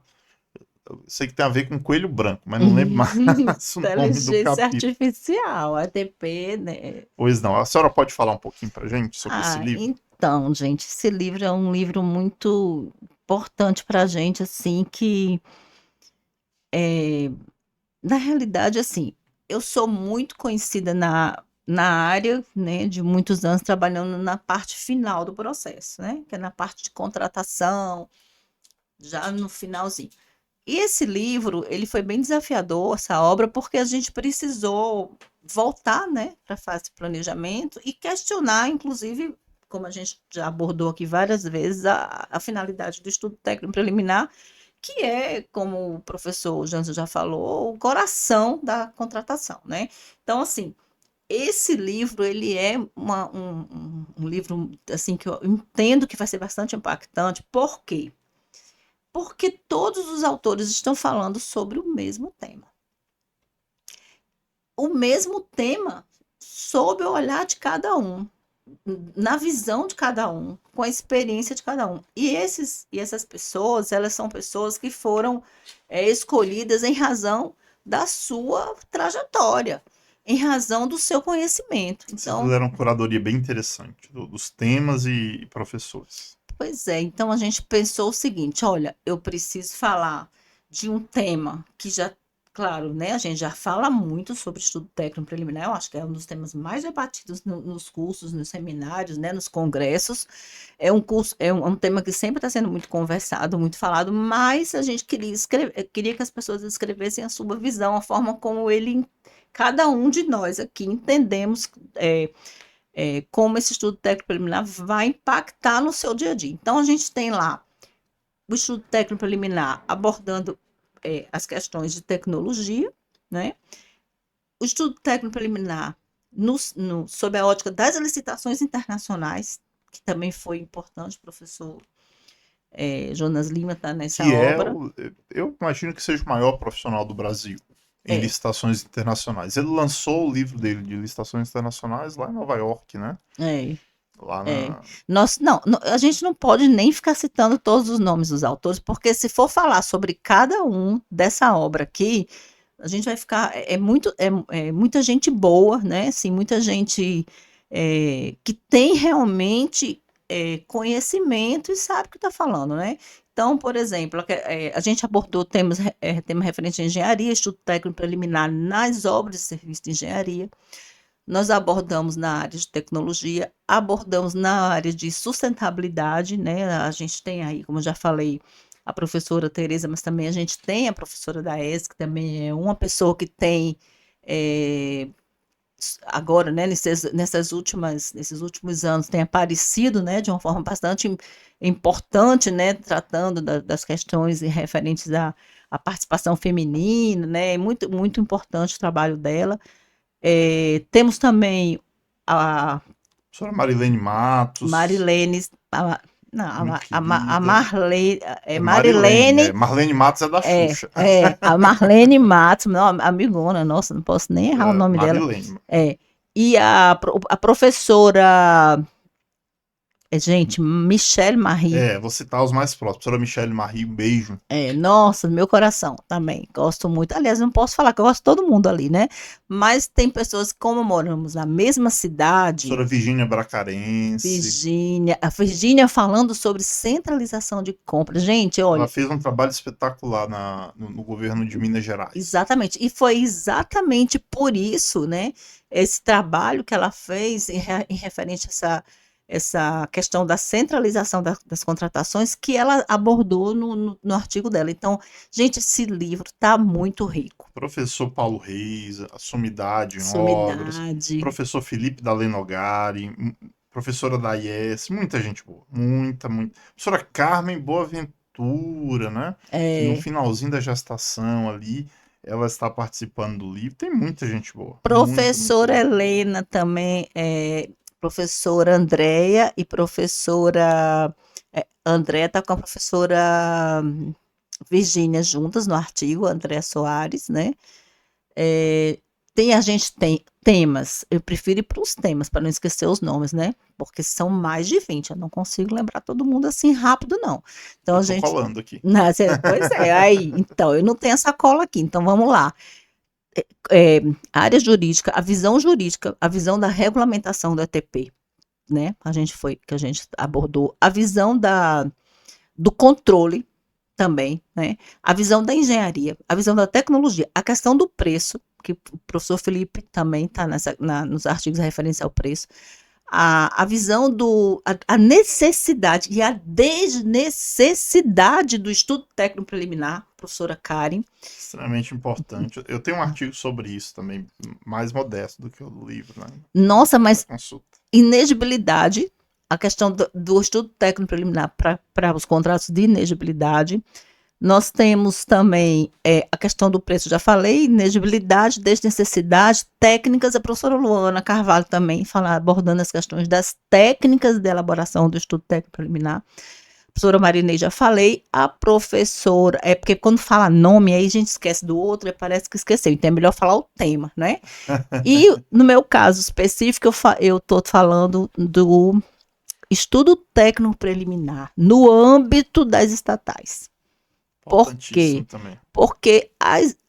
sei que tem a ver com coelho branco, mas não lembro mais o nome do Inteligência capítulo. artificial, ATP, né? Pois não. A senhora pode falar um pouquinho pra gente sobre esse livro? Então, gente, esse livro é um livro muito importante para a gente, assim, que na realidade, assim, eu sou muito conhecida na área, né, de muitos anos trabalhando na parte final do processo, né, que é na parte de contratação, já no finalzinho. E esse livro, ele foi bem desafiador, essa obra, porque a gente precisou voltar, né, para a fase de planejamento e questionar, inclusive, como a gente já abordou aqui várias vezes, a finalidade do estudo técnico preliminar, que é, como o professor Jansen já falou, o coração da contratação, né? Então, assim, esse livro, ele é um livro, assim, que eu entendo que vai ser bastante impactante. Por quê? Porque todos os autores estão falando sobre o mesmo tema. O mesmo tema sob o olhar de cada um, na visão de cada um, com a experiência de cada um. E essas pessoas, elas são pessoas que foram escolhidas em razão da sua trajetória, em razão do seu conhecimento. Vocês Então, fizeram uma curadoria bem interessante dos temas e professores. pois é, então a gente pensou o seguinte: olha, eu preciso falar de um tema que já, claro, né, a gente já fala muito sobre estudo técnico preliminar, eu acho que é um dos temas mais debatidos nos cursos, nos seminários, né, nos congressos. É um curso, é um tema que sempre está sendo muito conversado, muito falado, mas a gente queria que as pessoas escrevessem a sua visão, a forma como cada um de nós aqui entendemos. Como esse estudo técnico preliminar vai impactar no seu dia a dia. Então, a gente tem lá o estudo técnico preliminar abordando as questões de tecnologia, né? O estudo técnico preliminar sob a ótica das licitações internacionais, que também foi importante, o professor Jonas Lima está nessa Que obra. eu imagino que seja o maior profissional do Brasil em É, licitações internacionais. Ele lançou o livro dele de licitações internacionais lá em Nova York, né? é. Lá É. na. A gente não pode nem ficar citando todos os nomes dos autores, porque se for falar sobre cada um dessa obra aqui, a gente vai ficar. Muita gente boa, né? Assim, muita gente que tem realmente conhecimento e sabe o que está falando, né? Então, por exemplo, a gente abordou tema referente à engenharia, estudo técnico preliminar nas obras de serviço de engenharia. Nós abordamos na área de tecnologia, abordamos na área de sustentabilidade, né? A gente tem aí, como eu já falei, a professora Tereza, mas também a gente tem a professora da ES, que também é uma pessoa que tem agora, né, nesses últimos anos, tem aparecido, né, de uma forma bastante importante, né, tratando das questões referentes à participação feminina, né? É muito, muito importante o trabalho dela. Temos também a Professora Marilene Matos, Marilene, não, muito a querida. Marlene, É Marilene, Marilene, Marlene Matos é da Xuxa. a Marlene Matos, não, amigona, nossa, não posso nem errar o nome dela. Marilene. É, e a professora, Gente, Michelle Marie, Vou citar os mais próximos. Professora Michelle Marie, um beijo. nossa, meu coração também, gosto muito. Aliás, não posso falar que eu gosto de todo mundo ali, né? Mas tem pessoas, como moramos na mesma cidade, Professora Virgínia Bracarense. A Virgínia falando sobre centralização de compras. Gente, Ela olha, fez um trabalho espetacular no governo de Minas Gerais. exatamente. E foi exatamente por isso, né? Esse trabalho que ela fez em referente a essa questão da centralização das contratações que ela abordou no artigo dela. Então, gente, esse livro está muito rico. Professor Paulo Reis, a Sumidade em Obras. Sumidade, Professor Felipe Dalenogari. Professora Daies, muita gente boa. Muita, muita. Professora Carmen Boaventura, né? Que no é, finalzinho da gestação ali, ela está participando do livro. Tem muita gente boa. Muita, muita professora gente boa. Helena também, professora Andréia e professora Andréia está com a professora Virgínia juntas no artigo, Andréa Soares, né? É, a gente tem temas, eu prefiro ir para os temas, para não esquecer os nomes, né? Porque são mais de 20, eu não consigo lembrar todo mundo assim rápido, não. Então a Eu tô gente. colando aqui. Pois é, aí, então, eu não tenho essa cola aqui, então vamos lá. É, área jurídica, a visão da regulamentação do ETP, né? Que a gente abordou, a visão do controle também, né? A visão da engenharia, a visão da tecnologia, a questão do preço, que o professor Felipe também está nos artigos de referência ao preço, a visão a necessidade e a desnecessidade do estudo técnico preliminar, professora Karen. Extremamente importante. Eu tenho um artigo sobre isso também, mais modesto do que o do livro, né? Nossa, Da mas consulta. inegibilidade, a questão do estudo técnico preliminar para os contratos de inegibilidade. Nós temos também a questão do preço, já falei, inegibilidade, desnecessidade, técnicas. A professora Luana Carvalho também fala, abordando as questões das técnicas de elaboração do estudo técnico preliminar. A professora Marinei já falei. A professora, porque quando fala nome, aí a gente esquece do outro e parece que esqueceu. Então é melhor falar o tema, né? E no meu caso específico, eu estou falando do estudo técnico preliminar no âmbito das estatais. Por quê? Importantíssimo também. Porque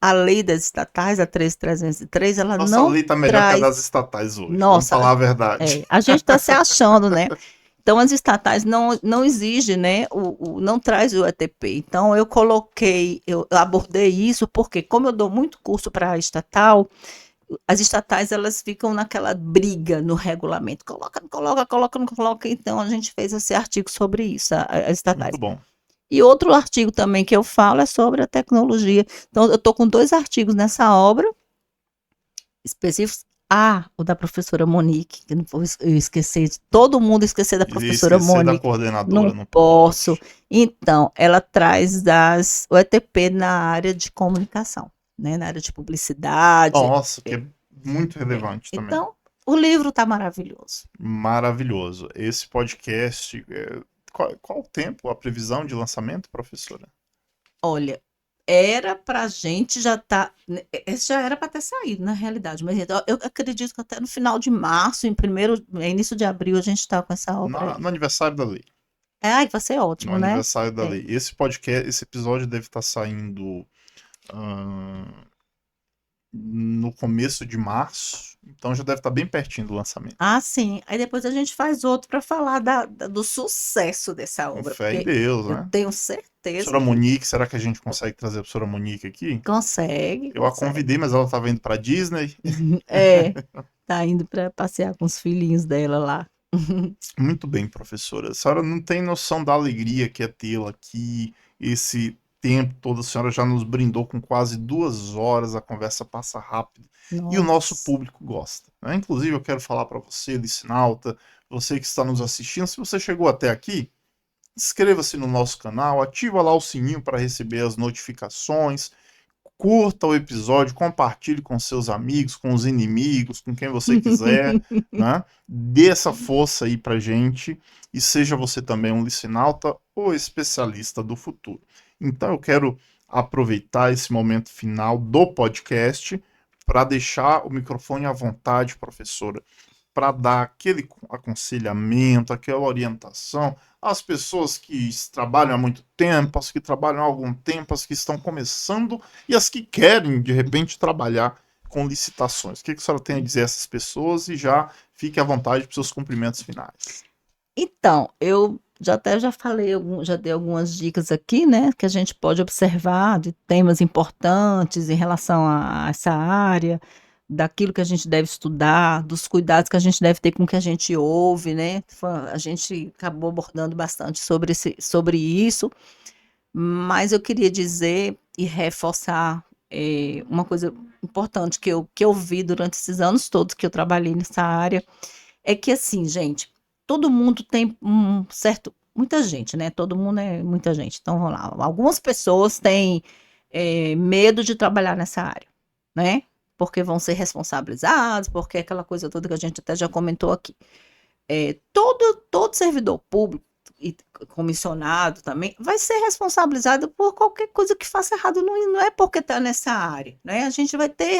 a lei das estatais, a 13.303, ela Nossa não lei tá melhor que a das traz. estatais hoje. Vamos Nossa, falar a verdade. a gente está se achando, né? Então, as estatais não exigem, né? Não traz o ETP. Então, eu abordei isso, porque como eu dou muito curso para estatal, as estatais elas ficam naquela briga no regulamento. Coloca, não coloca, coloca, não coloca. Então, a gente fez esse artigo sobre isso, as Muito estatais. bom. E outro artigo também que eu falo é sobre a tecnologia. Então, eu estou com 2 artigos nessa obra, específicos. O da professora Monique, que não vou esquecer, todo mundo esquecer da Iria professora esquecer da Monique. coordenadora, Não não posso. pode. Então, ela traz o ETP na área de comunicação, né? Na área de publicidade. Nossa, que É, é muito relevante também. Então, o livro está maravilhoso. Maravilhoso. Esse podcast, qual o tempo, a previsão de lançamento, professora? Olha, era pra gente já tá. Esse já era para ter saído, na realidade. Mas então, eu acredito que até no final de março, início de abril, a gente está com essa obra aí. No aniversário da lei. Ai, vai ser No ótimo, né? aniversário da É. lei. Esse podcast, esse episódio deve estar saindo no começo de março. Então já deve estar bem pertinho do lançamento. Sim. Aí depois a gente faz outro para falar do sucesso dessa Com obra, fé em porque Deus, eu né? tenho certeza Professora que Monique, será que a gente consegue trazer a professora Monique aqui? consegue, Eu a consegue. convidei, mas ela estava indo para Disney. É, tá indo para passear com os filhinhos dela lá. Muito bem, professora. A senhora não tem noção da alegria que é tê-la aqui. Esse tempo todo, a senhora já nos brindou com quase 2 horas, a conversa passa rápido. E o nosso Nossa. público gosta, né? Inclusive, eu quero falar para você, licinauta, você que está nos assistindo, se você chegou até aqui, inscreva-se no nosso canal, ativa lá o sininho para receber as notificações, curta o episódio, compartilhe com seus amigos, com os inimigos, com quem você quiser, né? Dê essa força aí pra gente e seja você também um licinauta ou especialista do futuro. Então eu quero aproveitar esse momento final do podcast para deixar o microfone à vontade, professora, para dar aquele aconselhamento, aquela orientação às pessoas que trabalham há muito tempo, as que trabalham há algum tempo, as que estão começando e as que querem, de repente, trabalhar com licitações. O que a senhora tem a dizer a essas pessoas e já fique à vontade para os seus cumprimentos finais. Então, eu já falei, já dei algumas dicas aqui, né, que a gente pode observar de temas importantes em relação a essa área, daquilo que a gente deve estudar, dos cuidados que a gente deve ter com o que a gente ouve, né? A gente acabou abordando bastante sobre isso, mas eu queria dizer e reforçar uma coisa importante que eu vi durante esses anos todos que eu trabalhei nessa área, é que assim, gente, todo mundo tem um certo. Muita gente, né? Todo mundo é muita gente. Então, vamos lá. Algumas pessoas têm medo de trabalhar nessa área, né? Porque vão ser responsabilizados, porque aquela coisa toda que a gente até já comentou aqui. Todo servidor público e comissionado também vai ser responsabilizado por qualquer coisa que faça errado, não é porque está nessa área, né? A gente vai ter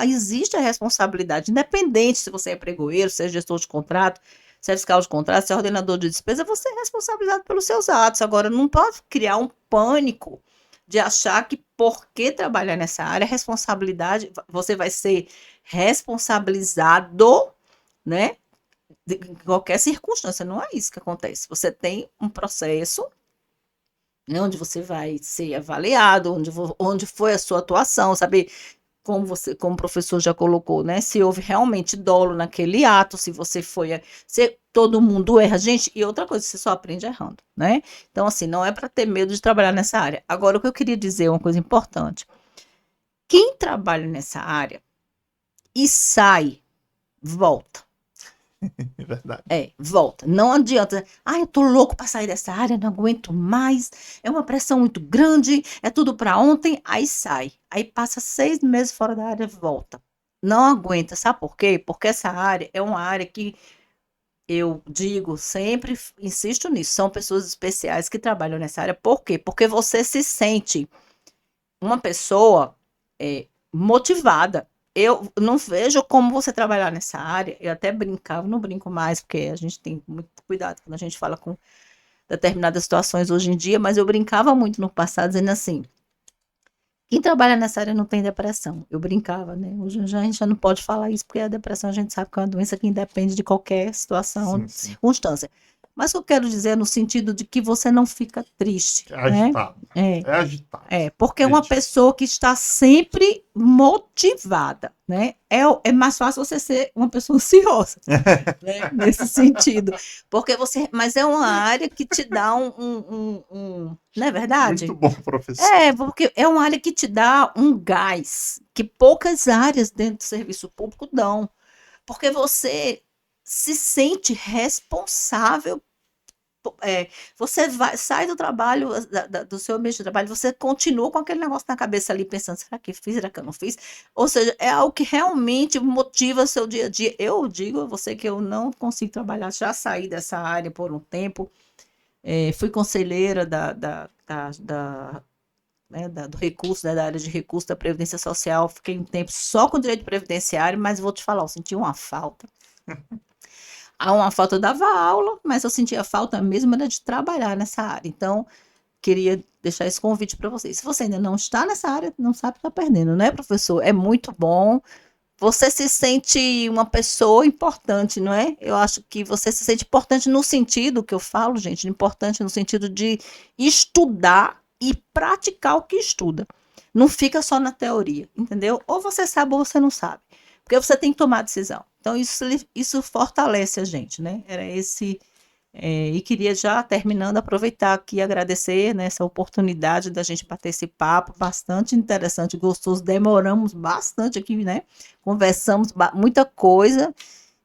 existe a responsabilidade, independente se você é pregoeiro, se é gestor de contrato, se é fiscal de contrato, se é ordenador de despesa, você é responsabilizado pelos seus atos. Agora, não pode criar um pânico de achar que porque trabalhar nessa área, responsabilidade, você vai ser responsabilizado, né? Em qualquer circunstância, não é isso que acontece. Você tem um processo, né, onde você vai ser avaliado, onde foi a sua atuação, saber como o professor já colocou, né? Se houve realmente dolo naquele ato, se você foi. Se todo mundo erra, gente, e outra coisa, você só aprende errando, né? Então, assim, não é para ter medo de trabalhar nessa área. Agora, o que eu queria dizer é uma coisa importante. Quem trabalha nessa área e sai, volta. É verdade. Volta. Não adianta. Eu tô louco para sair dessa área, não aguento mais. É uma pressão muito grande, é tudo para ontem. Aí sai. Aí passa 6 meses fora da área, volta. Não aguenta. Sabe por quê? Porque essa área é uma área que eu digo, sempre insisto nisso, são pessoas especiais que trabalham nessa área. Por quê? Porque você se sente uma pessoa motivada. Eu não vejo como você trabalhar nessa área. Eu até brincava, não brinco mais, porque a gente tem muito cuidado quando a gente fala com determinadas situações hoje em dia, mas eu brincava muito no passado, dizendo assim: quem trabalha nessa área não tem depressão. Eu brincava, né? Hoje a gente já não pode falar isso, porque a depressão a gente sabe que é uma doença que independe de qualquer situação, Sim, sim. circunstância. Mas o que eu quero dizer é no sentido de que você não fica triste, É né? agitado. É agitado. Porque é uma pessoa que está sempre motivada, né? É mais fácil você ser uma pessoa ansiosa, né? Nesse sentido. Mas é uma área que te dá não é verdade? Muito bom, professor. Porque é uma área que te dá um gás que poucas áreas dentro do serviço público dão. Porque você se sente responsável. Você sai do trabalho, do seu ambiente de trabalho, você continua com aquele negócio na cabeça ali, pensando, será que fiz, será que eu não fiz? Ou seja, é algo que realmente motiva o seu dia a dia. Eu digo a você que eu não consigo trabalhar, já saí dessa área por um tempo, fui conselheira do recurso, da área de recurso da Previdência Social, fiquei um tempo só com direito previdenciário, mas vou te falar, eu senti uma falta. Uma falta, eu dava aula, mas eu sentia falta mesmo era de trabalhar nessa área. Então, queria deixar esse convite para vocês. Se você ainda não está nessa área, não sabe que está perdendo, né, professor? É muito bom. Você se sente uma pessoa importante, não é? Eu acho que você se sente importante no sentido que eu falo, gente, importante no sentido de estudar e praticar o que estuda. Não fica só na teoria, entendeu? Ou você sabe ou você não sabe. Porque você tem que tomar decisão. Então, isso fortalece a gente, né? Era esse. E queria já, terminando, aproveitar aqui e agradecer, né, essa oportunidade da gente bater esse papo bastante interessante, gostoso. Demoramos bastante aqui, né? Conversamos muita coisa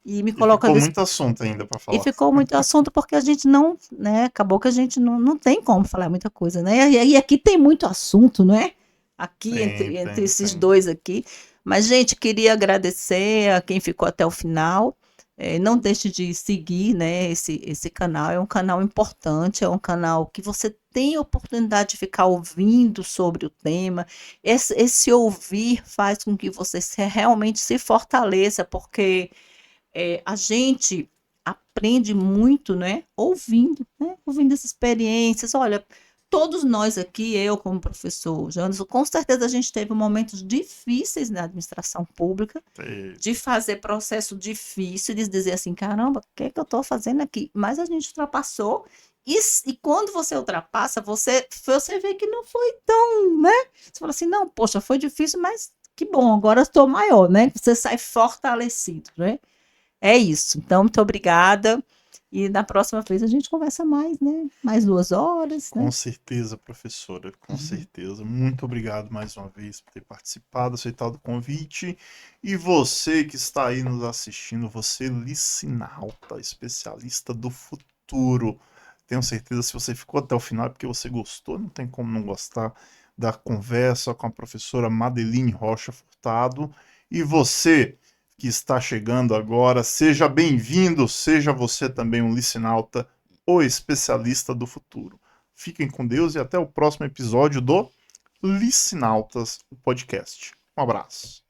e me coloca. Ficou muito assunto ainda para falar. E ficou muito assunto porque a gente não, né? Acabou que a gente não tem como falar muita coisa, né? E aqui tem muito assunto, não é? Aqui, entre esses dois aqui. Mas, gente, queria agradecer a quem ficou até o final. Não deixe de seguir, né, esse canal. É um canal importante, é um canal que você tem a oportunidade de ficar ouvindo sobre o tema. Esse ouvir faz com que você realmente se fortaleça, porque A gente aprende muito, né, ouvindo, né, ouvindo essas experiências. Olha, todos nós aqui, eu como professor, Janderson, com certeza a gente teve momentos difíceis na administração pública, É, de fazer processo difícil, de dizer assim, caramba, o que é que eu estou fazendo aqui? Mas a gente ultrapassou, e quando você ultrapassa, você vê que não foi tão, né? Você fala assim, não, poxa, foi difícil, mas que bom, agora eu estou maior, né? Você sai fortalecido, né? É isso. Então, muito obrigada. E na próxima vez a gente conversa mais, né? Mais 2 horas, com né? certeza, professora, com certeza. Muito obrigado mais uma vez por ter participado, aceitado o convite. E você que está aí nos assistindo, você licinalta, especialista do futuro. Tenho certeza, se você ficou até o final, é porque você gostou, não tem como não gostar da conversa com a professora Madeline Rocha Furtado. E você que está chegando agora, seja bem-vindo, seja você também um licinalta, o especialista do futuro. Fiquem com Deus e até o próximo episódio do Licinautas, o podcast. Um abraço.